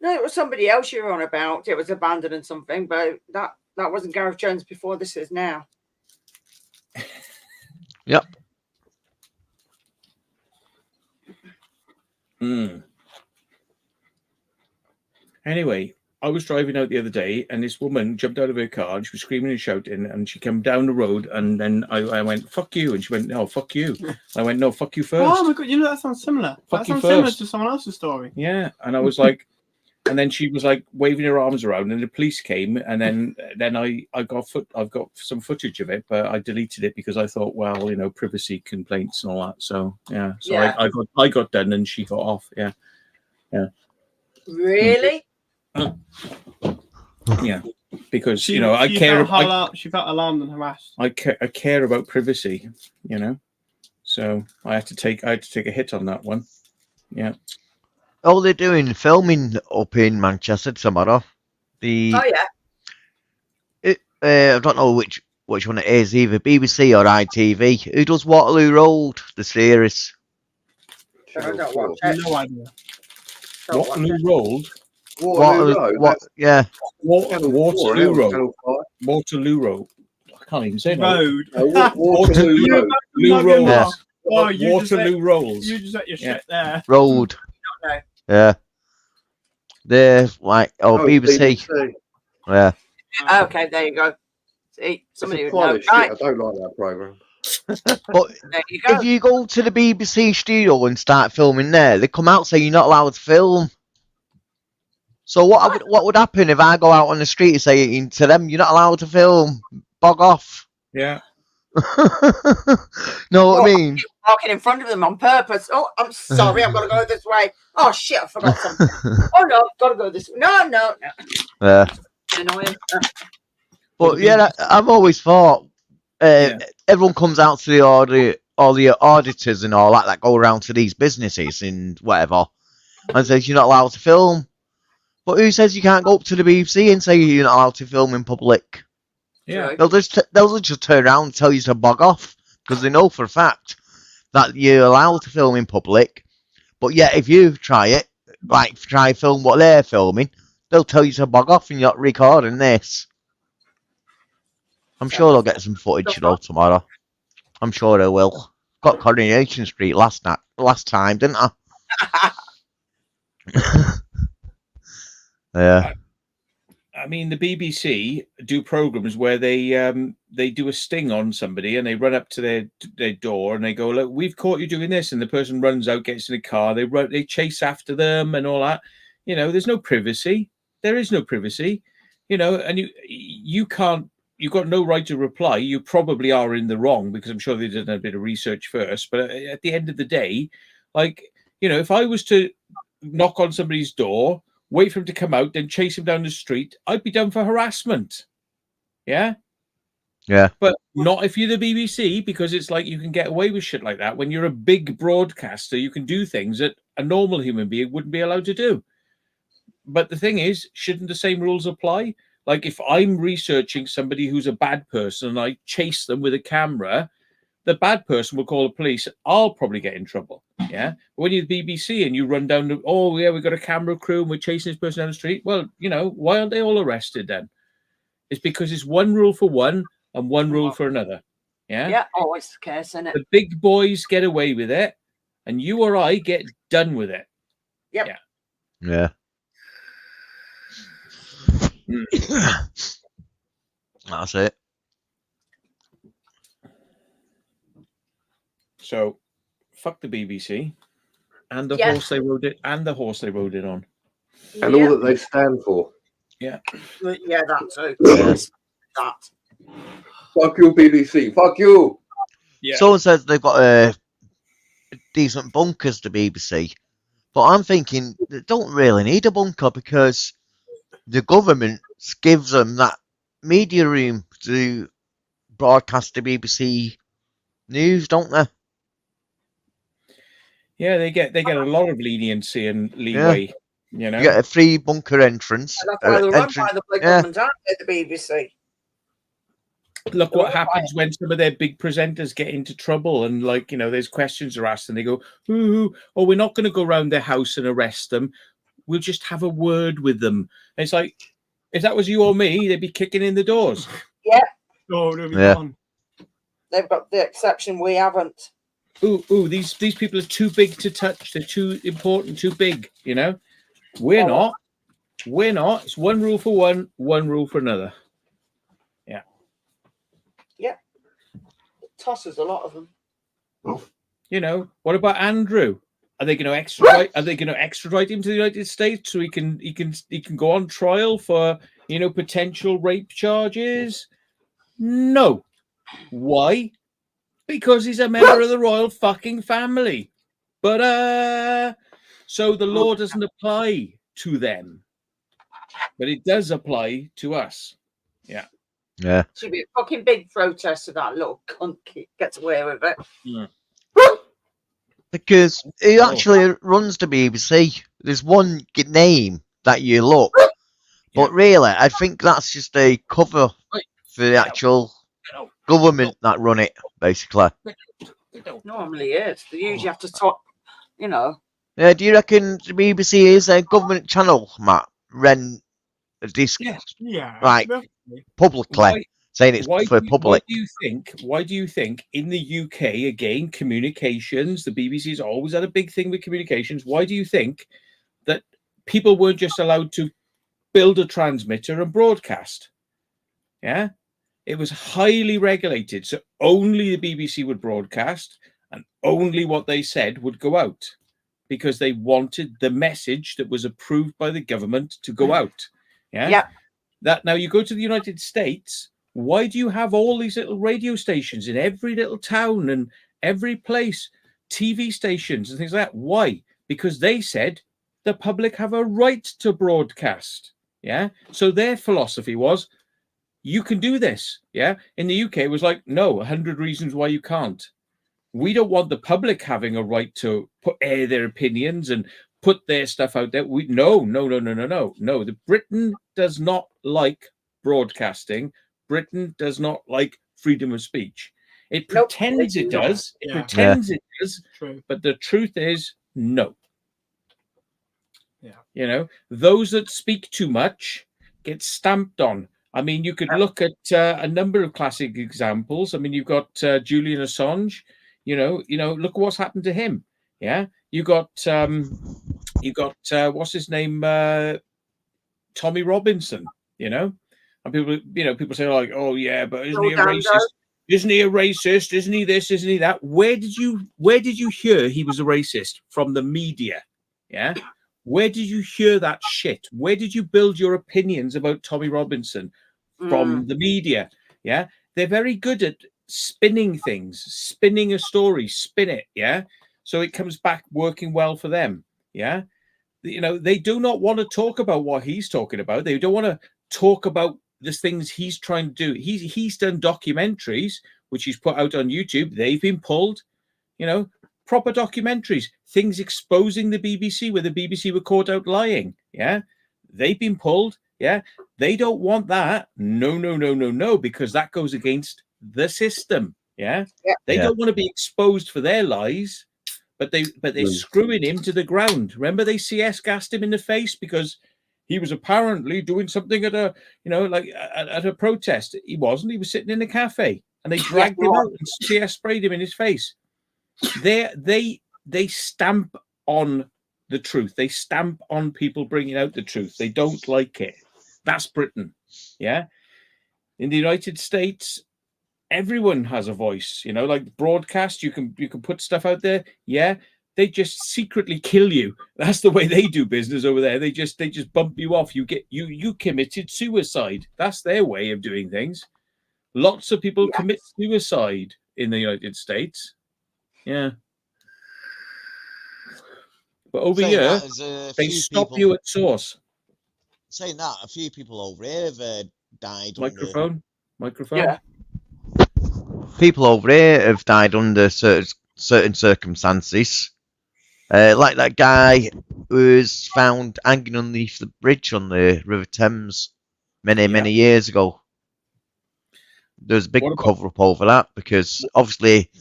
E: No, it was somebody else you were on about. It was abandoned and something, but that wasn't Gareth Jones before. This is now.
A: Yep.
B: Anyway, I was driving out the other day, and this woman jumped out of her car, and she was screaming and shouting, and she came down the road, and then I went, "Fuck you," and she went, "No, fuck you." I went, "No, fuck you first."
C: Oh my god, that sounds similar.
B: Fuck
C: that
B: you
C: sounds similar
B: first.
C: to someone else's story.
B: Yeah, and I was like, And then she was like waving her arms around, and the police came. And then I've got some footage of it, but I deleted it because I thought, well, you know, privacy complaints and all that. So yeah, so
E: Yeah.
B: I got done, and she got off. Yeah.
E: Really?
B: Yeah, because
C: She,
B: you know I
C: she
B: care.
C: She felt alarmed and harassed.
B: I care about privacy. You know, so I had to take a hit on that one. Yeah.
A: Oh, they're doing filming up in Manchester tomorrow.
E: Oh yeah.
A: I don't know which one it is, either BBC or ITV. Who does Waterloo Road, the series?
E: I don't watch
C: No
E: it.
C: idea.
E: Don't watch
B: Waterloo
E: it.
B: Road.
D: Waterloo Road.
A: Yeah.
B: Waterloo Road.
D: Channel 5.
B: Waterloo Road. I can't even say no.
C: Road.
D: Waterloo Road.
B: Waterloo
A: Yeah.
B: Rolls.
C: Oh, you just
B: Waterloo Rolls.
C: You just let your shit there.
A: Road.
E: No.
A: Yeah. They're like, BBC.
D: BBC.
A: Yeah.
E: Okay, there you go. See, somebody
D: It's
E: would
D: a
E: know.
D: pile of shit.
E: Right,
D: I don't like that programme.
A: But
E: there you go.
A: if you go to the BBC studio and start filming there, they come out saying you're not allowed to film. So what would happen if I go out on the street and say to them, you're not allowed to film, bog off?
B: Yeah.
A: Know what I mean?
E: Walking in front of them on purpose. Oh, I'm sorry, I've got to go this way. Oh shit, I forgot something. Oh no, I've got to go this way. No.
A: Yeah.
E: Annoying.
A: But yeah, I've always thought everyone comes out to all the auditors and all that go around to these businesses and whatever and says you're not allowed to film. But who says you can't go up to the BBC and say you're not allowed to film in public?
B: Yeah.
A: They'll just turn around and tell you to bog off because they know for a fact that you're allowed to film in public. But yet, if you try film what they're filming, they'll tell you to bog off and you're not recording this. I'm sure they'll get some footage tomorrow. I'm sure they will. Got Coronation Street last time, didn't I? Yeah.
B: I mean, the BBC do programs where they do a sting on somebody and they run up to their door and they go, look, we've caught you doing this, and the person runs out, gets in the car, they chase after them and all that. You know, there's no privacy. There is no privacy. You know, and you can't. You've got no right to reply. You probably are in the wrong because I'm sure they did a bit of research first. But at the end of the day, like, you know, if I was to knock on somebody's door, wait for him to come out, then chase him down the street, I'd be done for harassment. Yeah?
A: Yeah.
B: But not if you're the BBC, because it's like you can get away with shit like that. When you're a big broadcaster, you can do things that a normal human being wouldn't be allowed to do. But the thing is, shouldn't the same rules apply? Like if I'm researching somebody who's a bad person and I chase them with a camera, the bad person will call the police. I'll probably get in trouble. Yeah. But when you're the BBC and you run down, we've got a camera crew and we're chasing this person down the street. Well, you know, why aren't they all arrested then? It's because it's one rule for one and one rule for another. Yeah.
E: Yeah, always the case, isn't it?
B: The big boys get away with it and you or I get done with it.
E: Yep.
A: Yeah. That's it.
B: So, fuck the BBC and the
E: Yes.
B: horse they rode it and the horse they rode it on.
D: And all that they stand for.
B: Yeah.
E: Yeah, that too.
A: Yes.
E: That.
D: Fuck you, BBC. Fuck you.
B: Yeah.
A: Someone says they've got decent bunkers, the BBC. But I'm thinking they don't really need a bunker because the government gives them that media room to broadcast the BBC news, don't they?
B: Yeah, they get a lot of leniency and leeway. You know,
A: You get a free bunker entrance.
E: And that's why they're run by the big government, aren't they, the BBC?
B: Look what happens when some of their big presenters get into trouble and, like, you know, there's questions are asked and they go, ooh, oh, we're not going to go around their house and arrest them. We'll just have a word with them. And it's like, if that was you or me, they'd be kicking in the doors.
E: Yeah.
C: Oh, they'll be
A: Yeah.
C: gone.
E: They've got the exception, we haven't.
B: Ooh, these people are too big to touch. They're too important, too big, you know? We're not. We're not. It's one rule for one rule for another. Yeah.
E: Yeah. Tosses a lot of them.
B: You know, what about Andrew? Are they going to extradite? Are they going to extradite him to the United States so he can go on trial for potential rape charges? No. Why? Because he's a member of the royal fucking family. But so the law doesn't apply to them, but it does apply to us. Yeah.
A: Yeah.
E: Should be a fucking big protest if that little cunt gets away with it.
B: Yeah.
A: Because he actually runs the BBC. There's one name that you look, but really, I think that's just a cover for the actual government that run it, basically.
E: Normally is. They usually have to talk,
A: Yeah, do you reckon the BBC is a government channel, Matt? Run this, like, publicly, saying it's for public.
B: Why do you think in the UK, again, communications, the BBC's always had a big thing with communications. Why do you think that people weren't just allowed to build a transmitter and broadcast? Yeah. It was highly regulated. So only the BBC would broadcast and only what they said would go out because they wanted the message that was approved by the government to go out. Yeah. That now you go to the United States. Why do you have all these little radio stations in every little town and every place, TV stations and things like that? Why? Because they said the public have a right to broadcast. Yeah. So their philosophy was, you can do this. Yeah. In the UK, it was like, no, 100 reasons why you can't. We don't want the public having a right to air their opinions and put their stuff out there. No. The Britain does not like broadcasting. Britain does not like freedom of speech. It pretends it does. It pretends it does.
C: True.
B: But the truth is, no.
C: Yeah.
B: Those that speak too much get stamped on. I mean, you could look at a number of classic examples. I mean, you've got Julian Assange. Look what's happened to him. Yeah, you got what's his name, Tommy Robinson. And people say like, oh yeah, but isn't he a racist? Isn't he a racist? Isn't he this? Isn't he that? Where did you hear he was a racist? From the media? Yeah. Where did you hear that shit? Where did you build your opinions about Tommy Robinson? From the media. Yeah. They're very good at spinning things, spinning a story, spin it. Yeah. So it comes back working well for them. Yeah. They do not want to talk about what he's talking about. They don't want to talk about the things he's trying to do. He's done documentaries, which he's put out on YouTube. They've been pulled, proper documentaries, things exposing the BBC where the BBC were caught out lying. Yeah. They've been pulled. Yeah. They don't want that. No, because that goes against the system. Yeah. They don't want to be exposed for their lies, but they're screwing him to the ground. Remember, they CS gassed him in the face because he was apparently doing something at at a protest. He wasn't. He was sitting in a cafe, and they dragged him out and CS sprayed him in his face. They stamp on the truth. They stamp on people bringing out the truth. They don't like it. That's Britain. Yeah. In the United States, everyone has a voice. Like broadcast, you can put stuff out there. Yeah. They just secretly kill you. That's the way they do business over there. They just bump you off. You committed suicide. That's their way of doing things. Lots of people commit suicide in the United States. Yeah. But over here, they stop you at source.
A: Saying that, a few people over here have died.
B: Microphone.
E: Yeah.
A: People over here have died under certain circumstances. Like that guy who was found hanging underneath the bridge on the River Thames many years ago. There's a big cover-up over that because obviously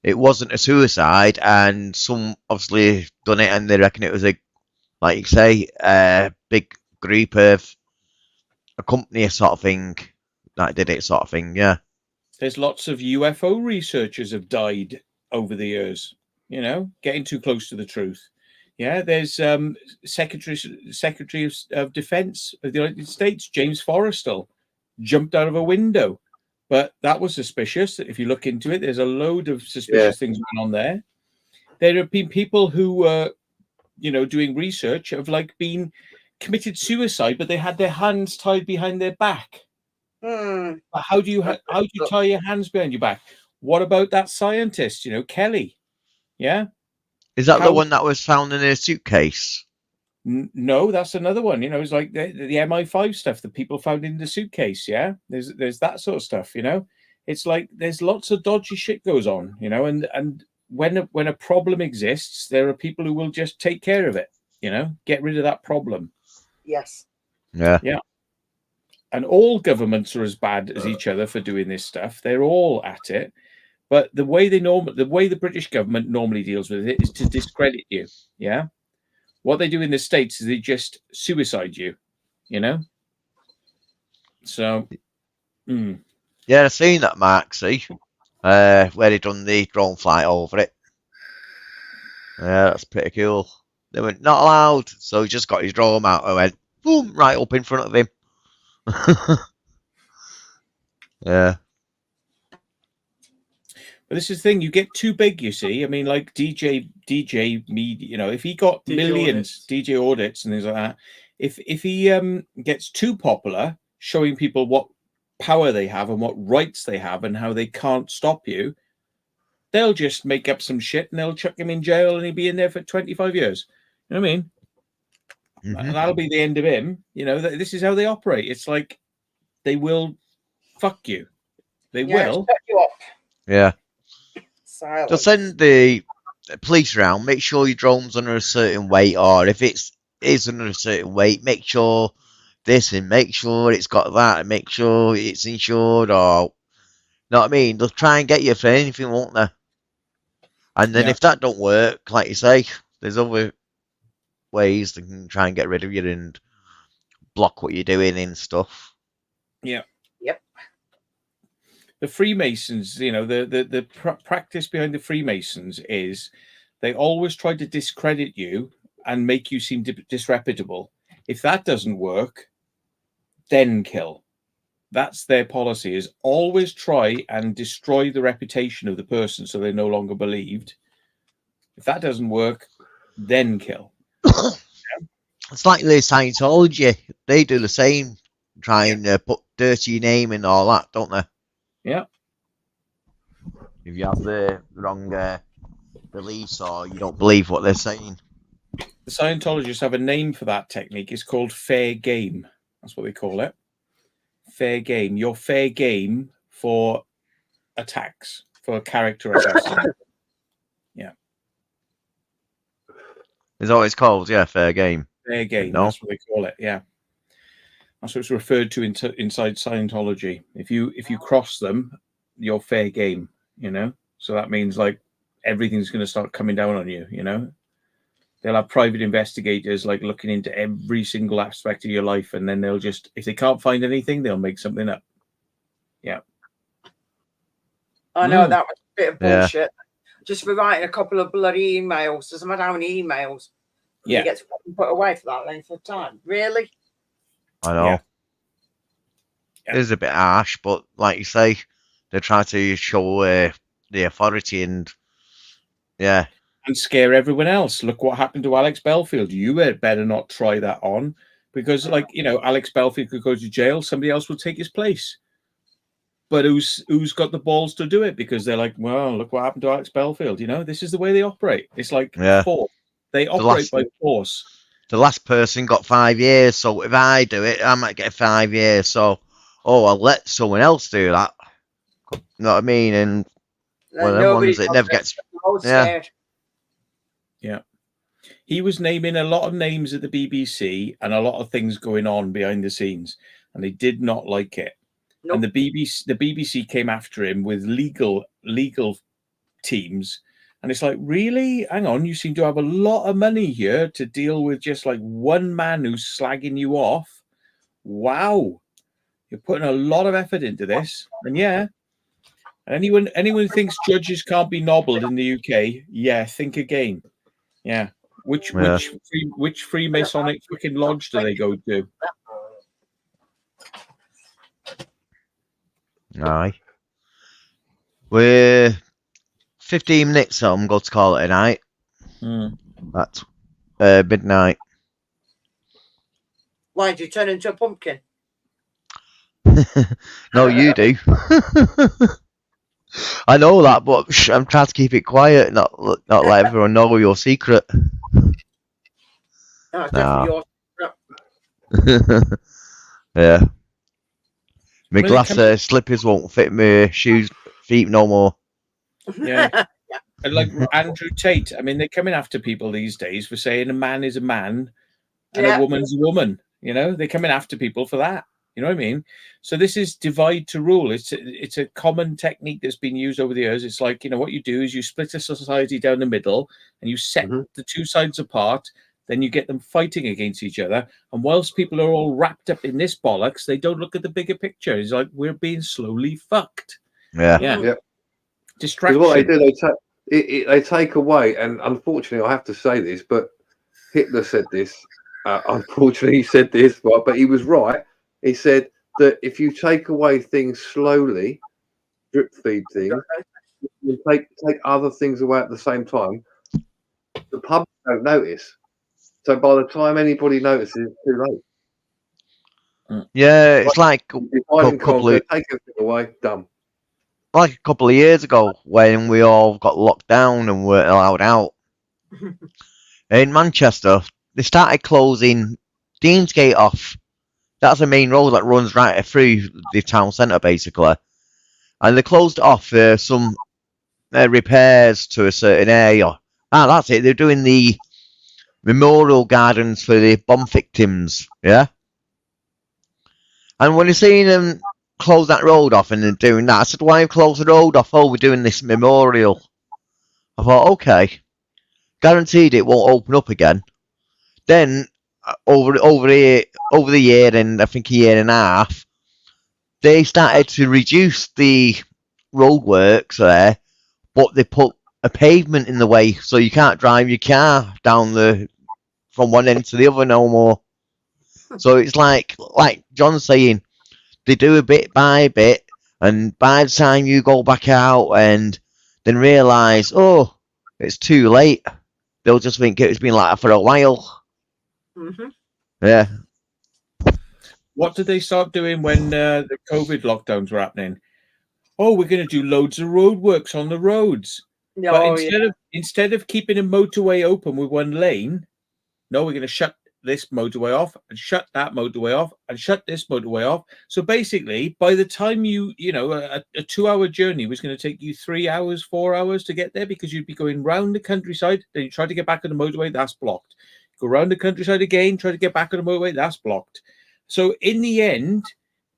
A: it wasn't a suicide and some obviously done it and they reckon it was a big group of a company sort of thing that did it sort of thing. Yeah.
B: There's lots of UFO researchers have died over the years. Getting too close to the truth. Yeah, there's Secretary of Defense of the United States, James Forrestal, jumped out of a window, but that was suspicious. If you look into it, there's a load of suspicious things going on there. there have been people who were, doing research have like been committed suicide, but they had their hands tied behind their back.
E: Mm.
B: But how do you tie your hands behind your back? What about that scientist? Kelly. Yeah.
A: Is that the one that was found in a suitcase?
B: No, that's another one. It's like the MI5 stuff that people found in the suitcase. Yeah, there's that sort of stuff. It's like there's lots of dodgy shit goes on. And when a problem exists, there are people who will just take care of it. Get rid of that problem.
E: Yes.
A: Yeah.
B: Yeah. And all governments are as bad as each other for doing this stuff. They're all at it. But the way the British government normally deals with it is to discredit you. Yeah. What they do in the States is they just suicide you. So.
A: Yeah, I've seen that, Mark. See, where they done the drone flight over it. Yeah, that's pretty cool. They went not allowed, so he just got his drone out and went boom right up in front of him. Yeah.
B: But this is the thing, you get too big, you see. I mean, like DJ media, if he got millions DJ audits and things like that, if he gets too popular, showing people what power they have and what rights they have and how they can't stop you, they'll just make up some shit and they'll chuck him in jail and he'll be in there for 25 years. You know what I mean? Mm-hmm. And that'll be the end of him. This is how they operate. It's like they will fuck you. They will.
E: Shut you up.
A: Yeah.
E: Silence.
A: Just send the police around. Make sure your drone's under a certain weight, or if it is under a certain weight, make sure this and make sure it's got that and make sure it's insured, or you know what I mean? They'll try and get you for anything, won't they? And then if that don't work, like you say, there's other ways they can try and get rid of you and block what you're doing and stuff.
B: Yeah.
E: Yep.
B: The Freemasons, the practice behind the Freemasons is they always try to discredit you and make you seem disreputable. If that doesn't work, then kill. That's their policy, is always try and destroy the reputation of the person so they're no longer believed. If that doesn't work, then kill.
A: It's like the Scientology. They do the same, try and put dirty name and all that, don't they?
B: Yeah.
A: If you have the wrong beliefs or you don't believe what they're saying.
B: The Scientologists have a name for that technique. It's called fair game. That's what they call it. Fair game. You're fair game for attacks, for character assassination. Yeah.
A: Is that what it's called? Yeah, fair game.
B: Fair game. No? That's what they call it. Yeah. That's what it's referred to inside Scientology. If you cross them, you're fair game, So that means like everything's going to start coming down on you, They'll have private investigators like looking into every single aspect of your life, and then they'll just, if they can't find anything, they'll make something up. Yeah.
E: I know that was a bit of bullshit. Yeah. Just for writing a couple of bloody emails. Doesn't matter how many emails.
B: Yeah.
E: You get put away for that length of time. Really?
A: I know. Yeah. It is a bit harsh, but like you say, they try to show the authority and
B: and scare everyone else. Look what happened to Alex Belfield. You better not try that on, because Alex Belfield could go to jail. Somebody else will take his place. But who's got the balls to do it? Because they're like, well, look what happened to Alex Belfield. This is the way they operate. It's like force. They operate by force.
A: The last person got 5 years, so if I do it, I might get 5 years. So, I'll let someone else do that. You know what I mean? And one of them ones that never gets.
B: Yeah. He was naming a lot of names at the BBC and a lot of things going on behind the scenes, and they did not like it. Nope. And the BBC came after him with legal teams. And it's like, really? Hang on, you seem to have a lot of money here to deal with just like one man who's slagging you off. Wow. You're putting a lot of effort into this. And anyone who thinks judges can't be nobbled in the UK, think again. Yeah. Which Freemasonic freaking lodge do they go to?
A: Aye. We're 15 minutes, so I'm going to call it a night. at midnight.
E: Why did you turn into a pumpkin?
A: No, you do. I know that, but I'm trying to keep it quiet, not let everyone know your secret.
E: That's definitely
A: your yeah. My
B: Well,
A: glass slippers won't fit my feet no more.
B: Yeah. And like Andrew Tate, I mean, they're coming after people these days for saying a man is a man and a woman's a woman. You know, they're coming after people for that. You know what I mean? So this is divide to rule. It's a common technique that's been used over the years. It's like, you know, what you do is you split a society down the middle and you set the two sides apart. Then you get them fighting against each other. And whilst people are all wrapped up in this bollocks, they don't look at the bigger picture. It's like we're being slowly fucked.
A: Yeah.
B: Distraction.
D: What they do, they take away, and unfortunately, I have to say this, but Hitler said this. Unfortunately, he said this, but he was right. He said that if you take away things slowly, drip feed things, you take other things away at the same time, the public don't notice. So by the time anybody notices, it's too late.
A: Yeah, it's like a couple of
D: take everything away, done.
A: Like a couple of years ago when we all got locked down and weren't allowed out. In Manchester, they started closing Deansgate off. That's the main road that runs right through the town centre, basically. And they closed it off for some repairs to a certain area. That's it. They're doing the memorial gardens for the bomb victims, yeah? And when you're seeing them close that road off and then doing that, I said, why have you closed the road off? Oh, we're doing this memorial. I thought, okay. Guaranteed it won't open up again. Then, over the year and I think a year and a half, they started to reduce the roadworks there, but they put a pavement in the way so you can't drive your car down from one end to the other no more. So it's like John's saying, they do a bit by bit, and by the time you go back out and then realise, oh, it's too late, they'll just think it's been like that for a while. Yeah.
B: What did they start doing when the COVID lockdowns were happening? Oh, we're going to do loads of roadworks on the roads. But instead of keeping a motorway open with one lane, no, we're going to shut this motorway off and shut that motorway off and shut this motorway off. So basically, by the time you know, a 2-hour journey was going to take you 3 hours, 4 hours to get there because you'd be going round the countryside. Then you try to get back on the motorway, that's blocked. Go round the countryside again, try to get back on the motorway, that's blocked. So in the end,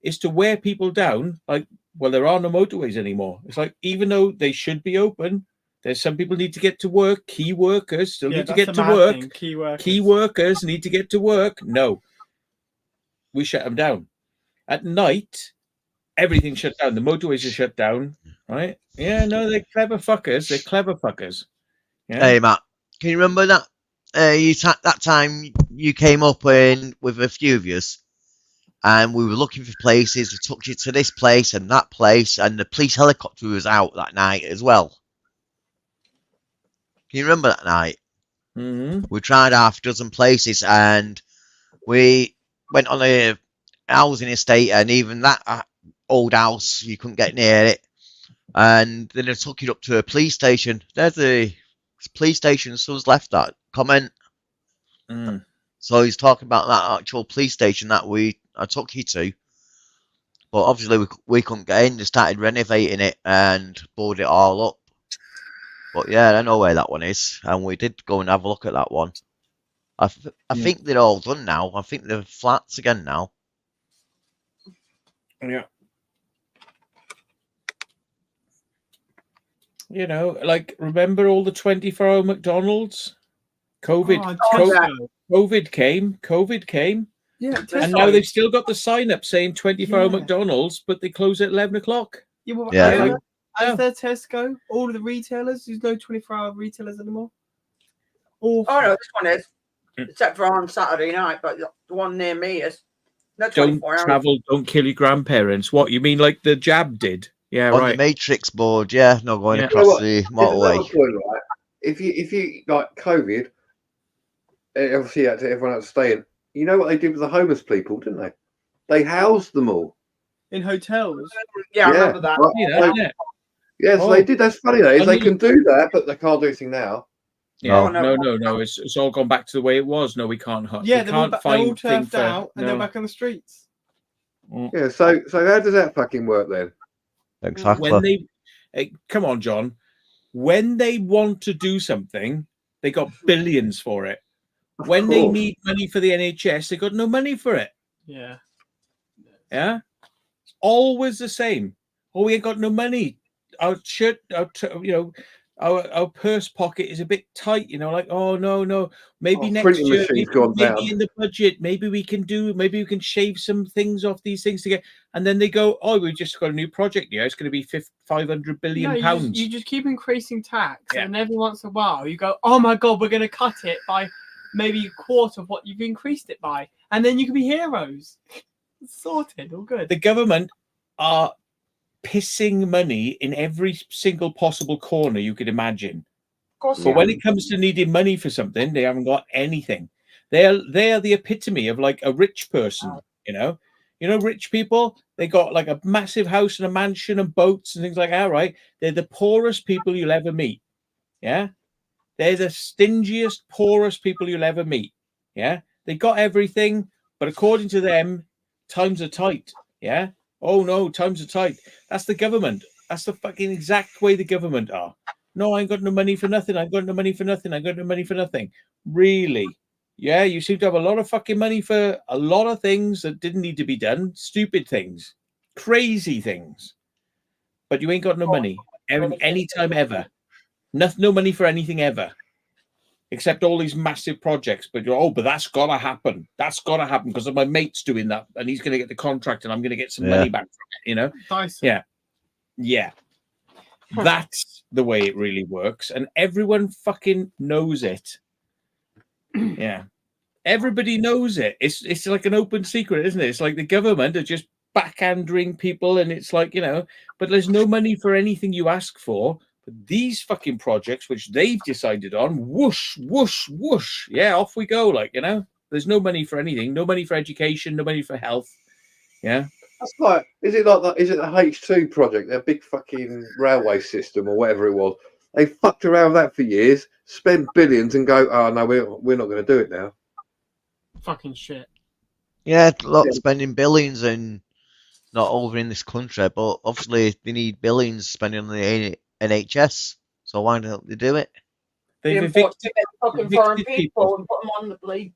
B: it's to wear people down. Like, well, there are no motorways anymore. It's like, even though they should be open, there's some people need to get to work. Key workers still need to get to work. Key workers need to get to work. No, we shut them down. At night, everything's shut down. The motorways are shut down, right? Yeah, no, they're clever fuckers. They're clever fuckers. Yeah?
A: Hey, Matt, can you remember that? That time you came up with a few of us, and we were looking for places. We took you to this place and that place, and the police helicopter was out that night as well. Can you remember that night? We tried half a dozen places, and we went on a housing estate, and even that old house, you couldn't get near it. And then they took you up to a police station. There's a police station. Someone's left that comment. So he's talking about that actual police station that I took you to. But obviously we couldn't get in. They started renovating it and boarded it all up. But yeah, I know where that one is, and we did go and have a look at that one. I think they're all done now. I think they're flats again now.
B: Yeah. You know, like, remember all the 24-hour McDonald's? COVID came.
C: Yeah,
B: and now they've still got the sign up saying 24-hour McDonald's, but they close at 11 o'clock.
C: As their Tesco, all of the retailers, there's no 24-hour retailers anymore.
E: Oh no, this one is, except for on Saturday night, but the one near me is.
B: Don't travel, don't kill your grandparents. What, you mean like the jab did? Yeah,
A: on
B: right.
A: the Matrix board, yeah, not going across the motorway.
D: if you like COVID, obviously everyone had to stay in. You know what they did with the homeless people, didn't they? They housed them all
C: in hotels.
E: Yeah, I remember that.
D: So they did. That's funny. That is, they can do that, but they can't do anything now.
B: Yeah, no. It's all gone back to the way it was. No, we can't.
C: Yeah,
B: they're
C: all turfed out, and they're back on the streets.
D: Yeah. So how does that fucking work then?
A: Exactly.
B: When come on, John. When they want to do something, they got billions for it. When they need money for the NHS, they got no money for it.
C: Yeah.
B: Yeah. It's always the same. Oh, we ain't got no money. Our shirt, our purse pocket is a bit tight, like, oh no, maybe next year, maybe in the budget, maybe we can shave some things off these things to get, and then they go, oh, we just got a new project here, it's going to be 500 billion pounds.
C: You just keep increasing tax, and every once in a while you go, oh my god, we're going to cut it by maybe a quarter of what you've increased it by, and then you can be heroes. It's sorted, all good.
B: The government are pissing money in every single possible corner you could imagine. But when it comes to needing money for something, they haven't got anything. They are the epitome of like a rich person, rich people, they got like a massive house and a mansion and boats and things like that, right? They're the poorest people you'll ever meet. Yeah. They're the stingiest, poorest people you'll ever meet. Yeah. They got everything, but according to them, times are tight. Yeah. Oh no, times are tight. That's the government. That's the fucking exact way the government are. No, I ain't got no money for nothing. I got no money for nothing. I got no money for nothing. Really? Yeah, you seem to have a lot of fucking money for a lot of things that didn't need to be done. Stupid things. Crazy things. But you ain't got no money. Anytime ever. No money for anything ever. Except all these massive projects. But but that's got to happen. That's got to happen because my mate's doing that and he's going to get the contract and I'm going to get some money back from it,
C: Dyson.
B: Yeah. That's the way it really works. And everyone fucking knows it. Yeah. Everybody knows it. It's like an open secret, isn't it? It's like the government are just backhandering people and it's like, but there's no money for anything you ask for. But these fucking projects, which they've decided on, whoosh, whoosh, whoosh. Yeah, off we go. Like, there's no money for anything. No money for education. No money for health. Yeah.
D: That's like, is it the H2 project, their big fucking railway system or whatever it was? They fucked around with that for years, spent billions and go, oh no, we're not going to do it now.
C: Fucking shit.
A: Yeah, spending billions and not over in this country, but obviously they need billions spending on the NHS, so why don't they do it?
E: They've evicted fucking foreign people and put them on the bleed.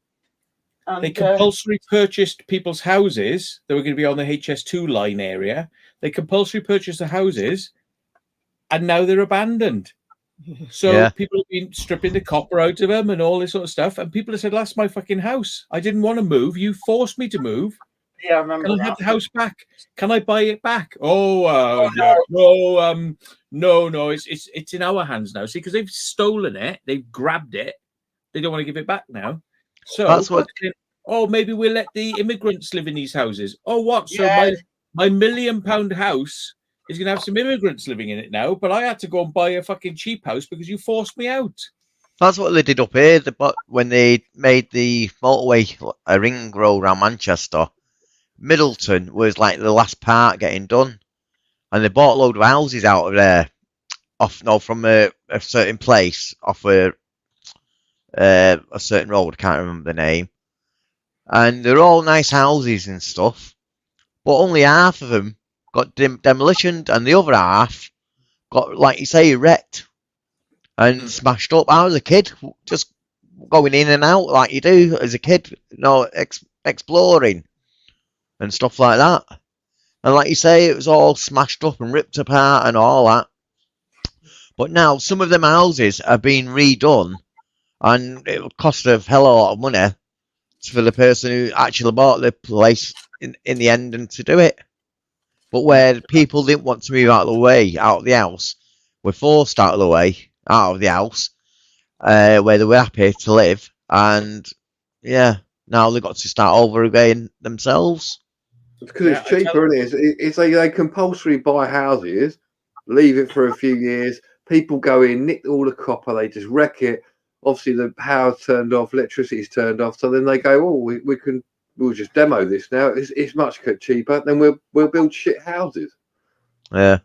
B: They compulsory purchased people's houses that were going to be on the HS2 line area. They compulsory purchased the houses, and now they're abandoned. So people have been stripping the copper out of them and all this sort of stuff. And people have said, "That's my fucking house. I didn't want to move. You forced me to move.
E: Yeah, I remember.
B: Can I have the house back? Can I buy it back? No. It's in our hands now. See, because they've stolen it, they've grabbed it. They don't want to give it back now. So
A: that's what.
B: Maybe we'll let the immigrants live in these houses. Oh, what? So my £1 million house is going to have some immigrants living in it now, but I had to go and buy a fucking cheap house because you forced me out.
A: That's what they did up here. When they made the motorway a ring road around Manchester, Middleton was like the last part getting done, and they bought a load of houses out of there, from a certain place off a certain road. I can't remember the name. And they're all nice houses and stuff, but only half of them got demolitioned, and the other half got, like you say, wrecked and smashed up. I was a kid, just going in and out like you do as a kid, exploring and stuff like that. And like you say, it was all smashed up and ripped apart and all that. But now some of them houses are being redone, and it would cost a hell of a lot of money for the person who actually bought the place in the end and to do it. But where people didn't want to move out of the house, were forced out of the house, where they were happy to live, and now they've got to start over again themselves.
D: Because it's cheaper, isn't it? It's like they compulsory buy houses, leave it for a few years, People go in, nick all the copper, they just wreck it. Obviously, the power's turned off, electricity's turned off. So then they go, oh, we'll just demo this now. It's much cheaper. Then we'll build shit houses.
A: Yeah.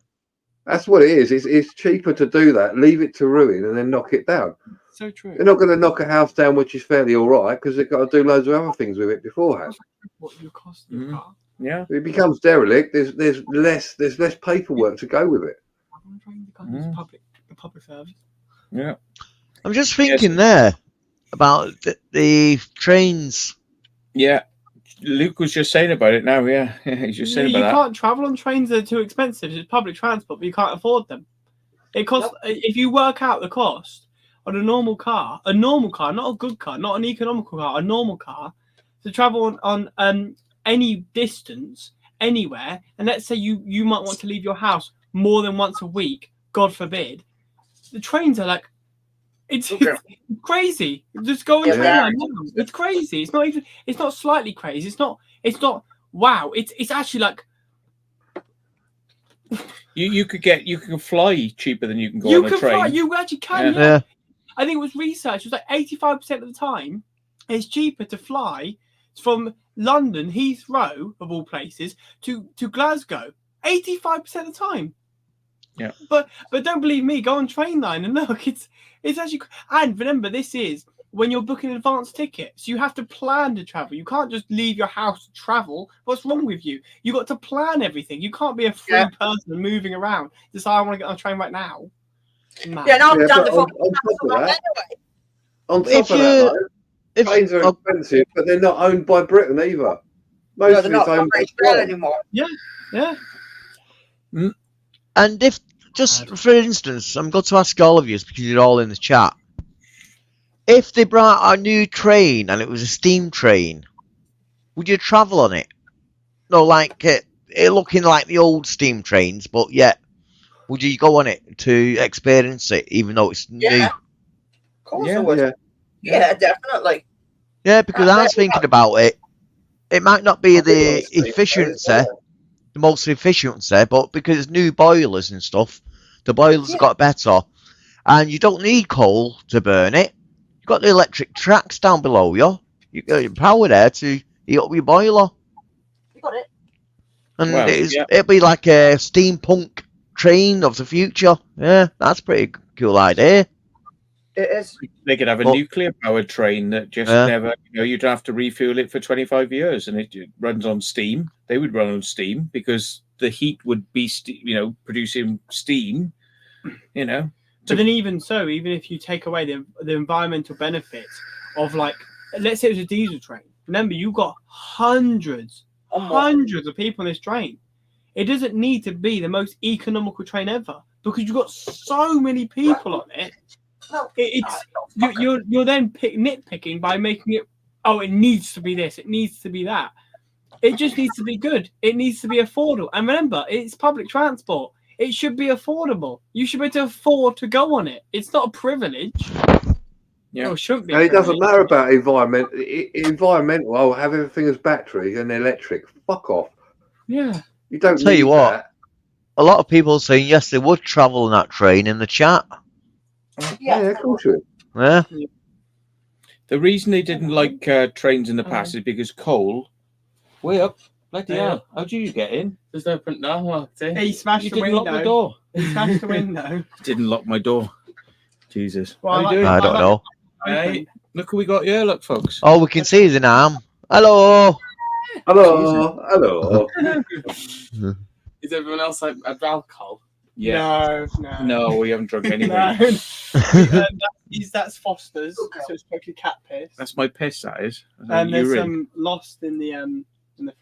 D: That's what it is. It's cheaper to do that, leave it to ruin, and then knock it down.
C: So true.
D: They're not going to knock a house down which is fairly all right because they've got to do loads of other things with it beforehand.
C: What you cost your car?
B: Yeah.
D: It becomes derelict. There's less paperwork to go with it.
C: The public service.
B: Yeah.
A: I'm just thinking there about the trains.
B: Yeah. Luke was just saying about it now. Yeah. He's just saying about
C: you
B: that.
C: can't travel on trains; they're too expensive. It's public transport, but you can't afford them. It costs if you work out the cost on a normal car, not a good car, not an economical car, a normal car, to travel on any distance anywhere. And let's say you might want to leave your house more than once a week, God forbid. The trains are like. It's crazy. Just go on train line now. It's crazy. It's not even. It's not slightly crazy. It's not. Wow. It's actually like.
B: You can fly cheaper than you can go on a train.
C: Fly. You actually can. Yeah. I think it was research. It was like 85% of the time, it's cheaper to fly from London Heathrow of all places to Glasgow. 85% of the time.
B: Yeah.
C: But don't believe me. Go on Trainline and look. It's actually. And remember, this is when you're booking advance tickets. You have to plan to travel. You can't just leave your house to travel. What's wrong with you? You got to plan everything. You can't be a free person moving around. Decide I want to get on a train right now. Man.
E: Yeah, no,
D: On top of that, trains are expensive, but they're not owned by Britain either. Most of it's owned by Britain
E: anymore.
C: Yeah.
A: And if, just for instance, I'm going to ask all of you because you're all in the chat. If they brought a new train and it was a steam train, would you travel on it? No, like it looking like the old steam trains, but yet, would you go on it to experience it, even though it's new?
E: Of course I would. Yeah, definitely.
A: Yeah, because I was thinking about it. It might not be the efficiency. The most efficiency, but because it's new boilers and stuff, the boilers got better, and you don't need coal to burn it. You've got the electric tracks down below you. You got your power there to heat up your boiler.
E: You got it.
A: And it'll be like a steampunk train of the future. Yeah, that's a pretty cool idea.
E: It is.
B: They could have a nuclear powered train that just never, you'd have to refuel it for 25 years and it runs on steam. They would run on steam because the heat would be, producing steam,
C: But then even if you take away the environmental benefits of, like, let's say it was a diesel train. Remember, you got hundreds of people on this train. It doesn't need to be the most economical train ever because you've got so many people on it. You're then nitpicking by making it. Oh, it needs to be this. It needs to be that. It just needs to be good. It needs to be affordable. And remember, it's public transport. It should be affordable. You should be able to afford to go on it. It's not a privilege.
B: Yeah,
C: it shouldn't be.
D: And it doesn't matter about environmental. Oh, have everything as battery and electric. Fuck off.
C: Yeah.
D: You don't.
A: Tell you what. A lot of people are saying yes, they would travel on that train in the chat.
D: Yeah, of course you would.
A: Yeah.
B: The reason they didn't like trains in the past is because coal. Way up. Bloody hell. How do you get in?
C: There's no front door. He smashed the
B: window. Lock the door.
C: He smashed the window.
B: Didn't lock my door. Jesus.
A: What are you doing? I don't know.
B: Hey, look who we got here, look, folks.
A: Oh, we can see his arm. Hello.
D: Hello.
G: Is everyone else had alcohol?
B: Yeah. No, we haven't drunk anyway.
C: That's Foster's, so it's totally cat piss.
B: That's my piss, that is.
C: And there's some lost in the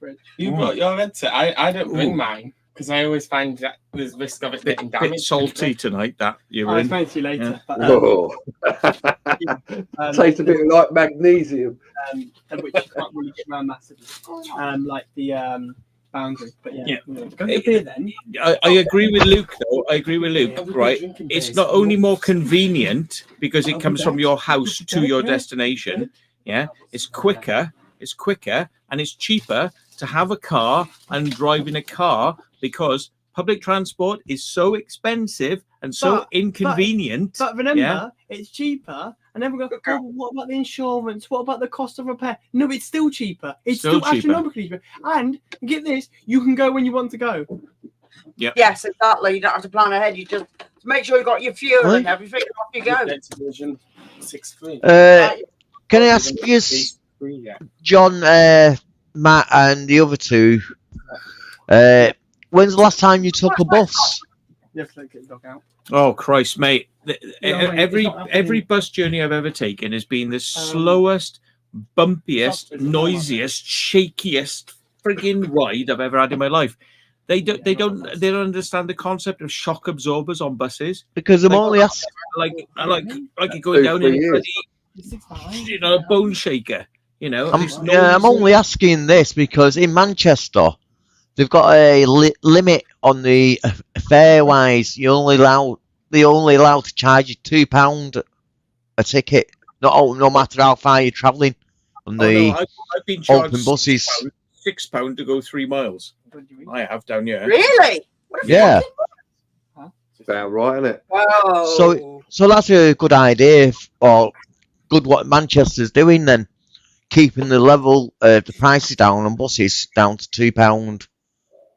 C: fridge.
G: You brought your red to. I don't bring mine because I always find that there's risk of it getting damaged.
B: Bit salty tonight, that you're
C: I'll explain to you later.
B: Yeah.
C: But,
D: tastes a bit like magnesium.
C: Which you can't really get around massively. Like the boundary. But
B: I agree with Luke, though. Right? It's not only more convenient because it comes from your house to your destination. Yeah, it's quicker, and it's cheaper to have a car and drive in a car because public transport is so expensive and so inconvenient.
C: But remember, it's cheaper. And then we go, oh, what about the insurance? What about the cost of repair? No, it's still cheaper. It's still astronomically cheaper. And get this, you can go when you want to go.
B: Yeah.
E: Yes, exactly. You don't have to plan ahead. You just make sure you got your fuel and everything. Off you go.
A: Can I ask you, John, Matt, and the other two, when's the last time you took a bus?
B: Oh Christ, mate! Every bus journey I've ever taken has been the slowest, bumpiest, noisiest, shakiest frigging ride I've ever had in my life. They don't understand the concept of shock absorbers on buses,
A: because I'm only asking,
B: like you're going down in a bloody, a bone shaker.
A: I'm only asking this because in Manchester they've got a limit on the fare-wise. They're only allowed to charge you £2 a ticket, no matter how far you're travelling on I've been charged open buses.
B: £6 to go 3 miles. I have down here.
E: Really?
A: Yeah.
D: About right, isn't it?
E: Wow.
A: So that's a good idea, or good what Manchester's doing then, keeping the level of the prices down on buses down to £2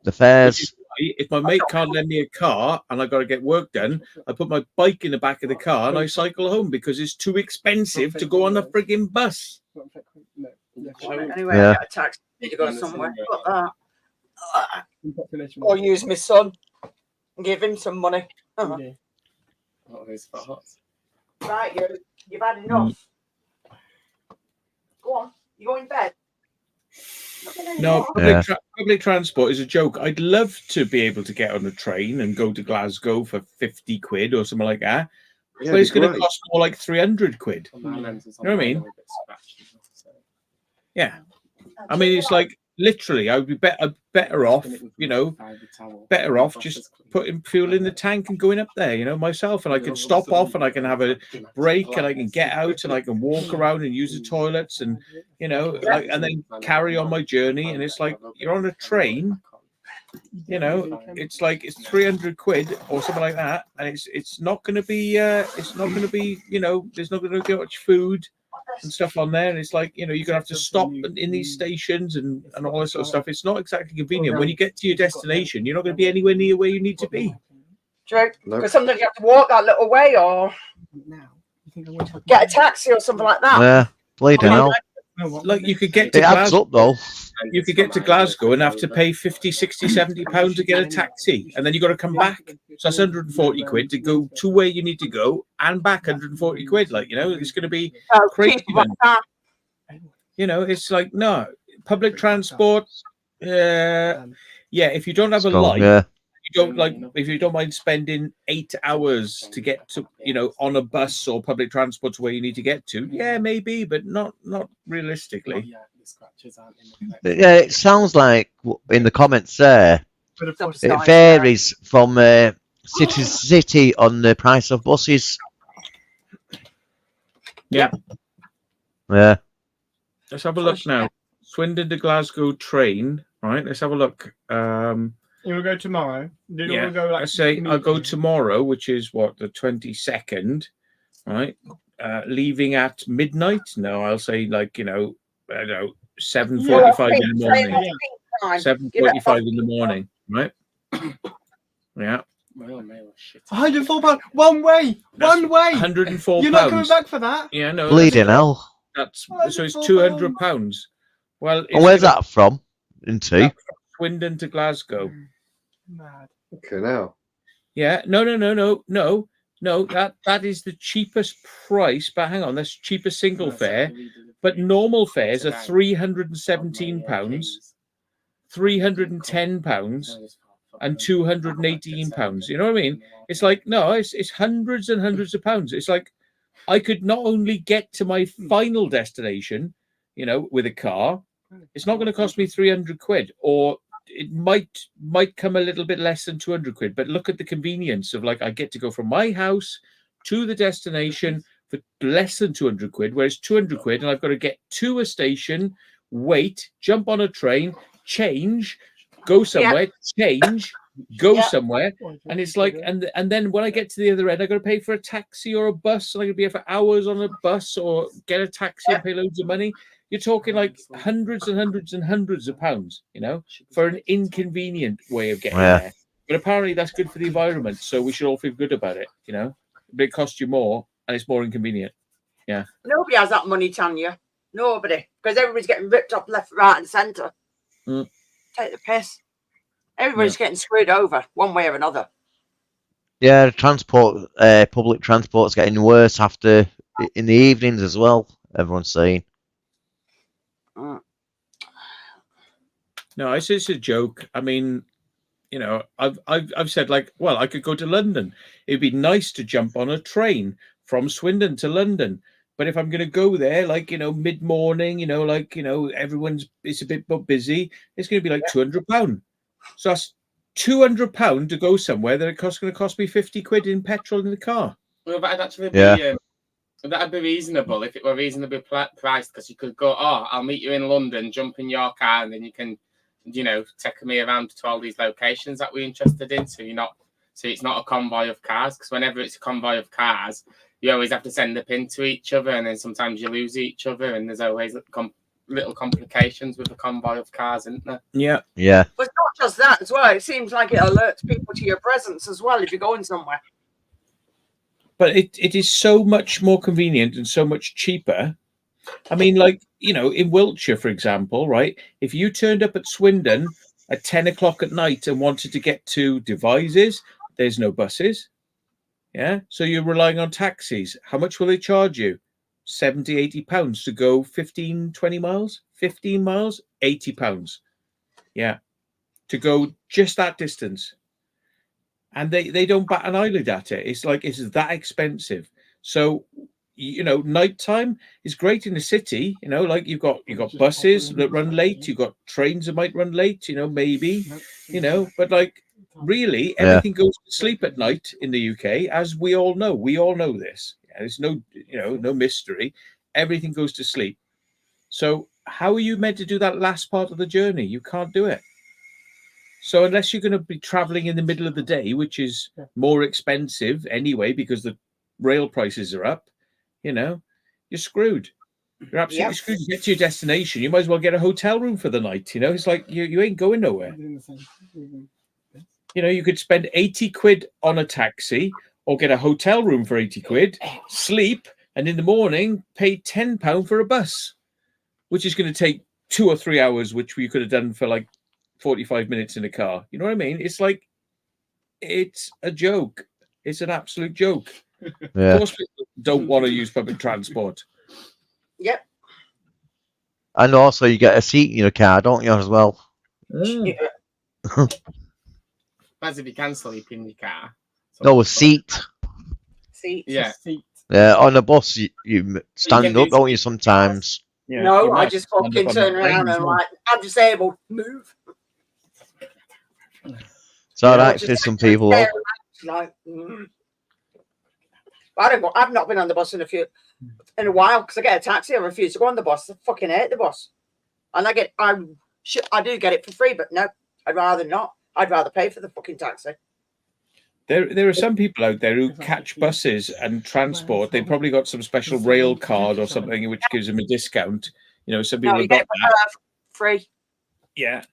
A: the fares.
B: If my mate can't lend me a car and I got to get work done, I put my bike in the back of the car and I cycle home because it's too expensive to go on a frigging bus.
E: Anyway, I got a taxi to go somewhere. Or use my son and give him some money. Right, you've had enough. Go on, you go in bed.
B: No, public transport is a joke. I'd love to be able to get on a train and go to Glasgow for 50 quid or something like that. But it's going to cost more like 300 quid. You know what I mean? Yeah. I mean, it's like literally, I would be better off, just putting fuel in the tank and going up there, myself, and I can stop off and I can have a break and I can get out and I can walk around and use the toilets and, and then carry on my journey. And it's like, you're on a train, it's like, it's 300 quid or something like that. And it's not going to be, there's not going to be much food and stuff on there, and it's like, you're gonna have to stop in these stations and all this sort of stuff. It's not exactly convenient. When you get to your destination, you're not going to be anywhere near where you need to be.
E: True, because sometimes you have to walk that little way or get a taxi or something like that.
A: Yeah, bleeding hell.
B: Like you could get to
A: Glasgow, though.
B: You could get to Glasgow and have to pay 50, 60, 70 pounds to get a taxi, and then you got to come back. So that's 140 quid to go to where you need to go and back. 140 quid, it's going to be crazy. It's like, no, public transport. If you don't have a life, if you don't mind spending 8 hours to get to, on a bus or public transport to where you need to get to, maybe, but not realistically.
A: Yeah, it sounds like in the comments there, it varies from city to city on the price of buses.
B: Yeah. Let's have a look now. Swindon to Glasgow train. Right. Let's have a look.
C: You will go tomorrow.
B: Let's say I'll go tomorrow, which is what, the 22nd, right? Leaving at midnight. No, I'll say 7:45 in the morning. 7:45 in the morning, right? Yeah.
C: £104 one way.
B: £104.
C: You're not coming back for that.
B: Yeah, no.
A: Bleeding hell.
B: So it's £200. Well,
A: where's that from? Into
B: Swindon to Glasgow.
C: Mad.
D: Okay, now.
B: Yeah. No. That is the cheapest price. But hang on, that's cheapest single fare. But normal fares are £317, £310, and £218. You know what I mean? It's like, no, it's hundreds and hundreds of pounds. It's like I could not only get to my final destination, with a car. It's not going to cost me 300 quid, or it might come a little bit less than 200 quid. But look at the convenience of I get to go from my house to the destination for less than 200 quid, whereas 200 quid, and I've got to get to a station, wait, jump on a train, change, go somewhere, change, go somewhere, and it's like, and then when I get to the other end, I got to pay for a taxi or a bus, and I got to be here for hours on a bus or get a taxi and pay loads of money. You're talking like hundreds and hundreds and hundreds of pounds, for an inconvenient way of getting there. But apparently that's good for the environment, so we should all feel good about it, But it costs you more and it's more inconvenient. Yeah.
E: Nobody has that money, Tanya. Nobody, because everybody's getting ripped up left, right, and centre. Take the piss. Everybody's getting screwed over one way or another.
A: Yeah, public transport's getting worse after in the evenings as well. Everyone's saying.
B: No, it's just a joke. I mean, I've said like, well, I could go to London. It'd be nice to jump on a train from Swindon to London. But if I'm going to go there, like, mid-morning, it's a bit busy, it's going to be like £200. So that's £200 to go somewhere that it's going to cost me 50 quid in petrol in the car.
G: Well, that'd actually be that'd be reasonable if it were reasonably priced, because you could go, I'll meet you in London, jump in your car, and then you can, take me around to all these locations that we're interested in. So it's not a convoy of cars, because whenever it's a convoy of cars, you always have to send a pin to each other, and then sometimes you lose each other, and there's always little complications with a convoy of cars, isn't there?
B: Yeah.
E: But it's not just that as well. It seems like it alerts people to your presence as well if you're going somewhere.
B: But it is so much more convenient and so much cheaper. I mean, like, in Wiltshire, for example, right? If you turned up at Swindon at 10 o'clock at night and wanted to get to Devizes, there's no buses. Yeah. So you're relying on taxis. How much will they charge you? 70, 80 pounds to go 15, 20 miles, 15 miles, 80 pounds. Yeah. To go just that distance. And they don't bat an eyelid at it. It's like, it's that expensive. So, nighttime is great in the city, like you've got buses that run late, you've got trains that might run late, maybe, but like really everything goes to sleep at night in the UK, as we all know. We all know this. There's no, no mystery. Everything goes to sleep. So how are you meant to do that last part of the journey? You can't do it. So unless you're going to be traveling in the middle of the day, which is more expensive anyway, because the rail prices are up, you're screwed. You're absolutely screwed. You get to your destination, you might as well get a hotel room for the night. It's like you ain't going nowhere. You could spend 80 quid on a taxi or get a hotel room for 80 quid, sleep, and in the morning pay £10 for a bus, which is going to take 2 or 3 hours, which we could have done for like 45 minutes in a car. You know what I mean? It's like, it's a joke. It's an absolute joke.
A: Yeah.
B: Of course, people don't want to use public transport.
E: Yep.
A: And also, you get a seat in your car, don't you, as well?
E: Yeah.
G: As if you can sleep in your car.
A: No, a seat.
E: Seat.
G: Yeah.
A: Yeah, on a bus, you stand up, don't you, sometimes?
B: Yeah,
E: no, I just fucking turn around and like, I'm disabled. Move.
A: It's all right for some people.
E: Like, I've not been on the bus in a while, because I get a taxi. I refuse to go on the bus. I fucking hate the bus, and I do get it for free, but no, I'd rather not. I'd rather pay for the fucking taxi.
B: There are some people out there who catch buses and transport. They've probably got some special rail card or something which gives them a discount. Some people have got that.
E: Free.
B: Yeah.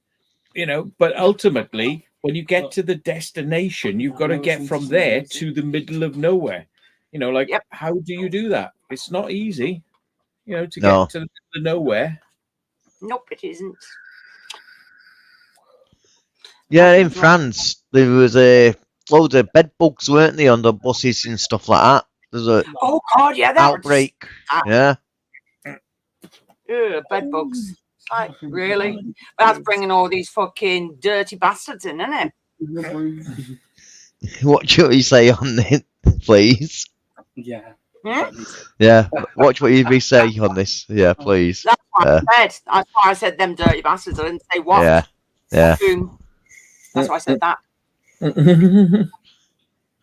B: But ultimately, when you get to the destination, you've got to get from there to the middle of nowhere. How do you do that? It's not easy, to get to the middle of nowhere.
E: Nope, it isn't.
A: Yeah, in France, there was loads of bed bugs, weren't there, on the buses and stuff like that? There's a
E: that
A: outbreak. Yeah.
E: Bed bugs. Like, really? That's bringing all these fucking dirty bastards in, isn't it?
A: Watch what you say on it, please.
G: Yeah.
A: Yeah. Watch what you say on this. Yeah, please.
E: That's what I said. That's why I said them dirty bastards. I didn't say what.
A: Yeah. Yeah.
E: That's why I said that.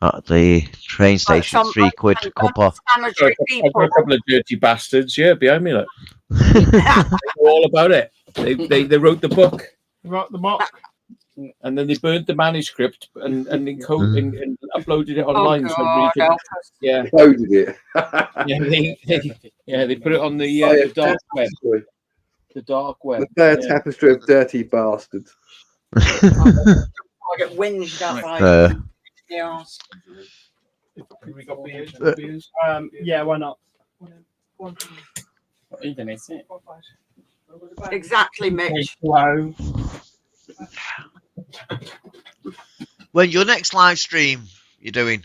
A: At the train station, £3 a cuppa.
B: I've got a couple of dirty bastards, behind me. Look. All about it. They wrote the book.
C: They wrote the book.
B: and then they burnt the manuscript and uploaded it online. So
E: God,
B: everybody
E: help
B: could,
E: us.
B: yeah,
D: Loaded it.
B: they put it on the dark web. The dark web.
D: The fair tapestry of dirty bastards.
E: I get whinged at by chaos.
C: Yeah, why not?
G: What even is it?
E: Exactly, Mitch.
C: Wow.
A: When your next live stream you're doing?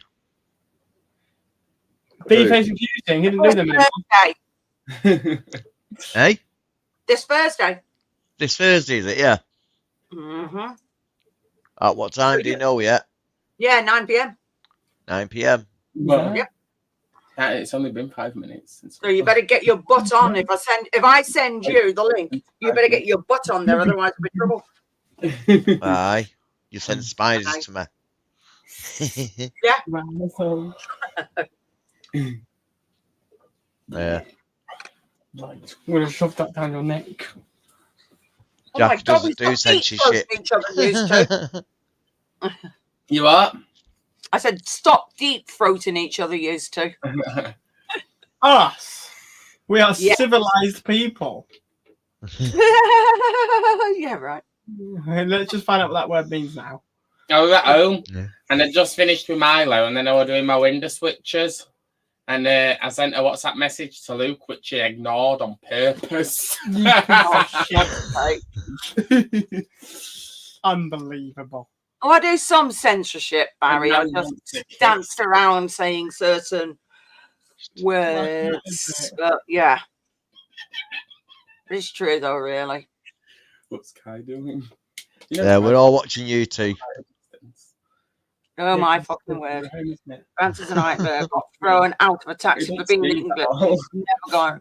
C: Beefhead's confusing. He didn't do them anymore.
A: Hey?
E: This Thursday.
A: This Thursday, is it? Yeah.
E: Mm-hmm.
A: At what time do you know yet?
E: Yeah, 9 p.m.
A: 9 p.m.
G: Well,
E: Yep.
G: It's only been 5 minutes.
E: So you better get your butt on. If I send you the link, you better get your butt on there, otherwise we're in trouble.
A: Aye. You send spiders to me.
E: Yeah.
A: Yeah.
C: Right. I'm gonna shove that down your neck.
A: Jack
E: oh my God,
A: doesn't do censorship.
E: each other used to.
G: You are?
E: I said stop deep throating each other used to.
C: Us. We are
E: Yeah.
C: civilized people.
E: Yeah, right.
C: Let's just find out what that word means now.
G: I was at home
A: Yeah.
G: and I just finished with Milo and then I was doing my window switches. And I sent a WhatsApp message to Luke, which he ignored on purpose.
E: Oh, shit.
C: Unbelievable.
E: Oh, I do some censorship, Barry. I just danced around saying certain words. But yeah. It's true, though, really.
G: What's Kai doing?
A: Yeah, we're all watching you two.
E: Oh, my fucking word. Francis and I got thrown out of a taxi for being in England. Never going.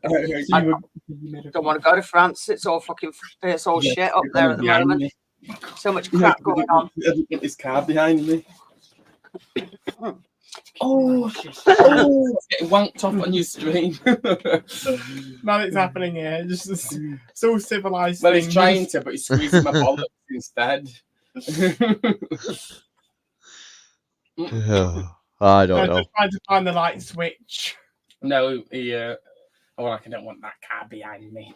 E: I don't want to go to France. It's all fucking, it's all shit up there at the moment. So much crap going on.
G: Get this car behind me.
E: Oh,
G: getting wanked off on your stream.
C: Nothing's happening here. Just it's all civilized.
G: Well, he's
C: things.
G: trying to, but he's squeezing my bollocks instead.
A: I don't know.
C: Just trying to find the light switch.
G: No, he. Oh, like I don't want that car behind me.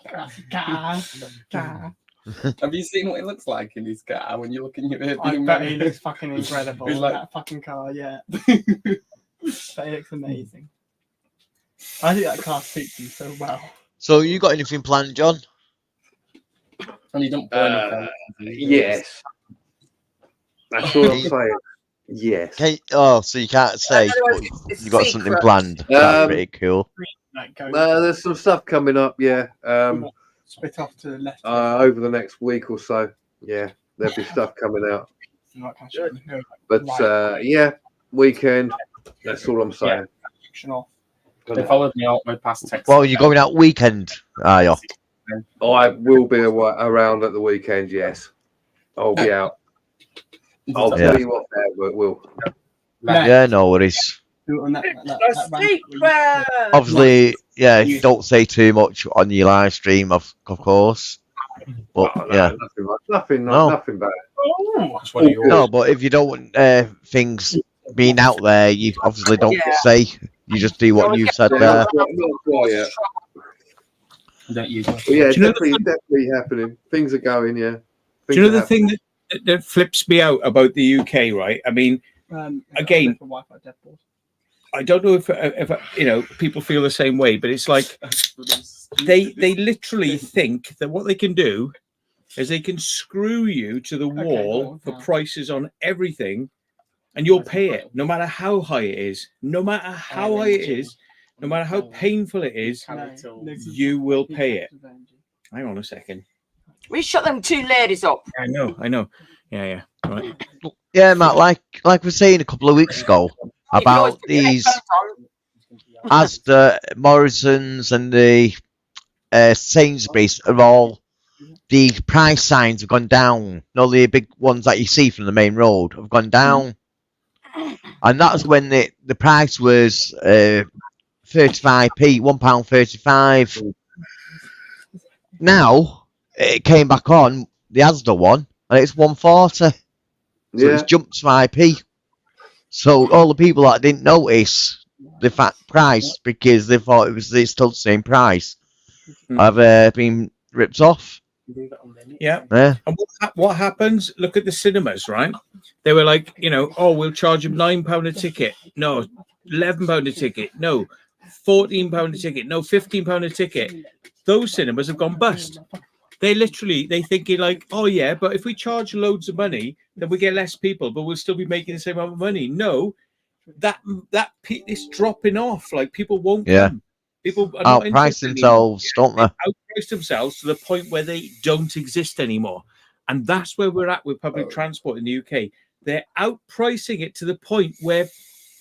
C: Car.
G: Have you seen what it looks like in his car when you look in your rearview
C: I bet
G: mirror?
C: he looks fucking incredible.
G: He's like-
C: That fucking car, yeah. But he looks amazing. I think that car suits him so well.
A: So you got anything planned, John?
G: And you don't burn anything.
D: Yes. That's all I'm saying. Yes.
A: So you can't say, but you got something planned. That's pretty cool.
C: Like, go
D: There's some stuff coming up, yeah.
C: split off to the left.
D: Over the next week or so. Yeah, there'll be stuff coming out. But yeah, weekend. That's all I'm saying.
G: They followed me out my past text.
A: Well, you're going out weekend, are you?
D: I will be around at the weekend, yes. I'll be out. I'll tell you what, Will.
A: Yeah, no worries.
E: Secret!
A: Obviously, yeah, you don't say too much on your live stream, of course. But yeah,
D: nothing bad.
A: No, but if you don't want things being out there, you obviously don't say. You just do what you said there.
D: Yeah, definitely happening. Things are going. Yeah.
B: Do you know the thing that flips me out about the UK, right? I mean, again, I don't know if people feel the same way, but it's like they literally think that what they can do is they can screw you to the wall for prices on everything, and you'll pay it no matter how high it is, no matter how high it is, no matter how painful it is, you will pay it. Hang on a second.
E: We shut them two ladies up.
B: I know. Yeah. Right.
A: Yeah, Matt. Like we were saying a couple of weeks ago about these Asda, Morrison's, and the Sainsbury's are all the price signs have gone down. Not the big ones that you see from the main road have gone down, and that's when the price was 35p, £1.35. Now it came back on the Asda one, and it's 1.40. So it's jumped to IP. So all the people that didn't notice the fat price because they thought it's still the same price have been ripped off.
B: Yeah. And what happens? Look at the cinemas, right? They were like, we'll charge them £9 a ticket. No, £11 a ticket. No, £14 a ticket. No, £15 a ticket. Those cinemas have gone bust. They thinking like, oh yeah, but if we charge loads of money, then we get less people, but we'll still be making the same amount of money. No, that is dropping off. Like people won't come. People are not
A: outprice themselves, don't they?
B: Outprice themselves to the point where they don't exist anymore. And that's where we're at with public transport in the UK. They're outpricing it to the point where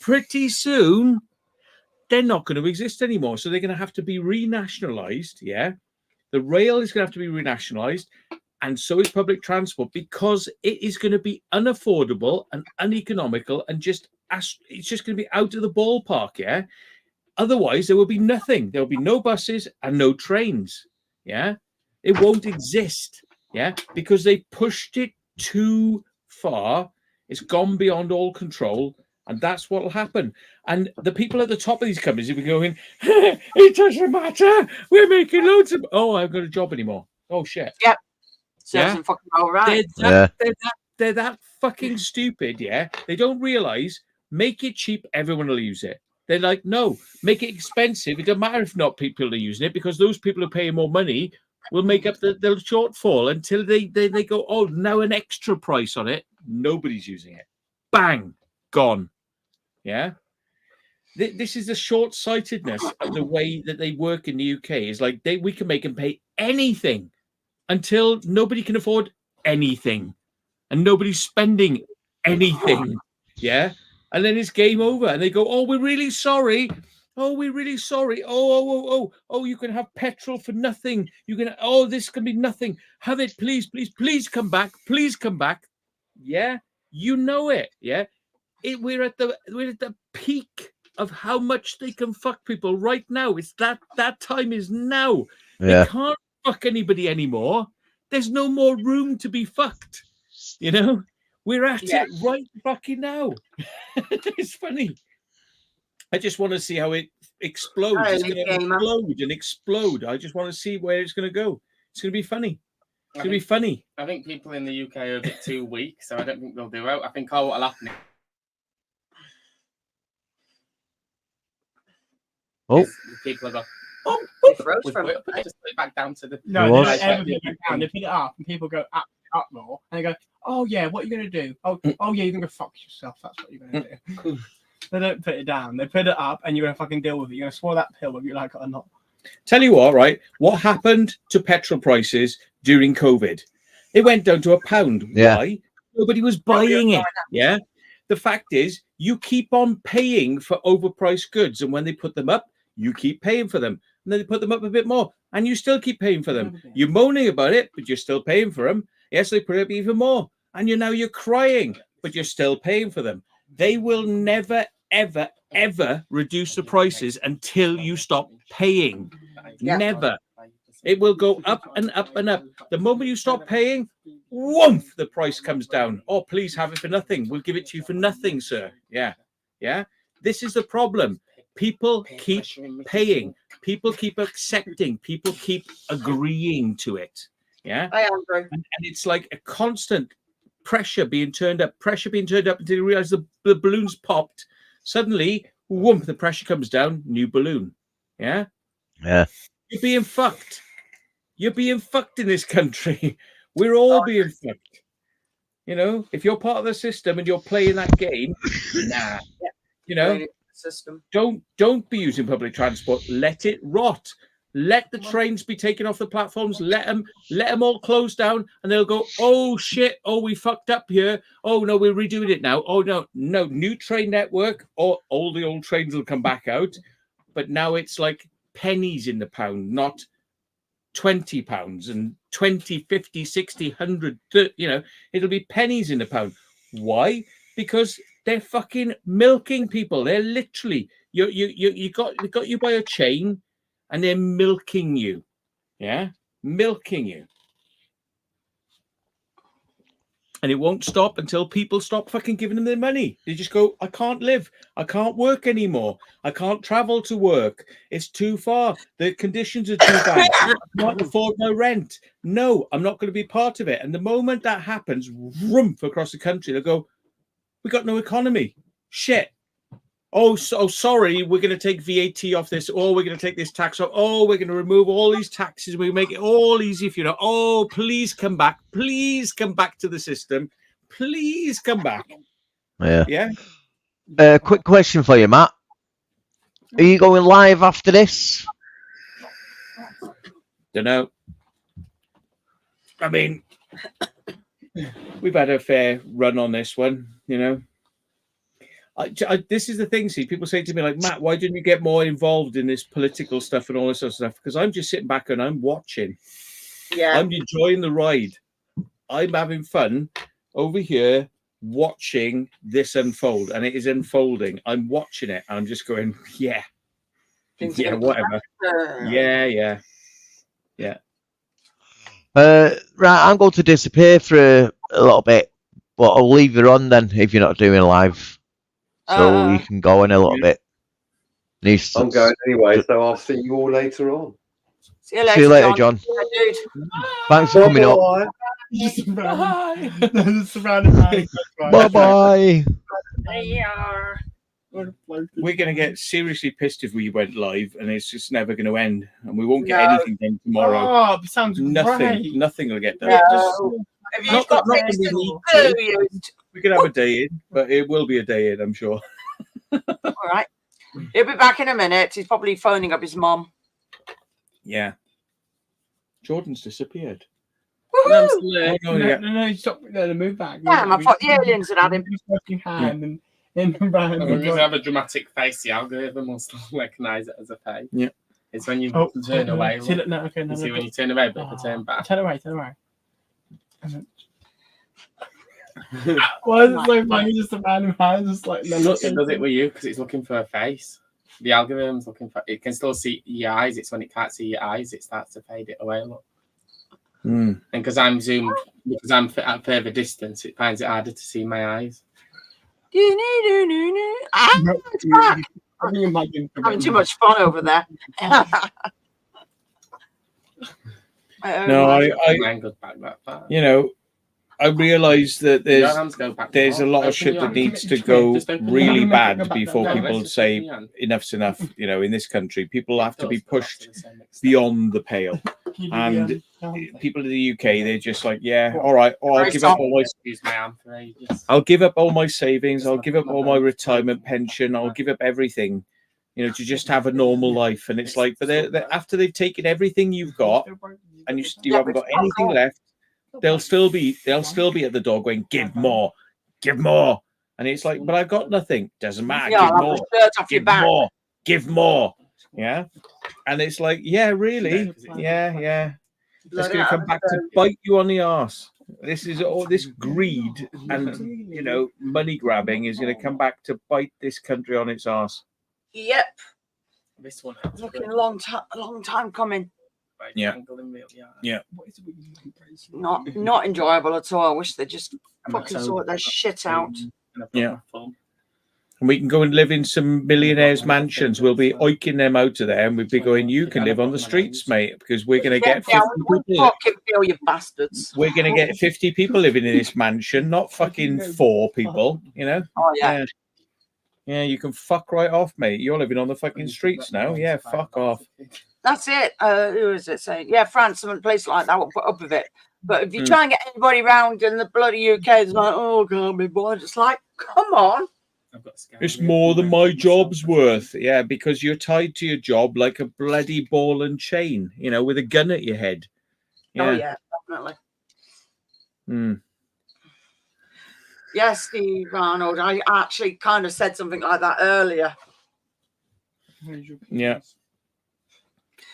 B: pretty soon they're not going to exist anymore. So they're going to have to be renationalized. Yeah. The rail is going to have to be renationalized. And so is public transport, because it is going to be unaffordable and uneconomical and it's just going to be out of the ballpark. Yeah. Otherwise, there will be nothing. There will be no buses and no trains. Yeah, it won't exist. Yeah, because they pushed it too far. It's gone beyond all control, and that's what will happen. And the people at the top of these companies will be going, "It doesn't matter. We're making loads of. Oh, I haven't got a job anymore. Oh shit.
E: Yep. Sounds fucking all right.
B: They're that fucking stupid. Yeah, they don't realize. Make it cheap. Everyone will use it. They're like, no, make it expensive. It doesn't matter if not people are using it, because those people who are paying more money will make up the shortfall until they go, oh, now an extra price on it. Nobody's using it. Bang, gone. Yeah. This is the short-sightedness of the way that they work in the UK. Is like we can make them pay anything until nobody can afford anything, and nobody's spending anything. Yeah. And then it's game over, and they go, "Oh, we're really sorry. Oh, we're really sorry. Oh, you can have petrol for nothing. You can. Oh, this can be nothing. Have it, please, please, please come back. Please come back." Yeah, you know it. Yeah, we're at the peak of how much they can fuck people right now. It's that time is now.
A: Yeah.
B: They can't fuck anybody anymore. There's no more room to be fucked. We're at it right fucking now. It's funny. I just want to see how it explodes. It's going to explode and explode. I just want to see where it's going to go. It's going to be funny. It's going to be funny.
G: I think people in the UK are a bit too weak, so I don't think they'll do it. I think what will happen. People are going, just put it back down to the.
C: No, they don't ever put it back down. They put it up, and people go up more, and they go, "Oh yeah, what are you gonna do? Oh yeah, you're gonna fuck yourself. That's what you're gonna do." They don't put it down. They put it up, and you're gonna fucking deal with it. You're gonna swallow that pill whether you like it or not.
B: Tell you what, right? What happened to petrol prices during COVID? It went down to £1.
A: Yeah.
B: Why? Nobody was buying it. Yeah. The fact is, you keep on paying for overpriced goods, and when they put them up, you keep paying for them. And then they put them up a bit more, and you still keep paying for them. You're moaning about it, but you're still paying for them. Yes, they put it up even more, and you're crying, but you're still paying for them. They will never, ever, ever reduce the prices until you stop paying. Never. It will go up and up and up. The moment you stop paying, woof, the price comes down. Oh, please have it for nothing. We'll give it to you for nothing, sir. Yeah. Yeah. This is the problem. People keep paying. People keep accepting. People keep agreeing to it. Yeah.
E: I agree.
B: And it's like a constant pressure being turned up until you realize the balloon's popped. Suddenly, whoomp, the pressure comes down, new balloon. Yeah.
A: Yeah.
B: You're being fucked. You're being fucked in this country. We're all being fucked. If you're part of the system and you're playing that game, nah.
E: System.
B: Don't be using public transport. Let it rot. Let the trains be taken off the platforms. Let them all close down, and they'll go, oh shit, oh we fucked up here. Oh no, we're redoing it now. Oh no, new train network, or all the old trains will come back out. But now it's like pennies in the pound, not £20 and 20, 50, 60, 100. It'll be pennies in the pound. Why? Because they're fucking milking people. They're literally you got you by a chain, and they're milking you. Yeah, milking you. And it won't stop until people stop fucking giving them their money. They just go, I can't live. I can't work anymore. I can't travel to work. It's too far. The conditions are too bad. I can't afford my rent. No, I'm not going to be part of it. And the moment that happens, rumph across the country, they'll go, we got no economy. Shit. Oh, sorry, we're going to take VAT off this. Oh, we're going to take this tax off. Oh, we're going to remove all these taxes. We make it all easy for you. Know. Oh, please come back. Please come back to the system. Please come back.
A: Yeah. Quick question for you, Matt. Are you going live after this?
B: Don't know. I mean, we've had a fair run on this one, you know. This is the thing, see, people say to me like, Matt, why didn't you get more involved in this political stuff and all this sort of stuff? Because I'm just sitting back and I'm watching.
E: Yeah.
B: I'm enjoying the ride. I'm having fun over here watching this unfold, and it is unfolding. I'm watching it and I'm just going, yeah, whatever. Yeah.
A: Right, I'm going to disappear for a little bit, but I'll leave you on then if you're not doing live. So you can go in a little bit.
D: I'm going anyway, so I'll see you all later on.
E: See you later, John.
D: Dude.
A: Thanks for coming up. Bye-bye.
B: We're going to get seriously pissed if we went live, and it's just never going to end, and we won't get anything done tomorrow.
C: Oh, it sounds
B: nothing will get done.
E: No. If you've got things to do,
B: we could have a day in, but it will be a day in, I'm sure.
E: All right. He'll be back in a minute. He's probably phoning up his mom.
B: Yeah. Jordan's disappeared.
C: No, stop. No, move back.
E: Damn, I thought the aliens had had him.
C: Hand and around.
G: If you have a dramatic face, the algorithm will still recognise it as a face.
B: Yeah.
G: It's when you turn away.
C: See, when
G: you turn away, but if I turn back.
C: Turn away. Why is it so funny? Just a random hand, just like
G: Look, it does it with you because it's looking for a face. The algorithm's looking for. It can still see your eyes. It's when it can't see your eyes, it starts to fade it away. Look. And because I'm zoomed, because I'm at further distance, it finds it harder to see my eyes.
E: It's back. I'm having too much fun over there.
B: No, you know, I realise that there's a lot of shit that needs to go really bad before people say enough's enough. You know, in this country, people have to be pushed beyond the pale. And people in the UK, they're just like, yeah, all right, I'll give up all my savings, I'll give up all my retirement pension, I'll give up everything, you know, to just have a normal life. And it's like, but after they've taken everything you've got and you haven't got anything left, they'll still be at the door going, give more. And it's like, but I've got nothing. Doesn't matter. Give more. Yeah. And it's like, yeah, really? Yeah. It's going to come back to bite you on the arse. This is all this greed and, you know, money grabbing is going to come back to bite this country on its arse.
E: Yep.
G: This one
E: looking a long time coming.
B: Yeah.
E: Not enjoyable at all. I wish they just fucking sort their shit out.
B: Yeah. And we can go and live in some millionaires' mansions. We'll be oiking them out of there, and we'll be going, you can live on the streets, mate, because we're going to get 50 people.
E: Fucking feel, you bastards.
B: We're going to get 50 people living in this mansion, not fucking 4 people, you know?
E: Oh, yeah.
B: Yeah, you can fuck right off, mate. You're living on the fucking streets now. Yeah, fuck off.
E: That's it. Who is it saying? Yeah, France, some place like that will put up with it. But if you try and get anybody around in the bloody UK, it's like, oh, can't be bothered. It's like, come on.
B: It's more than my job's worth. Yeah, because you're tied to your job like a bloody ball and chain, you know, with a gun at your head.
E: Yeah. Oh, yeah, definitely. Yes, Steve Arnold. I actually kind of said something like that earlier.
B: Yeah.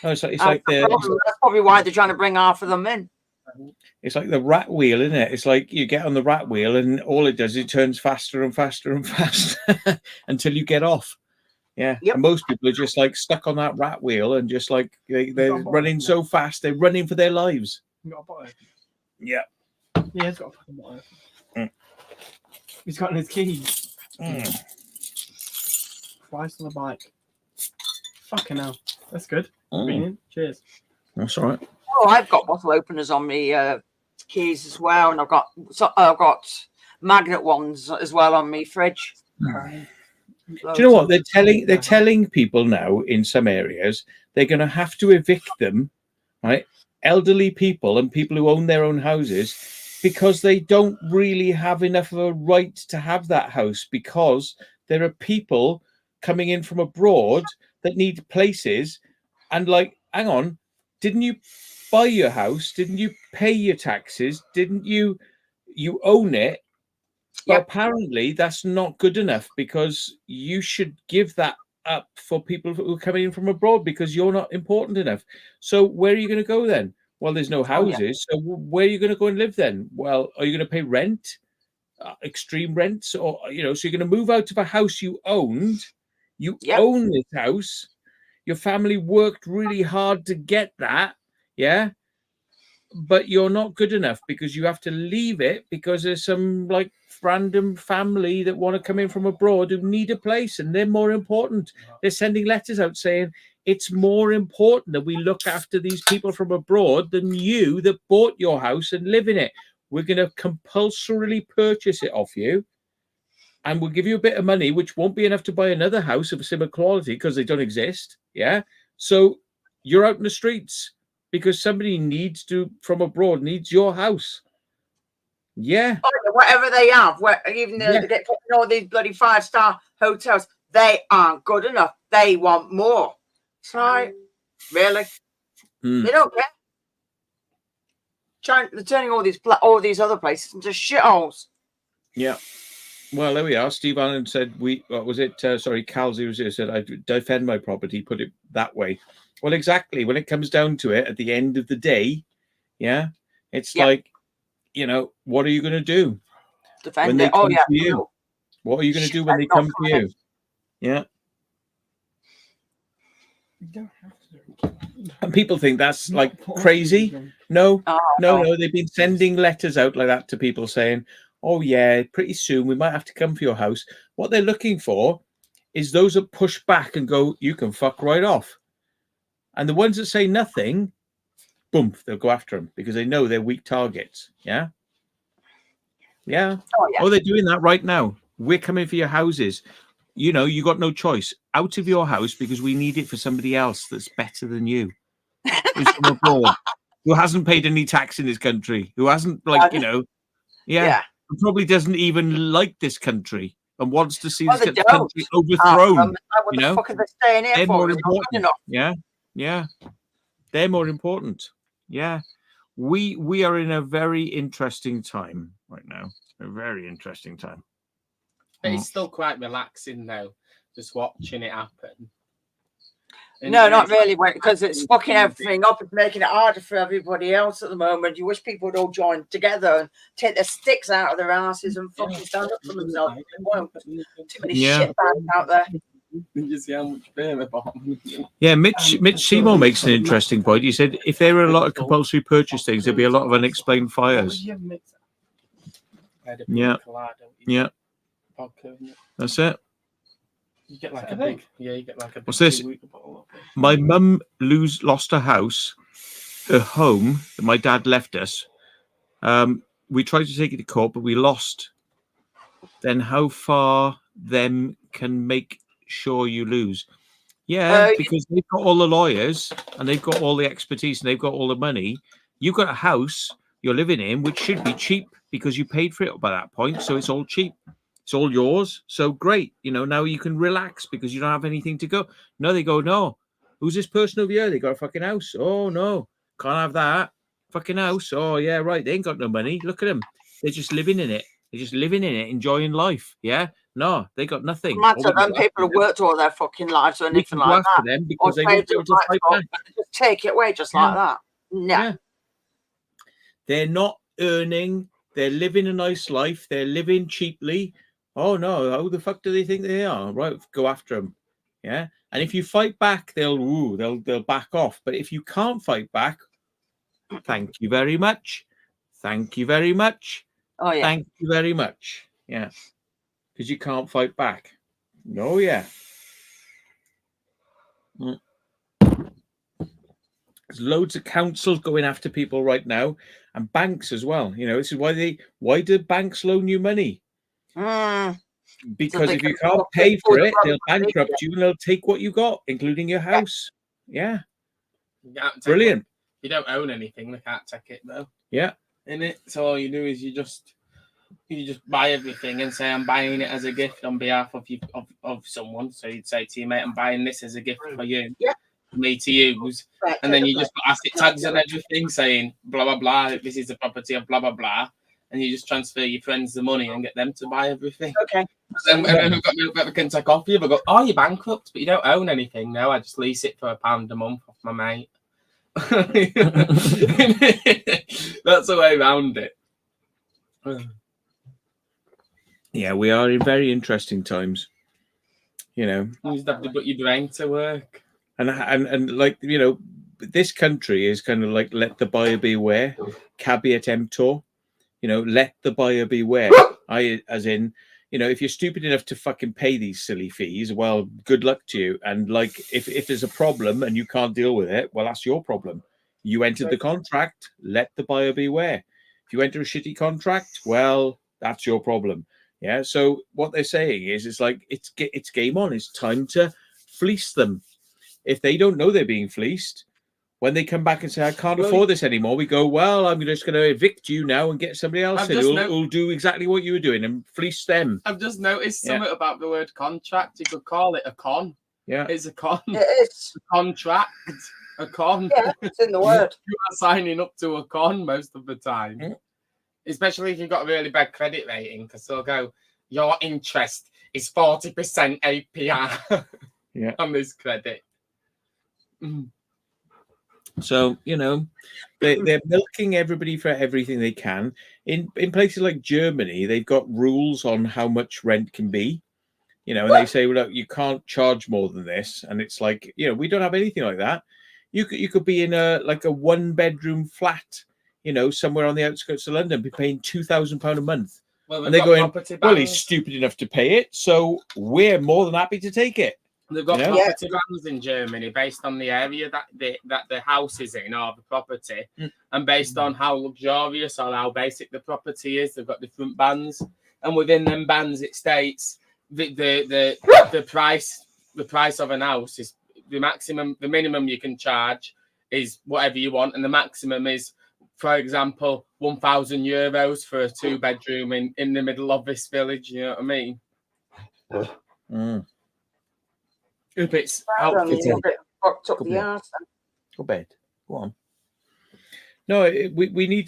B: Oh, it's like
E: that's probably why they're trying to bring half of them in.
B: It's like the rat wheel, isn't it? It's like you get on the rat wheel and all it does is it turns faster and faster and faster until you get off. Yeah. Yep. And most people are just like stuck on that rat wheel and just like they're running so fast, they're running for their lives.
C: You got a bottle?
B: Yeah.
C: Yeah, it's got a fucking bottle. He's gotten his keys. Twice on the bike. Fucking hell. That's good. Convenient. Cheers.
B: That's all right.
E: Oh, I've got bottle openers on me keys as well, and I've got magnet ones as well on me fridge.
B: Do you know what they're telling people now in some areas they're going to have to evict them, right? Elderly people and people who own their own houses, because they don't really have enough of a right to have that house, because there are people coming in from abroad that need places, and like, hang on, didn't you buy your house? Didn't you pay your taxes? Didn't you own it? But apparently that's not good enough, because you should give that up for people who are coming in from abroad, because you're not important enough. So where are you going to go then? Well, there's no houses. So where are you going to go and live then? Well, are you going to pay rent, extreme rents, or, so you're going to move out of a house you owned. You own this house. Your family worked really hard to get that. Yeah. But you're not good enough, because you have to leave it because there's some like random family that want to come in from abroad who need a place, and they're more important. They're sending letters out saying it's more important that we look after these people from abroad than you that bought your house and live in it. We're going to compulsorily purchase it off you, and we'll give you a bit of money, which won't be enough to buy another house of a similar quality because they don't exist. Yeah. So you're out in the streets because somebody from abroad needs your house. Yeah.
E: Whatever they have, even though they get put in all these bloody 5-star hotels, they aren't good enough. They want more. So, really? They don't care. They're turning all these other places into shitholes.
B: Yeah. Well, there we are. Steve Allen said, what was it? Cal 00 said, I defend my property, put it that way. Well, exactly. When it comes down to it, at the end of the day, it's like, what are you going to do?
E: Defend it. Oh, yeah.
B: You? What are you going to do when they come for you? Yeah.
C: You don't have to.
B: And people think that's like crazy. No. They've been sending letters out like that to people saying, oh, yeah, pretty soon we might have to come for your house. What they're looking for is those that push back and go, you can fuck right off. And the ones that say nothing, boom, they'll go after them because they know they're weak targets. Yeah. Yeah. Oh, they're doing that right now. We're coming for your houses. You got no choice. Out of your house because we need it for somebody else that's better than you. Who's from abroad, who hasn't paid any tax in this country, who hasn't, who probably doesn't even like this country and wants to see this country overthrown.
E: What the fuck are they staying here for?
B: More important. Yeah. They're more important. Yeah. We are in a very interesting time right now. A very interesting time.
G: But it's still quite relaxing though, just watching it happen.
E: And no, not really, because it's fucking everything up. It's making it harder for everybody else at the moment. You wish people would all join together and take their sticks out of their asses and fucking stand up for themselves. Too many shitbags out there.
G: You see how much beer they're buying.
B: Yeah, Mitch Seymour makes an interesting point. He said if there were a lot of compulsory purchase things, there'd be a lot of unexplained fires. Yeah. That's it.
C: You get like a big,
B: What's this? My mum lost her house, her home that my dad left us. We tried to take it to court, but we lost. Then how far them can make sure you lose? Yeah, because they've got all the lawyers and they've got all the expertise and they've got all the money. You've got a house you're living in, which should be cheap because you paid for it by that point. So it's all cheap. It's all yours. So great. Now you can relax because you don't have anything to go. No, they go, no. Who's this person over here? They got a fucking house. Oh, no. Can't have that. Fucking house. Oh, yeah, right. They ain't got no money. Look at them. They're just living in it. They're just living in it, enjoying life. Yeah? No, they got nothing.
E: Matter them people have worked all their fucking lives or anything like that.
B: Them because they won't be able to fight back.
E: Just take it away just like that. No. Yeah.
B: They're not earning. They're living a nice life. They're living cheaply. Oh no! Who the fuck do they think they are? Right, go after them. Yeah, and if you fight back, they'll back off. But if you can't fight back, thank you very much. Thank you very much.
E: Oh yeah.
B: Thank you very much. Yeah, because you can't fight back. Oh yeah. There's loads of councils going after people right now, and banks as well. You know, this is why do banks loan you money? Because if you can't pay for it, they'll bankrupt you and they'll take what you got, including your house. Yeah. Brilliant.
G: You don't own anything, they can't take it though.
B: Yeah.
G: In it. So all you do is you just buy everything and say I'm buying it as a gift on behalf of you of someone. So you'd say to your mate, I'm buying this as a gift for you. Yeah. For me to use. And then you just put asset tags on everything saying blah blah blah, this is the property of blah blah blah. And you just transfer your friends the money and get them to buy everything. Okay. And then we've got no that we can take off you, but go, oh, you're bankrupt, but you don't own anything. No, I just lease it for £1 a month off my mate. That's the way around it.
B: Yeah, we are in very interesting times. You know,
G: you just have to put your brain to work.
B: And like, you know, this country is kind of like let the buyer beware, caveat emptor. You know, let the buyer beware. As in, you know, if you're stupid enough to fucking pay these silly fees, well, good luck to you. And like, if there's a problem and you can't deal with it, well, that's your problem. You entered the contract. Let the buyer beware. If you enter a shitty contract, well, that's your problem. Yeah. So what they're saying is, it's like it's game on. It's time to fleece them. If they don't know they're being fleeced, when they come back and say, I can't afford this anymore, we go, well, I'm just going to evict you now and get somebody else who'll do exactly what you were doing and fleece them.
G: I've just noticed something about the word contract. You could call it a con.
B: Yeah.
G: It's a con.
E: It is.
G: A contract. A con.
E: Yeah, it's in the word.
G: You are signing up to a con most of the time. Mm. Especially if you've got a really bad credit rating, because they'll go, your interest is 40% APR on this credit.
B: Mm. So, you know, they're milking everybody for everything they can. In places like Germany, they've got rules on how much rent can be, you know, and they say, well, look, you can't charge more than this. And it's like, you know, we don't have anything like that. You could be in a 1-bedroom flat, you know, somewhere on the outskirts of London, be paying £2,000 a month.
G: Well,
B: and they're going, well, he's stupid enough to pay it, so we're more than happy to take it.
G: They've got property bans in Germany based on the area that the house is in or the property, and based on how luxurious or how basic the property is. They've got different bans, and within them bans, it states the price of an house is the maximum. The minimum you can charge is whatever you want, and the maximum is, for example, €1,000 for a 2-bedroom in the middle of this village. You know what I mean? If it's outfitted.
B: Go bed. Go on. No, we need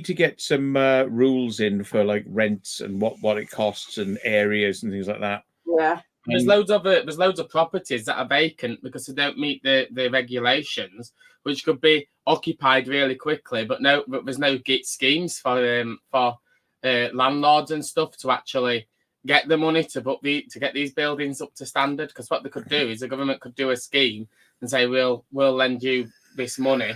B: to get some rules in for like rents and what it costs and areas and things like that.
E: Yeah.
G: There's loads of properties that are vacant because they don't meet the regulations, which could be occupied really quickly. But there's no schemes for landlords and stuff to actually get the money to get these buildings up to standard. Because what they could do is the government could do a scheme and say we'll lend you this money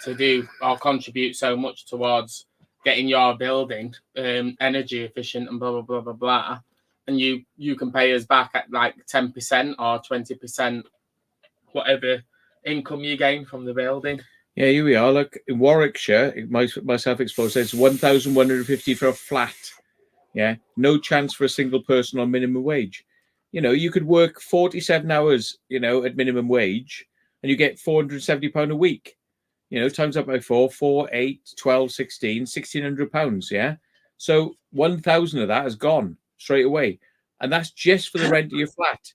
G: to do or contribute so much towards getting your building energy efficient and blah blah blah blah blah, and you can pay us back at like 10% or 20%, whatever income you gain from the building.
B: Yeah, here we are. Look, in Warwickshire, my self-exposed says 1,150 for a flat. Yeah, no chance for a single person on minimum wage. You know, you could work 47 hours, you know, at minimum wage, and you get £470 a week. You know, times up by 4, 8, 12, 16, £1,600. Yeah, so 1,000 of that has gone straight away, and that's just for the rent of your flat.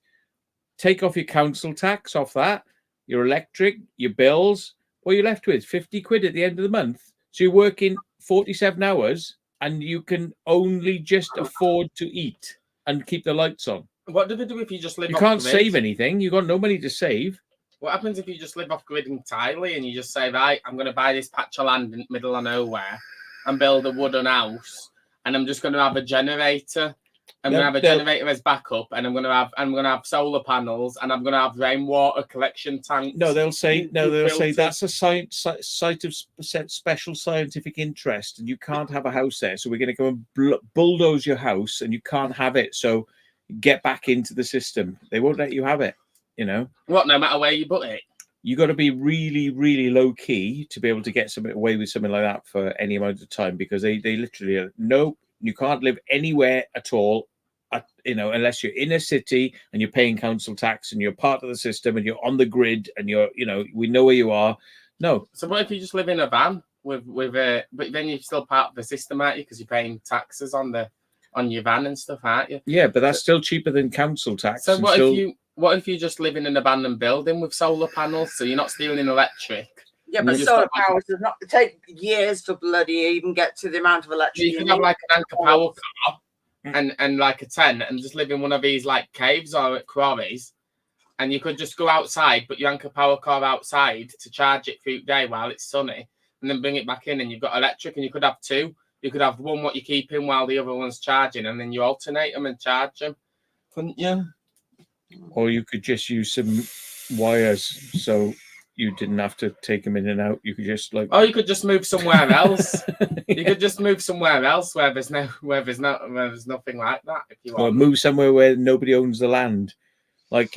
B: Take off your council tax off that, your electric, your bills. What are you left with? 50 quid at the end of the month. So you're working 47 hours. And you can only just afford to eat and keep the lights on.
G: What do they do if you just live?
B: You can't save anything. You've got no money to save.
G: What happens if you just live off grid entirely and you just say, right, I'm going to buy this patch of land in the middle of nowhere and build a wooden house, and I'm just going to have a generator I'm gonna have a generator as backup, and I'm gonna have solar panels, and I'm gonna have rainwater collection tanks.
B: No, they'll say that's a site of special scientific interest, and you can't have a house there. So we're going to go and bulldoze your house, and you can't have it. So get back into the system. They won't let you have it. You know
G: what? No matter where you put it,
B: you got to be really, really low key to be able to get away with something like that for any amount of time, because they literally are, nope. You can't live anywhere at all, unless you're in a city and you're paying council tax and you're part of the system and you're on the grid and we know where you are. No.
G: So what if you just live in a van but then you're still part of the system, aren't you? Because you're paying taxes on your van and stuff, aren't you?
B: Yeah, but that's still cheaper than council tax.
G: So what if you just live in an abandoned building with solar panels, so you're not stealing electric?
E: Yeah, but solar power does not take years to bloody even get to the amount of electricity.
G: You can have like an anchor power car and like a tent and just live in one of these like caves or quarries, and you could just go outside, put your anchor power car outside to charge it through the day while it's sunny, and then bring it back in, and you've got electric, and you could have two. You could have one what you keep in while the other one's charging, and then you alternate them and charge them, couldn't you?
B: Or you could just use some wires so you didn't have to take them in and out. You could just
G: you could just move somewhere else. You could just move somewhere else where there's nothing like that. If you want,
B: or move somewhere where nobody owns the land,
E: Yeah,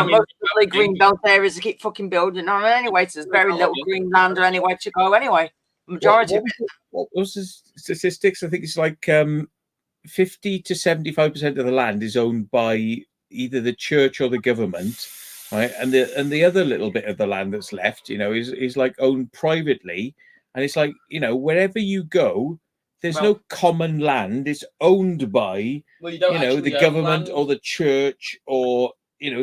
E: most of the green belt areas keep fucking building on anyway. So there's very little green land or anywhere to go anyway. Majority of it.
B: What was the statistics? I think it's like 50 to 75% of the land is owned by either the church or the government. Right, and the other little bit of the land that's left, is like owned privately, and it's like wherever you go, there's no common land. It's owned by the government or the church or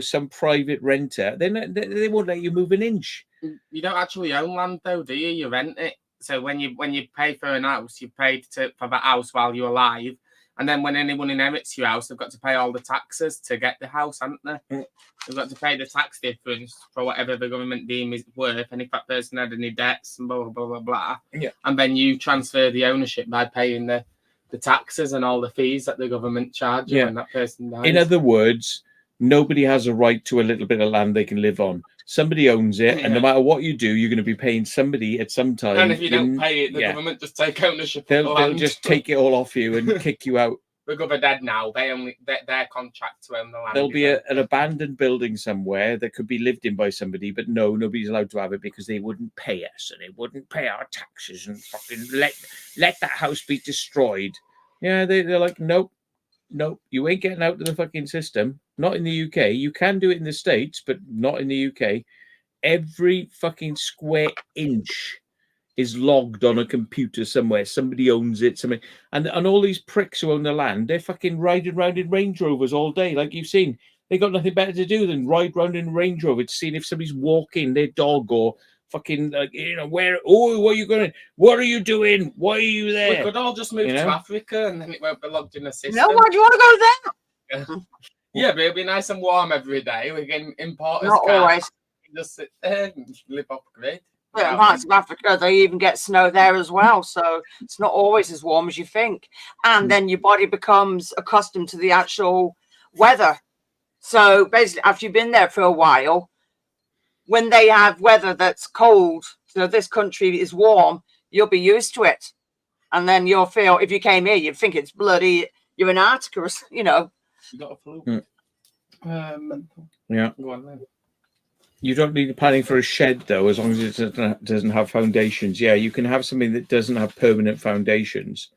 B: some private renter. They won't let you move an inch.
G: You don't actually own land though, do you? You rent it. So when you pay for an house, you paid for that house while you're alive. And then when anyone inherits your house, they've got to pay all the taxes to get the house, haven't they? They've got to pay the tax difference for whatever the government deem is worth, and if that person had any debts and blah, blah, blah, blah.
B: Yeah.
G: And then you transfer the ownership by paying the taxes and all the fees that the government charge you when that person dies.
B: In other words, nobody has a right to a little bit of land they can live on. Somebody owns it, and no matter what you do, you're going to be paying somebody at some time.
G: And if you don't pay it, the government just take ownership.
B: They'll just take it all off you and kick you out.
G: The government dead now. Their contract to own the land.
B: There'll be an abandoned building somewhere that could be lived in by somebody, but nobody's allowed to have it because they wouldn't pay us and they wouldn't pay our taxes and fucking let that house be destroyed. Yeah, they're like, nope, you ain't getting out of the fucking system. Not in the UK. You can do it in the States, but not in the UK. Every fucking square inch is logged on a computer somewhere. Somebody owns it. And all these pricks who own the land, they're fucking riding around in Range Rovers all day, like you've seen. They got nothing better to do than ride around in Range Rover to see if somebody's walking their dog or fucking where. Oh, what are you going? What are you doing? Why are you there?
G: We could all just move to Africa, and then it won't be logged in the system.
E: No, why do you want to go there?
G: Yeah, but it'll be nice and warm every day. We can import.
E: Not always.
G: Just sit there and live off grid.
E: Yeah, parts of Africa, they even get snow there as well. So it's not always as warm as you think. And then your body becomes accustomed to the actual weather. So basically, after you've been there for a while, when they have weather that's cold, so this country is warm, you'll be used to it. And then you'll feel, if you came here, you'd think it's bloody, you're in Antarctica,
G: You got a flu.
B: Yeah.
G: Go on then.
B: You don't need planning for a shed, though, as long as it doesn't have foundations. Yeah, you can have something that doesn't have permanent foundations.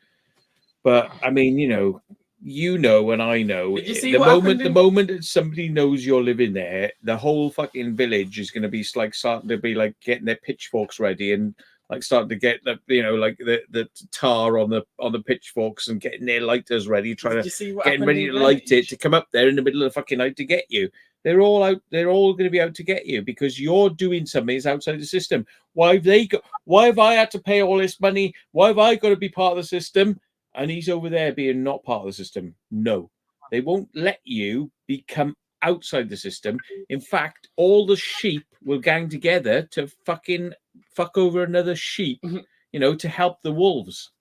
B: But, I mean, and I know, the moment that somebody knows you're living there, the whole fucking village is going to be starting to be like getting their pitchforks ready and like starting to get the tar on the pitchforks and getting their lighters ready, getting ready to light it to come up there in the middle of the fucking night to get you. They're all out. They're all going to be out to get you because you're doing something that's outside the system. Why have I had to pay all this money? Why have I got to be part of the system? And he's over there being not part of the system. No, they won't let you become outside the system. In fact, all the sheep will gang together to fucking fuck over another sheep, to help the wolves.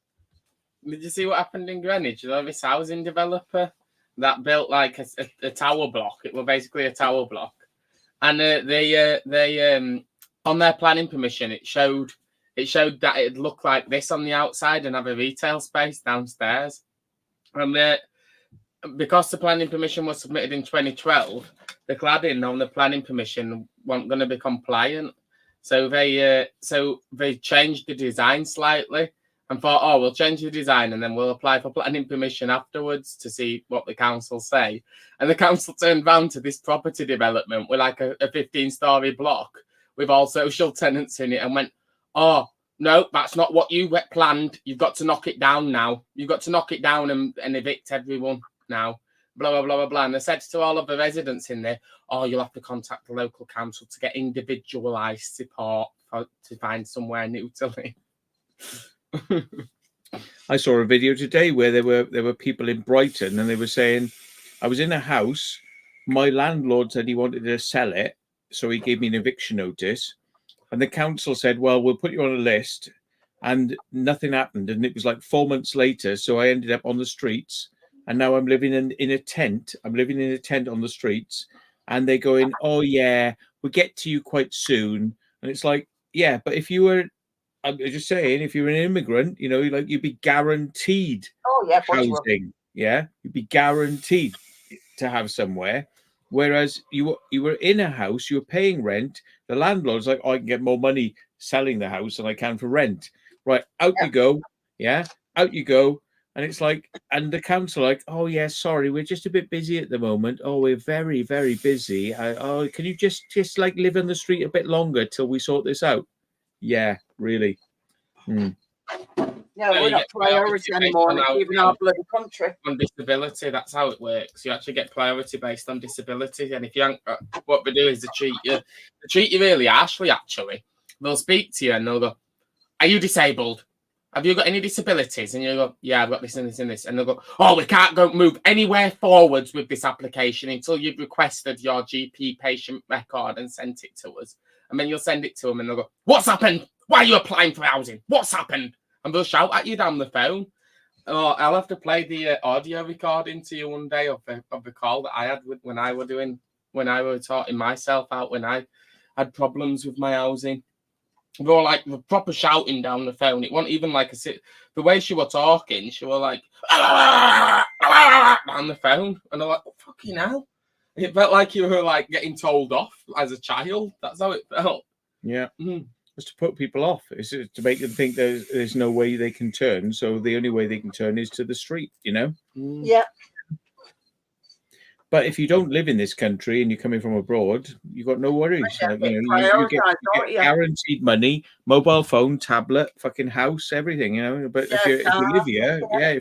G: Did you see what happened in Greenwich? You know, this housing developer that built like a tower block. It was basically a tower block, and they on their planning permission it showed that it looked like this on the outside and have a retail space downstairs, and because the planning permission was submitted in 2012, the cladding on the planning permission weren't going to be compliant, so they changed the design slightly. And thought, oh, we'll change the design and then we'll apply for planning permission afterwards to see what the council say. And the council turned round to this property development with like a 15-story block with all social tenants in it and went, oh, no, that's not what you planned. You've got to knock it down now. You've got to knock it down and evict everyone now. Blah, blah, blah, blah, blah. And they said to all of the residents in there, oh, you'll have to contact the local council to get individualised support to find somewhere new to live.
B: I saw a video today where there were people in Brighton and they were saying, I was in a house, my landlord said he wanted to sell it, so he gave me an eviction notice, and the council said, well, we'll put you on a list, and nothing happened, and it was like 4 months later, so I ended up on the streets, and now I'm living in a tent. I'm living in a tent on the streets, and they're going, oh yeah, we'll get to you quite soon. And it's like, yeah, but if you were, I'm just saying, if you're an immigrant, you know, like you'd be guaranteed housing. Yeah, you'd be guaranteed to have somewhere. Whereas you were in a house, you were paying rent. The landlord's like, oh, I can get more money selling the house than I can for rent. Right, out you go. Yeah, out you go. And it's like, and the council like, oh yeah, sorry, we're just a bit busy at the moment. Oh, we're very, very busy. Oh, can you just like live on the street a bit longer till we sort this out? Yeah, really.
E: Yeah, we're not priority anymore in even our bloody country.
G: On disability, that's how it works. You actually get priority based on disability, and if you haven't, what they do is they treat you really harshly. Actually, they'll speak to you and they'll go, "Are you disabled? Have you got any disabilities?" And you go, "Yeah, I've got this and this and this." And they'll go, "Oh, we can't move anywhere forwards with this application until you've requested your GP patient record and sent it to us." And then you'll send it to them and they'll go, "What's happened? Why are you applying for housing? What's happened?" And they'll shout at you down the phone. Oh, I'll have to play the audio recording to you one day of the call that I had when I was sorting myself out when I had problems with my housing. They were like proper shouting down the phone. It wasn't even like the way she was talking. She was like down the phone, and I'm like, oh, fucking hell! It felt like you were like getting told off as a child. That's how it felt.
B: Yeah. It's to put people off. It's to make them think there's no way they can turn. So the only way they can turn is to the street, you know?
E: Yeah.
B: But if you don't live in this country and you're coming from abroad, you've got no worries. Like, you know, you get guaranteed money, mobile phone, tablet, fucking house, everything, you know? But if you live here,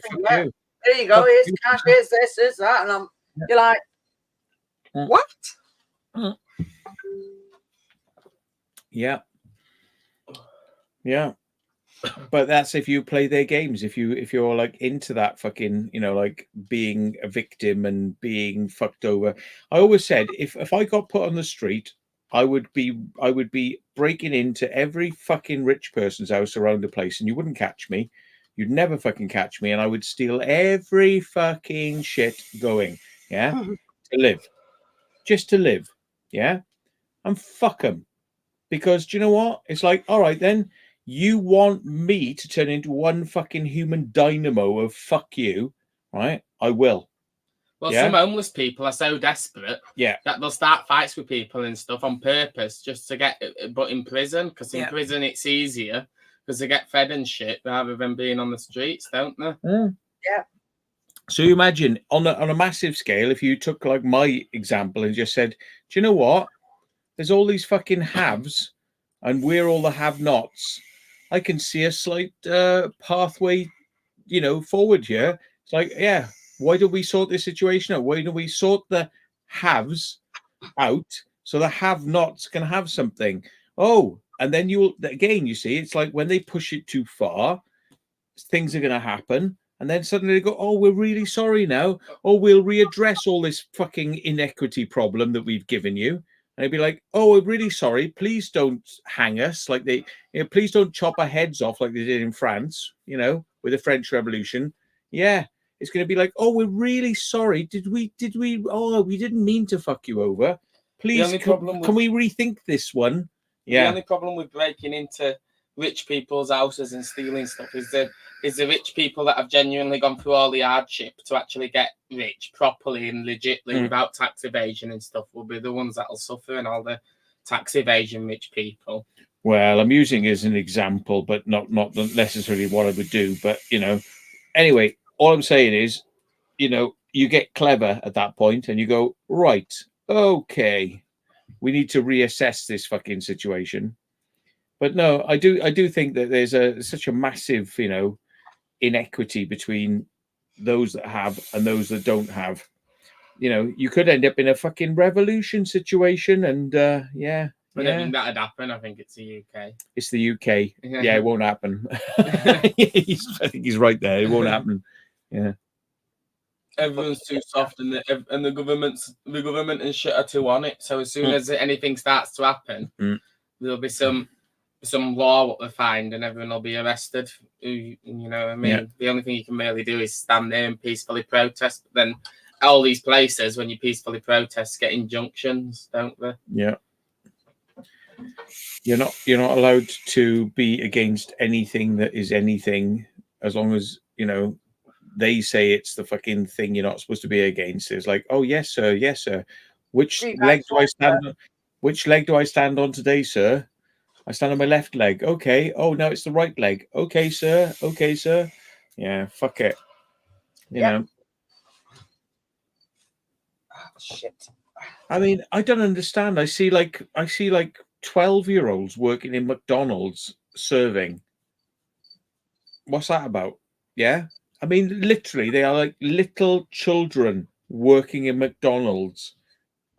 B: fuck you.
E: There you go, here's cash, here's this, here's that. And you're like, what?
B: Yeah. Yeah, but that's if you play their games. If you're like into that fucking, you know, like being a victim and being fucked over. I always said if I got put on the street, I would be breaking into every fucking rich person's house around the place, and you wouldn't catch me. You'd never fucking catch me, and I would steal every fucking shit going. Yeah, to live, just to live. Yeah, and fuck them, because do you know what? It's like, all right then. You want me to turn into one fucking human dynamo of fuck you, right? I will.
G: Well, some homeless people are so desperate that they'll start fights with people and stuff on purpose just to get, but in prison, because in prison it's easier because they get fed and shit rather than being on the streets, don't they?
E: Yeah.
B: So you imagine on a massive scale, if you took like my example and just said, do you know what? There's all these fucking haves and we're all the have-nots. I can see a slight pathway, you know, forward here. It's like, yeah, why don't we sort this situation out? Why don't we sort the haves out so the have-nots can have something? Oh, and then you see, it's like when they push it too far, things are going to happen. And then suddenly they go, oh, we're really sorry now. Oh, we'll readdress all this fucking inequity problem that we've given you. And they'd be like, oh, we're really sorry. Please don't hang us. Like please don't chop our heads off like they did in France. You know, with the French Revolution, yeah, it's going to be like, oh, we're really sorry. Did we? Oh, we didn't mean to fuck you over. Please, can we rethink this one? Yeah.
G: The only problem with breaking into rich people's houses and stealing stuff is the rich people that have genuinely gone through all the hardship to actually get rich properly and legitly without tax evasion and stuff will be the ones that'll suffer, and all the tax evasion rich people.
B: Well, I'm using it as an example, but not necessarily what I would do. But, you know, anyway, all I'm saying is, you know, you get clever at that point and you go, right, okay, we need to reassess this fucking situation. But no, I do think that there's such a massive, you know, inequity between those that have and those that don't have. You know, you could end up in a fucking revolution situation, and yeah.
G: I don't think that'd happen. I think it's the UK.
B: It's the UK. Yeah, it won't happen. I think he's right there. It won't happen. Yeah.
G: Everyone's too soft, and the government and shit are too on it. So as soon as anything starts to happen, there'll be some law what they find, and everyone will be arrested. You know what I mean? Yeah. The only thing you can really do is stand there and peacefully protest. But then all these places, when you peacefully protest, get injunctions, don't they?
B: Yeah. You're not allowed to be against anything that is anything, as long as, you know, they say it's the fucking thing you're not supposed to be against. It's like, oh yes sir, yes sir. Which leg do I stand on? Which leg do I stand on today, sir? I stand on my left leg. Okay. Oh, now it's the right leg. Okay, sir. Okay, sir. Yeah, fuck it. You know.
E: Oh, shit.
B: I mean, I don't understand. I see like 12-year-olds working in McDonald's serving. What's that about? Yeah. I mean, literally, they are like little children working in McDonald's.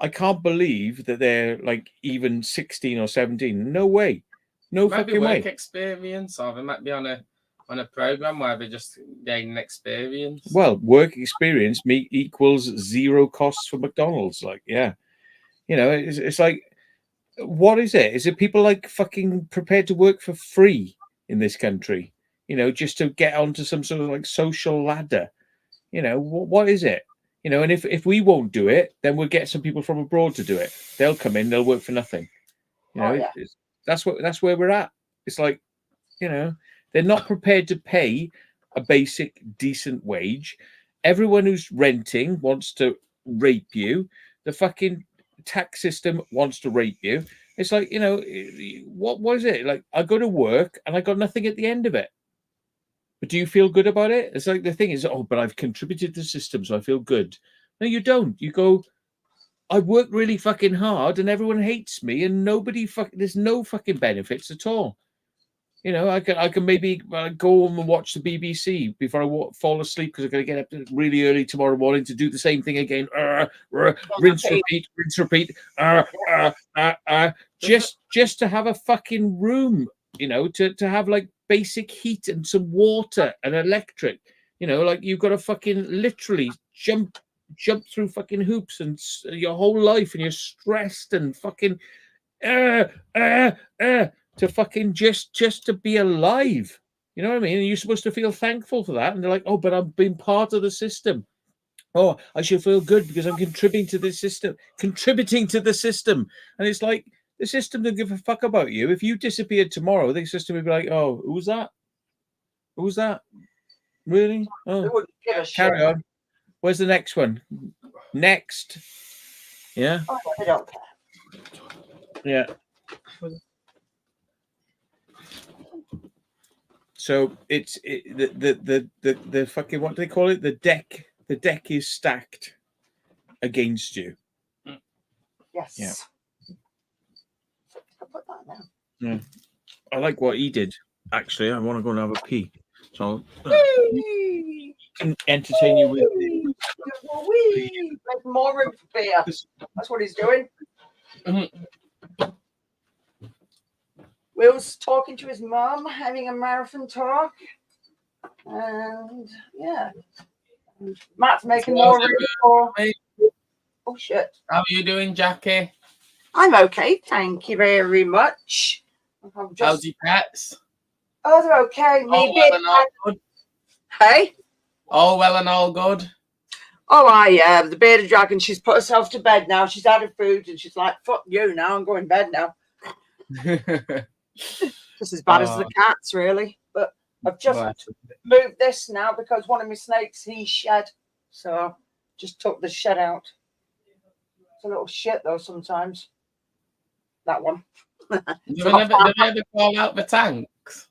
B: I can't believe that they're like even 16 or 17. No way. No fucking way.
G: Work experience, or they might be on a program where they're just gaining experience.
B: Well, work experience equals zero costs for McDonald's. Like, yeah. You know, it's like, what is it? Is it people like fucking prepared to work for free in this country? You know, just to get onto some sort of like social ladder. You know, what is it? You know, and if we won't do it, then we'll get some people from abroad to do it. They'll come in, they'll work for nothing. You know, that's where we're at. It's like, you know, they're not prepared to pay a basic decent wage. Everyone who's renting wants to rape you. The fucking tax system wants to rape you. It's like, you know, what is it? Like, I go to work and I got nothing at the end of it. But do you feel good about it? It's like, the thing is, oh, but I've contributed to the system, so I feel good. No, you don't. You go, I work really fucking hard and everyone hates me and there's no fucking benefits at all. You know, I can maybe go home and watch the BBC before I fall asleep because I'm going to get up really early tomorrow morning to do the same thing again. Rinse, repeat. Just to have a fucking room, you know, to have like basic heat and some water and electric. You know, like you've got to fucking literally jump through fucking hoops and your whole life, and you're stressed and fucking to fucking just to be alive. You know what I mean? And you're supposed to feel thankful for that. And they're like, oh, but I've been part of the system. Oh, I should feel good because I'm contributing to the system. And it's like, the system don't give a fuck about you. If you disappeared tomorrow, the system would be like, oh, who's that? Who's that? Really? Oh, carry on. Where's the next one? Next. Yeah.
E: Oh, I don't care.
B: Yeah. So it's the fucking, what do they call it? The deck. The deck is stacked against you.
E: Yes.
B: Yeah.
E: I'll put that down.
B: Yeah. I like what he did. Actually, I want to go and have a pee. So he can entertain you with it.
E: Make more room for beer. That's what he's doing. Will's talking to his mum, having a marathon talk. And yeah. Matt's making more room for. Oh shit.
G: How are you doing, Jackie?
E: I'm okay, thank you very much.
G: How's your pets?
E: Oh, they're okay. Maybe Hey?
G: All well and all good.
E: Oh, yeah. The bearded dragon, she's put herself to bed now. She's had her food and she's like, fuck you now. I'm going to bed now. Just as bad as the cats, really. But I've just moved this now because one of my snakes, he shed. So just took the shed out. It's a little shit, though, sometimes. That one.
G: Do they ever call out the tanks?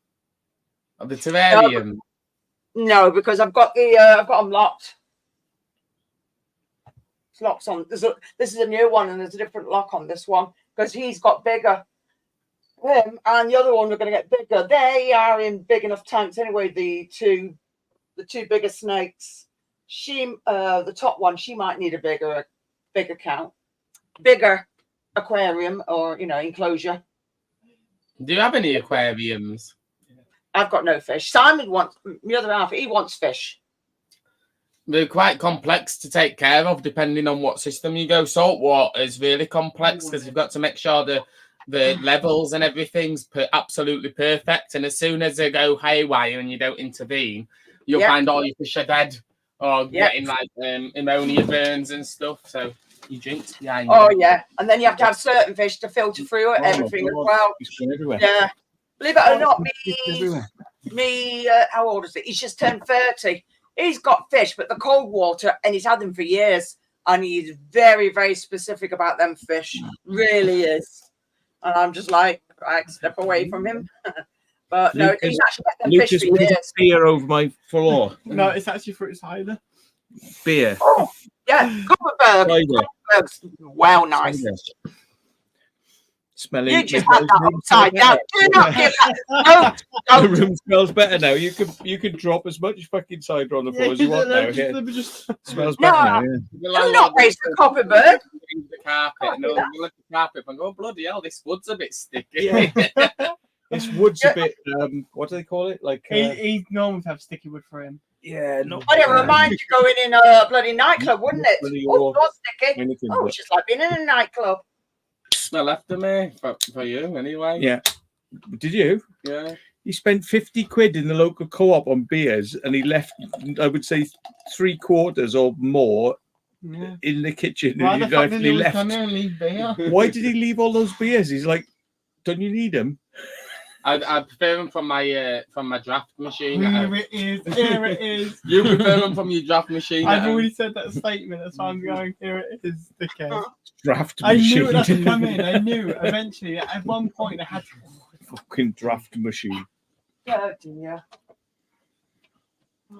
G: Or the terrarium?
E: No, because I've got them locked. It's locked on. This is a new one, and there's a different lock on this one because he's got bigger. Him and the other one are going to get bigger. They are in big enough tanks anyway. The two bigger snakes. The top one, she might need a bigger aquarium or enclosure.
G: Do you have any aquariums?
E: I've got no fish. Simon wants the other half. He wants fish.
G: They're quite complex to take care of depending on what system you go. Salt water is really complex because you've got to make sure the levels and everything's absolutely perfect. And as soon as they go haywire and you don't intervene, you'll find all your fish are dead or getting like ammonia burns and stuff. So you drink behind.
E: Oh yeah, and then you have to have certain fish to filter through everything as well. Yeah, believe it or not, me. How old is it? He's just turned 30. He's got fish, but the cold water, and he's had them for years. And he's very, very specific about them fish. Really is. And I'm just like, right, step away from him. But no, he's actually got them fish for years.
B: Beer over my floor.
C: No, it's actually fruit cider.
B: Beer.
E: Oh, yeah, Copperberg's well nice.
B: Smelling.
E: You just had that upside down. Do not give that.
B: The room smells better now. You could drop as much fucking cider on the floor as you want now. Just smells better now. Yeah.
E: I'm not based on Copperberg.
G: The carpet. No, you lift the carpet and go, oh, bloody hell, this wood's a bit sticky.
B: Yeah. This wood's a bit. What do they call it? Like
C: he's normal to have sticky wood for him.
B: Yeah, no.
E: But it reminds you going in a bloody nightclub, wouldn't it? Oh, not sticky. Oh, it's just like being in a nightclub.
G: Smell after me for you anyway.
B: Yeah. Did you?
G: Yeah.
B: He spent 50 quid in the local co-op on beers, and he left, I would say, 3/4 or more in the kitchen.
C: Why
B: and
C: the fuck did he
B: left.
C: leave beer?
B: Why did he leave all those beers? He's like, don't you need them?
G: I prefer them from my draft machine.
C: Here it is.
G: You prefer them from your draft machine.
C: I've already said that statement. That's why I'm going. Here it is. Okay.
B: Draft
C: I
B: machine.
C: knew it had to come in. I knew eventually. At one point, I had to.
B: Fucking draft machine.
E: Oh dear.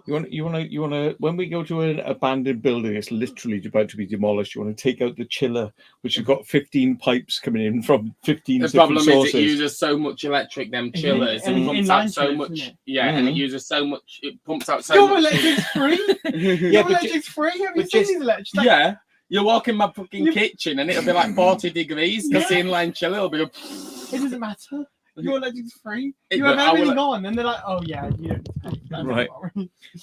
B: You want to. When we go to an abandoned building, it's literally about to be demolished. You want to take out the chiller, which has got 15 pipes coming in from 15
G: the
B: different
G: problem
B: sources.
G: Is it uses so much electric, them chillers, and it pumps out so much. Yeah, and it uses so much. It pumps out so much.
C: Electric's free.
B: Yeah,
C: electric's free. Have you seen these electric?
G: Yeah, you walk in my fucking kitchen and it'll be like 40 degrees because the inline chiller will be.
C: It doesn't matter. Your electric's free. You have everything on, and they're like, "Oh yeah, you don't."
B: Right.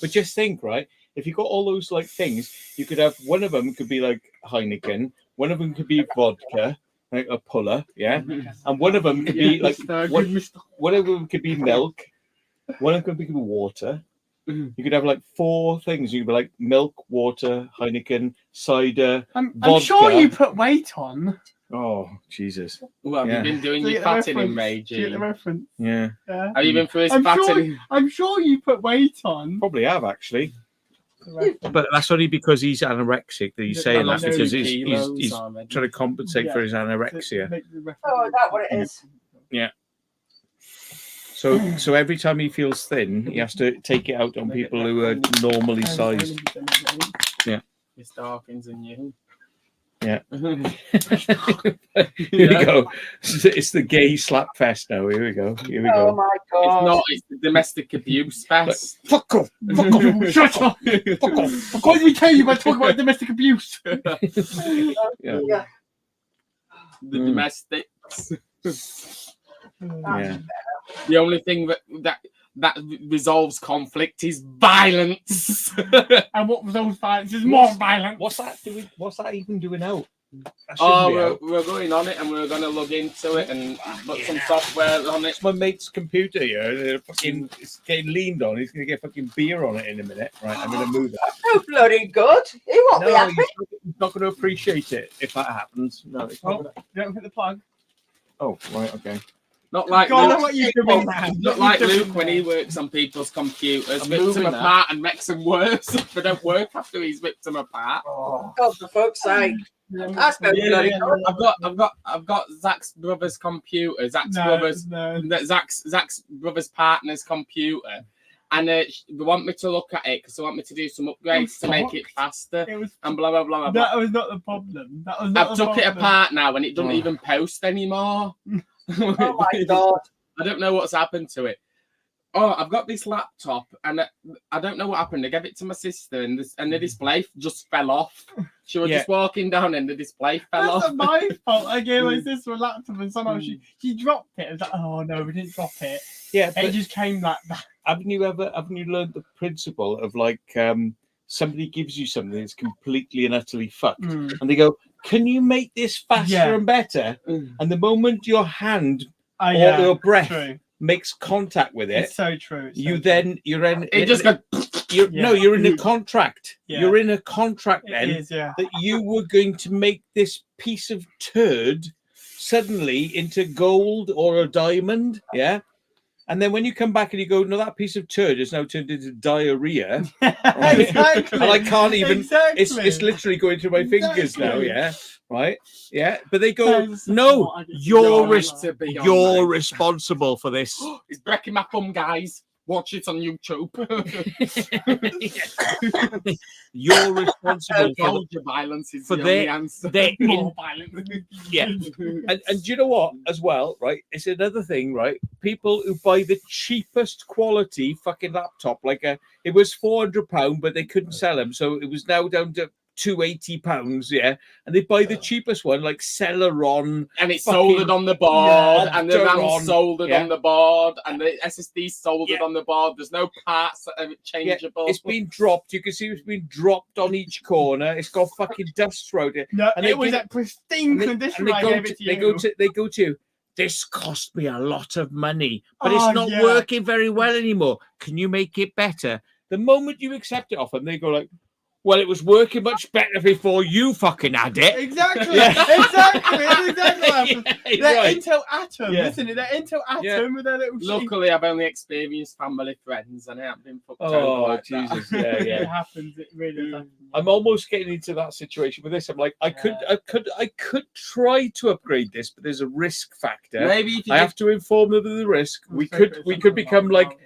B: But just think, right? If you got all those like things, you could have one of them could be like Heineken, one of them could be vodka, like a puller, yeah, and one of them could be like one of them could be milk, one of them could be water. You could have like 4 things. You could be like milk, water, Heineken, cider.
C: I'm sure you put weight on.
B: Oh Jesus!
G: Well, have you been doing your fattening regime?
C: Get the reference.
B: Yeah.
G: Have you been through his fattening?
C: I'm sure you put weight on.
B: Probably have actually. But that's only because he's anorexic that he's saying that, because he's trying to compensate for his anorexia.
E: Oh, is that what it is?
B: Yeah. So every time he feels thin, he has to take it out on people who are normally sized. Yeah.
G: It's Dawkins and you.
B: Yeah. Here we go. It's the gay slap fest now. Here we go.
E: Oh my god.
G: It's not. It's the domestic abuse fest.
B: Fuck off. Fuck off. Shut up. Fuck off.
C: What did we tell you about talking about domestic abuse?
E: Yeah.
G: The domestics.
B: Yeah.
G: The only thing that resolves conflict is violence.
C: And what resolves violence is more violence.
B: What's that even doing out?
G: We're going on it and we're going to log into it and put some software on it.
B: It's my mate's computer here. It's getting leaned on. He's going to get fucking beer on it in a minute. Right, I'm going to move that.
E: Oh, bloody good. He won't be happy.
B: He's not going to appreciate it if that happens. No, it's not.
C: Don't hit the plug.
B: Oh, right, okay.
G: Not like
C: God,
G: Luke, not like Luke when he works on people's computers, rips them apart and makes them worse. They don't work after he's ripped them apart.
E: Oh, God, for fuck's sake. That's no bloody good.
G: I've got Zach's brother's computer, Zach's brother's partner's computer, and they want me to look at it because they want me to do some upgrades to make it faster and blah blah blah.
C: That was not the problem. I've
G: took it apart now and it doesn't even post anymore.
E: Oh my God.
G: I don't know what's happened to it. Oh, I've got this laptop and I don't know what happened. I gave it to my sister and the display just fell off. She was just walking down and the display fell off.
C: That's my fault. I gave my sister a laptop and somehow she dropped it. I was like, oh no, we didn't drop it.
B: Yeah,
C: it just came like that.
B: Haven't you learned the principle of like somebody gives you something that's completely and utterly fucked, and they go, "Can you make this faster and better?" And the moment your hand or your breath makes contact with it,
C: it's so true.
B: You're in.
G: It just goes.
B: You're in a contract. Yeah. You're in a contract then
C: that
B: you were going to make this piece of turd suddenly into gold or a diamond. Yeah. And then when you come back and you go, no, that piece of turd is now turned into diarrhea.
C: Exactly.
B: And I can't even, it's literally going through my fingers now, yeah? Right? Yeah. But they go, no, you're responsible for this.
G: It's breaking my thumb, guys. Watch it on YouTube.
B: You're responsible for
G: the violence is
B: for
G: the only answer.
B: More violence. Yeah. And do you know what, as well, right? It's another thing, right? People who buy the cheapest quality fucking laptop, like it was £400, but they couldn't sell them. So it was now down to £280, yeah, and they buy the cheapest one, like Celeron,
G: and it's soldered on the board, and the RAM's soldered on the board, and the SSD soldered on the board. There's no parts that are changeable.
B: It's been dropped. You can see it's been dropped on each corner. It's got fucking dust throughout it.
C: No, and it was at pristine condition.
B: They go to. This cost me a lot of money, but it's not working very well anymore. Can you make it better? The moment you accept it off them, they go like, well, it was working much better before you fucking had it.
C: Exactly. Exactly. They're Intel Atom, isn't it? They're Intel Atom with their little
G: Luckily, I've only experienced family friends and I haven't been fucked over.
B: Oh, Jesus.
C: It happens. It really happens.
B: I'm almost getting into that situation with this. I'm like, I could try to upgrade this, but there's a risk factor.
G: Maybe if you
B: I have to inform them of the risk. We could become like,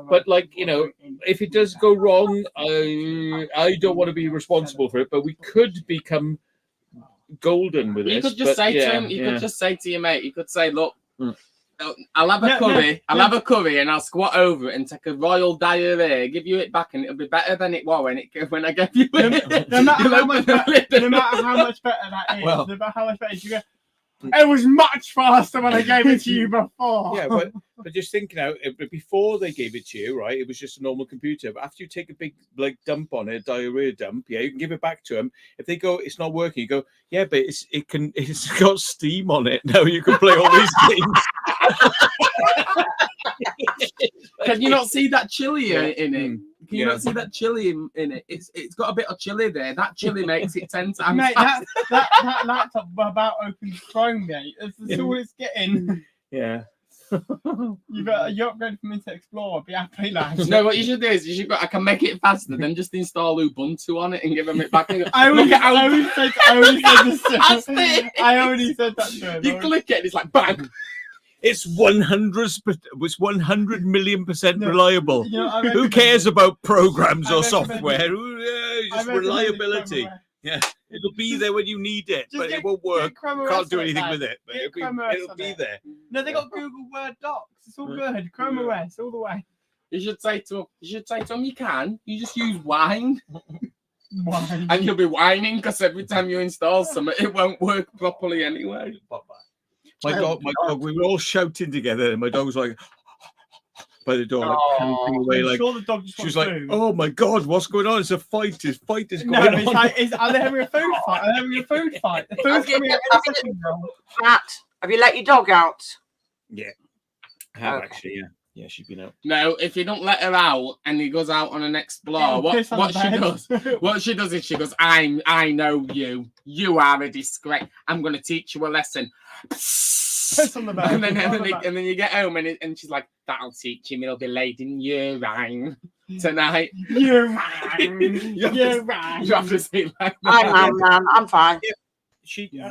B: but like, you know, if it does go wrong, I don't want to be responsible for it, but we could become golden with this.
G: You could just say to him, you could just say to your mate, you could say, look, I'll have a curry, have a curry and I'll squat over it and take a royal diarrhea, give you it back and it'll be better than it was when I gave you it.
C: No matter how much better that is, no matter how much better you go, it was much faster when I gave it to you before.
B: Yeah, but just think now, before they gave it to you, right, it was just a normal computer. But after you take a big like dump on it, diarrhea dump, you can give it back to them. If they go, it's not working, you go, yeah, but it's got Steam on it. Now you can play all these games.
G: Can you not see that chili in it? Can you not see that chili in it? It's got a bit of chili there. That chili makes it 10 times.
C: Mate, that laptop about opens Chrome Gate. That's all it's getting.
B: Yeah.
C: You're upgraded from Internet Explorer. Be happy, lads.
G: No, what you should do is I can make it faster, then just install Ubuntu on it and give them it back.
C: I already said that to him.
G: You click it, and it's like bang.
B: It's 100 million % reliable. You know, who cares about programs or software? Just reliability. Yeah, it'll be there when you need it, but it won't work. Can't do anything with it, but it'll be there.
C: No, they got Google Word Docs. It's all good. Chrome OS all the way.
G: You should say to them, you can. You just use wine. And you'll be whining because every time you install something, it won't work properly anyway.
B: My dog, we were all shouting together, and my dog was like, by the door, like panting away.
C: I'm
B: Like
C: sure the dog just
B: she was
C: wants
B: like,
C: food.
B: "Oh my god, what's going on? It's a fight! This fight is
C: No,
B: going
C: it's
B: on."
C: like, are they having a food fight? Are they having a food fight? The food's coming in any second now.
E: Matt, have you let your dog out?
B: Yeah, I have
E: Okay.
B: actually. Yeah, yeah, she's been out.
G: No, if you don't let her out and he goes out on an explore, what she does is she goes, I know you. You are a disgrace. I'm going to teach you a lesson.
C: Piss on the bed.
G: And then you get home and she's like, that'll teach him. He'll be laid in urine tonight.
C: Urine.
G: You have to say like
E: I'm fine.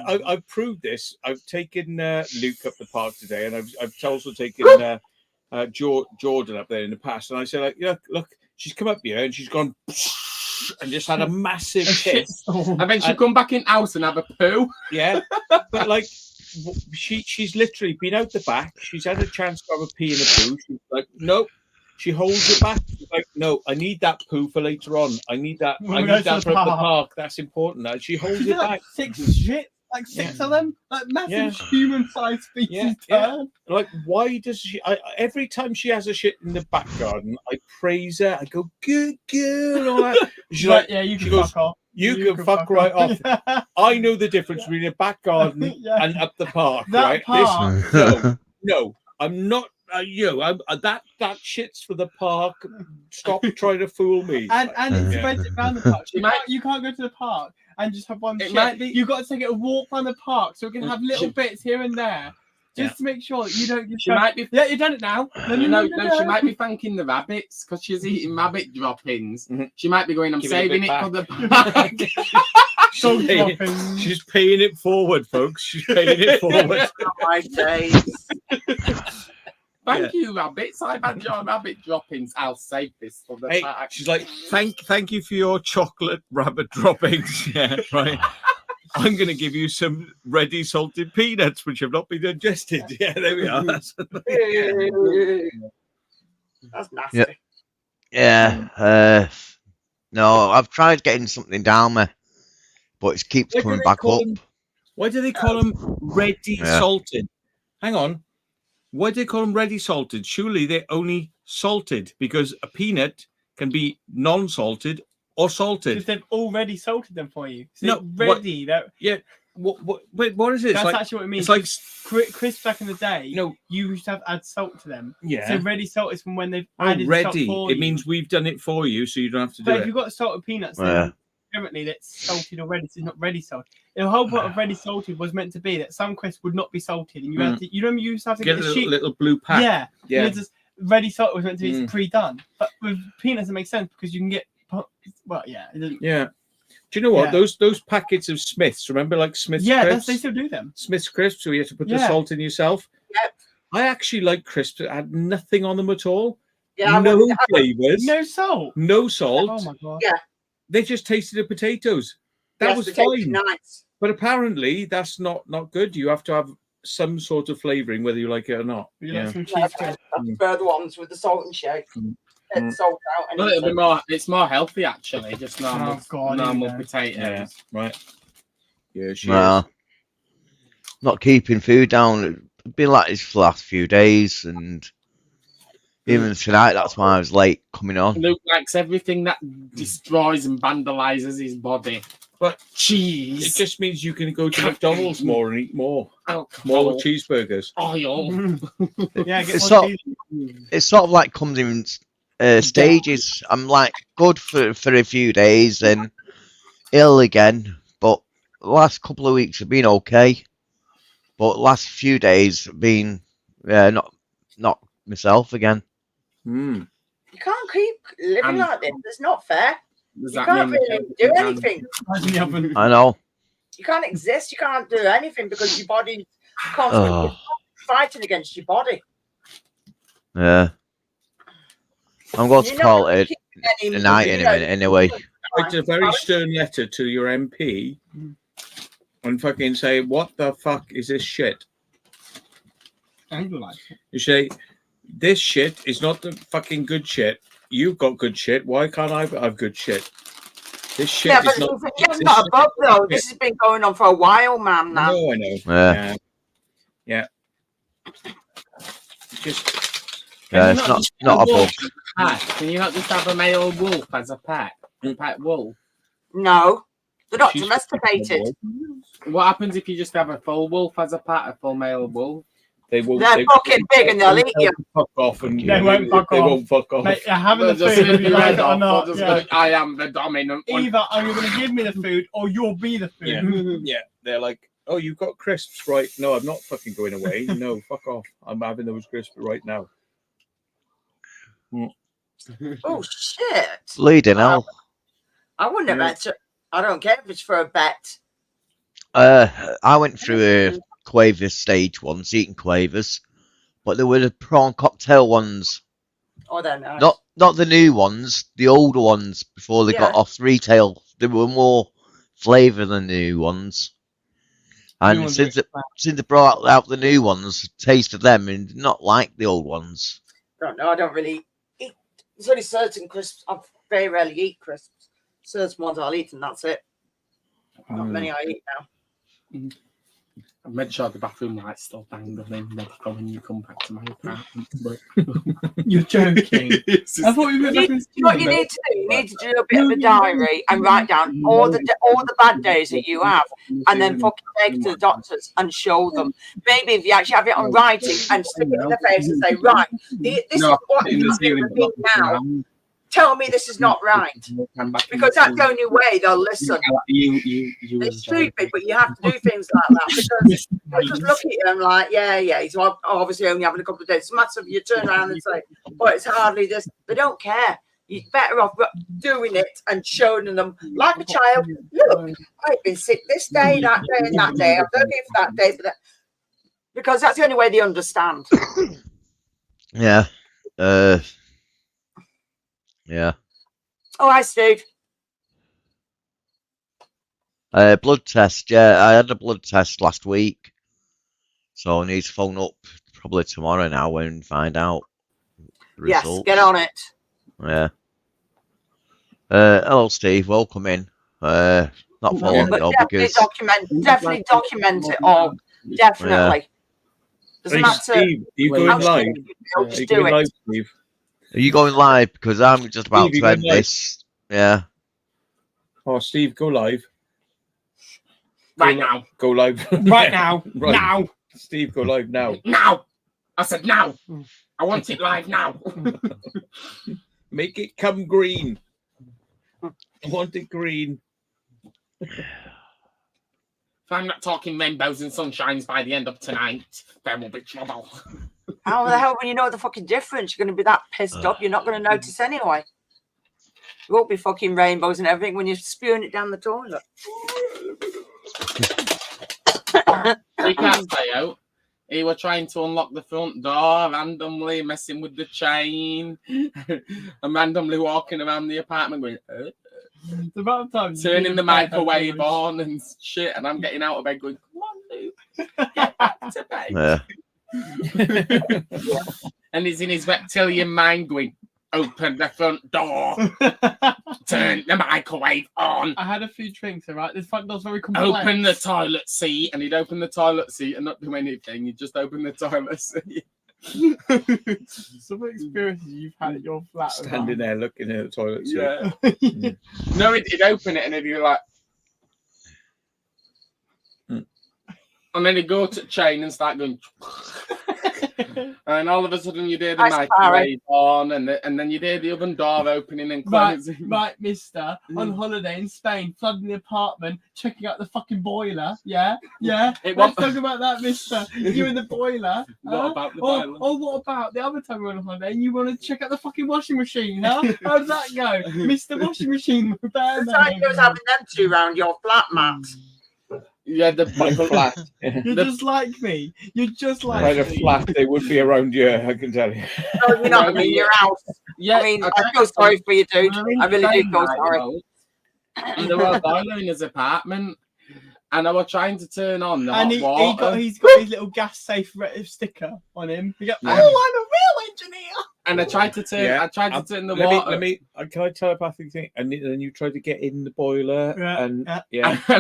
B: I've proved this. I've taken Luke up the park today, and I've also taken Jordan up there in the past. And I said, like, look, she's come up here and she's gone and just had a massive piss.
G: And then she'll come back in house and have a poo.
B: Yeah, but like she's literally been out the back. She's had a chance to have a pee in a poo. She's like, nope. She holds it back. She's like, no, I need that poo for later on. I need that. I need that for the park. That's important. And she holds it back.
C: Like six of them, like massive human-sized species.
B: Like, why does she? Every time she has a shit in the back garden, I praise her. I go, good girl. And all that. She's like,
C: yeah, you
B: she
C: can
B: goes,
C: fuck off.
B: You can fuck right off. I know the difference between a back garden and up the park.
C: That
B: right?
C: park.
B: No, I'm not. That shit's for the park. Stop trying to fool me.
C: And it spreads it around the park. You can't go to the park and just have one shit. You've got to take it a walk around the park so we can have little bits here and there. Just to make sure that you don't get.
G: She might be.
C: Yeah, you've done it now.
G: No, she might be thanking the rabbits because she's eating rabbit droppings.
B: Mm-hmm.
G: She might be going, I'm saving it for the
C: park.
B: She's paying it forward, folks. She's paying it forward.
E: Oh my days.
G: Thank you, rabbits. I've had your rabbit droppings. I'll save this for the pack.
B: She's like, thank you for your chocolate rabbit droppings. Yeah, right. I'm going to give you some ready salted peanuts, which have not been digested. Yeah, there we are.
E: That's nasty.
A: Yeah. No, I've tried getting something down there, but it keeps coming back up.
B: Why do they call them ready salted? Hang on. Why do they call them ready salted? Surely they're only salted because a peanut can be non-salted or salted.
C: Because they've already salted them for you. So
B: No,
C: ready.
B: What is it?
C: That's actually what it means.
B: It's like
C: crisps back in the day.
B: No,
C: you used to have add salt to them.
B: Yeah.
C: So ready salt is from when they've added
B: ready.
C: salt for
B: It
C: you.
B: means we've done it for you, so you don't have to do
C: But
B: it.
C: if you've got salted peanuts, then apparently that's salted already. So it's not ready salted. The whole point of ready salted was meant to be that some crisps would not be salted, and you had to. You know, you used to have to get
B: a
C: a sheet.
B: little blue pack.
C: Yeah.
B: Yeah.
C: Just ready salt was meant to be pre-done, but with peanuts it makes sense because you can get. Well, yeah.
B: Yeah. Do you know what?
C: Yeah.
B: Those packets of Smiths, remember like Smith's crisps?
C: They still do them.
B: Smith's crisps, so you have to put the salt in yourself.
E: Yep.
B: I actually like crisps that had nothing on them at all.
E: Yeah,
B: no flavors.
C: No salt.
B: No salt.
C: Oh my god.
E: Yeah.
B: They just tasted of potatoes. That was fine.
E: Nice.
B: But apparently that's not good. You have to have some sort of flavouring, whether you like it or not.
C: Like some cheese crisps.
E: I prefer the ones with the salt and shake. Salt out.
G: Well, it'll be more. It's more healthy actually. Just normal, normal potatoes.
B: Yeah, right. Yeah,
A: not keeping food down. It's been like this for the last few days, and even tonight, that's why I was late coming on.
G: Luke likes everything that destroys and vandalizes his body.
B: But
G: cheese.
B: It just means you can go to McDonald's more and eat more.
G: Alcohol.
B: More cheeseburgers.
G: Oil.
C: Yeah,
A: it's sort of like comes in stages. I'm like good for a few days, then ill again. But the last couple of weeks have been okay. But the last few days have been not myself again.
E: You can't keep living like this. It's not fair.
G: You
E: can't really do anything.
A: I know.
E: You can't exist. You can't do anything because your body's constantly fighting against your body.
A: Yeah. I'm going to call it a night in a minute anyway.
B: Write a very stern letter to your MP and fucking say, what the fuck is this shit? You say, this shit is not the fucking good shit. You've got good shit. Why can't I have good shit? This shit is not...
E: It's not above, though. This has been going on for a while, man. Now.
B: No, I know. Yeah. Just
A: Yeah, it's not a bug.
G: Can you not just have a male wolf as a pet? Pet wolf?
E: No, they're not domesticated.
G: What happens if you just have a full wolf as a pet, a full male wolf?
B: They're
E: fucking big and they'll eat you.
B: Fuck off, and
C: They won't fuck off.
B: Won't fuck off.
C: Mate, having the food, whether you like it or not. Yeah.
G: I am the dominant one.
C: Either are you going to give me the food, or you'll be the food.
B: Yeah, they're like, oh, you've got crisps, right? No, I'm not fucking going away. No, fuck off. I'm having those crisps right now.
E: Oh shit!
A: Bleeding hell.
E: I wouldn't have bet. I don't care if it's for a bet.
A: I went through a quaver stage once, eating quavers, but there were the prawn cocktail ones.
E: Oh, they're nice.
A: Not the new ones, the older ones before they got off retail. They were more flavour than the new ones. And since they brought out the new ones, tasted them and not like the old ones.
E: I don't really eat. There's only certain crisps. I very rarely eat crisps. Certain ones I'll eat, and that's it. Not many I eat now.
G: I've made sure the bathroom light's still banged on in ready for when you come back to my apartment. But
C: you're joking. I thought you were
E: what you need to do. You need to do a bit of a diary and write down all the bad days that you have, and then fucking take it to the doctors and show them. Maybe if you actually have it on writing and stick it in their face and say, right, this is what you're doing now. Tell me this is not right, because that's the only way they'll listen. It's stupid, but you have to do things like that, because they just look at you and like, yeah, he's obviously only having a couple of days. It's massive. You turn around and say, "Oh, it's hardly this." They don't care. You're better off doing it and showing them like a child. Look, I've been sick this day, that day, and that day. I've done it for that day, because that's the only way they understand.
A: Yeah. Yeah.
E: Oh, hi, Steve.
A: Blood test. Yeah, I had a blood test last week, so I need to phone up probably tomorrow now and find out the results.
E: Yes, get on it.
A: Yeah. Hello, Steve. Welcome in. Not for long though, because
E: definitely document it all. Definitely. Doesn't matter.
B: Steve, are you going live?
E: Just do it.
B: Steve?
A: Are you going live? Because I'm just about to end this. Yeah.
B: Oh, Steve, go live.
G: Right now.
B: Go live.
C: Right now.
B: Right.
C: Now.
B: Steve, go live now.
G: Now. I said now. I want it live now.
B: Make it come green. I want it green.
G: If I'm not talking rainbows and sunshines by the end of tonight, there will be trouble.
E: How the hell, when you know the fucking difference, you're going to be that pissed up, you're not going to notice anyway. It won't be fucking rainbows and everything when you're spewing it down the toilet.
G: You can't stay out. He was trying to unlock the front door randomly, messing with the chain, and randomly walking around the apartment going,
C: It's about time
G: turning the microwave on and shit, and I'm getting out of bed going, come on, Luke, get back to bed.
A: Yeah.
G: And he's in his reptilian mind going, open the front door, turn the microwave on.
C: I had a few drinks, all right? This front door's very complex.
G: Open the toilet seat, and he'd open the toilet seat and not do anything. He'd just open the toilet seat.
C: Some experiences you've had at your flat.
B: Standing there looking at the toilet seat.
G: Yeah. No, he'd open it and he'd be like, and then he'd go to the chain and start going, and all of a sudden you'd hear the microwave on, and then you'd hear the oven door opening and closing.
C: Right, mister, on holiday in Spain, flooding the apartment, checking out the fucking boiler. Yeah. Let's talk about that, mister. You and the boiler.
G: What about the boiler?
C: Oh, what about the other time we were on holiday and you want to check out the fucking washing machine, huh? How does that go? Mr. Washing Machine Repairman.
E: It's like you was having them two round your flat, Matt.
G: Yeah, the flat.
C: You're just like me. You're just like
B: By
C: me.
B: the flat, they would be around you, I can tell you.
E: No, you're not in your house. Yeah, I mean, I feel sorry for you, dude. I really do feel sorry.
G: And there was a boiler in his apartment, and I was trying to turn on the
C: and
G: hot water.
C: he's got his little gas safe sticker on him. He got, oh, I'm a real engineer.
G: And I tried to turn.
B: Yeah.
G: I tried to turn the water.
B: Can I telepathic thing? And then you tried to get in the boiler, and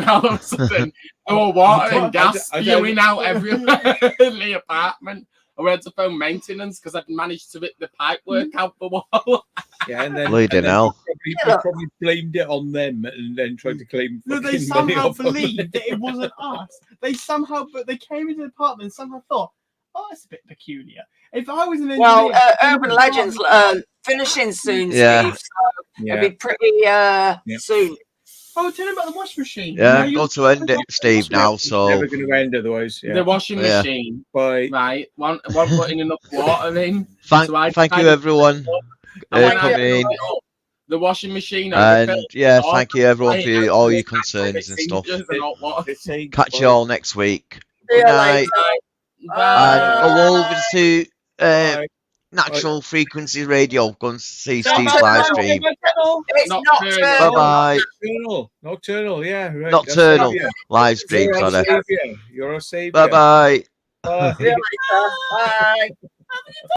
G: all of a sudden, water and gas spewing out everywhere in the apartment. and we had to phone maintenance because I'd managed to rip the pipe work out the wall.
B: Yeah, and then,
A: Bleeding hell.
B: you probably blamed it on them and then tried to claim.
C: No, they
B: fucking money
C: somehow
B: off them.
C: believed that it wasn't us. But they came into the apartment and somehow thought, oh, that's a bit peculiar. If I was an engineer,
E: Well, Urban Legends finishing soon,
A: Yeah.
E: Steve. So it'll be pretty soon.
C: Oh, tell him about the washing machine.
A: Yeah, I'm going to end it, Steve, now. So
B: Never going to end otherwise. Yeah.
G: The washing
A: Yeah.
G: machine,
B: Bye.
G: right? One putting enough water in.
A: thank
G: So I
A: you,
G: decided-
A: everyone,
G: And when I
A: coming in.
G: put it up, the washing machine
A: And
G: overfilled.
A: yeah,
G: Oh,
A: thank you, everyone, for
G: I-
A: all your
G: I-
A: concerns and stuff.
G: and hot water.
A: Catch you all next week.
E: See you
A: Good night.
E: later.
A: And go over to
B: Bye.
A: Natural Frequency Radio. Go and see
E: Not
A: Steve's
E: too
A: live
E: much.
A: stream.
E: It's
G: Nocturnal.
A: Bye
E: nocturnal.
A: bye.
B: Nocturnal, yeah. Right.
A: Nocturnal
B: That's
A: live stream.
B: You're our
A: Sorry.
B: savior. You're our savior.
A: Bye bye.
B: Bye.
E: See you later. Bye.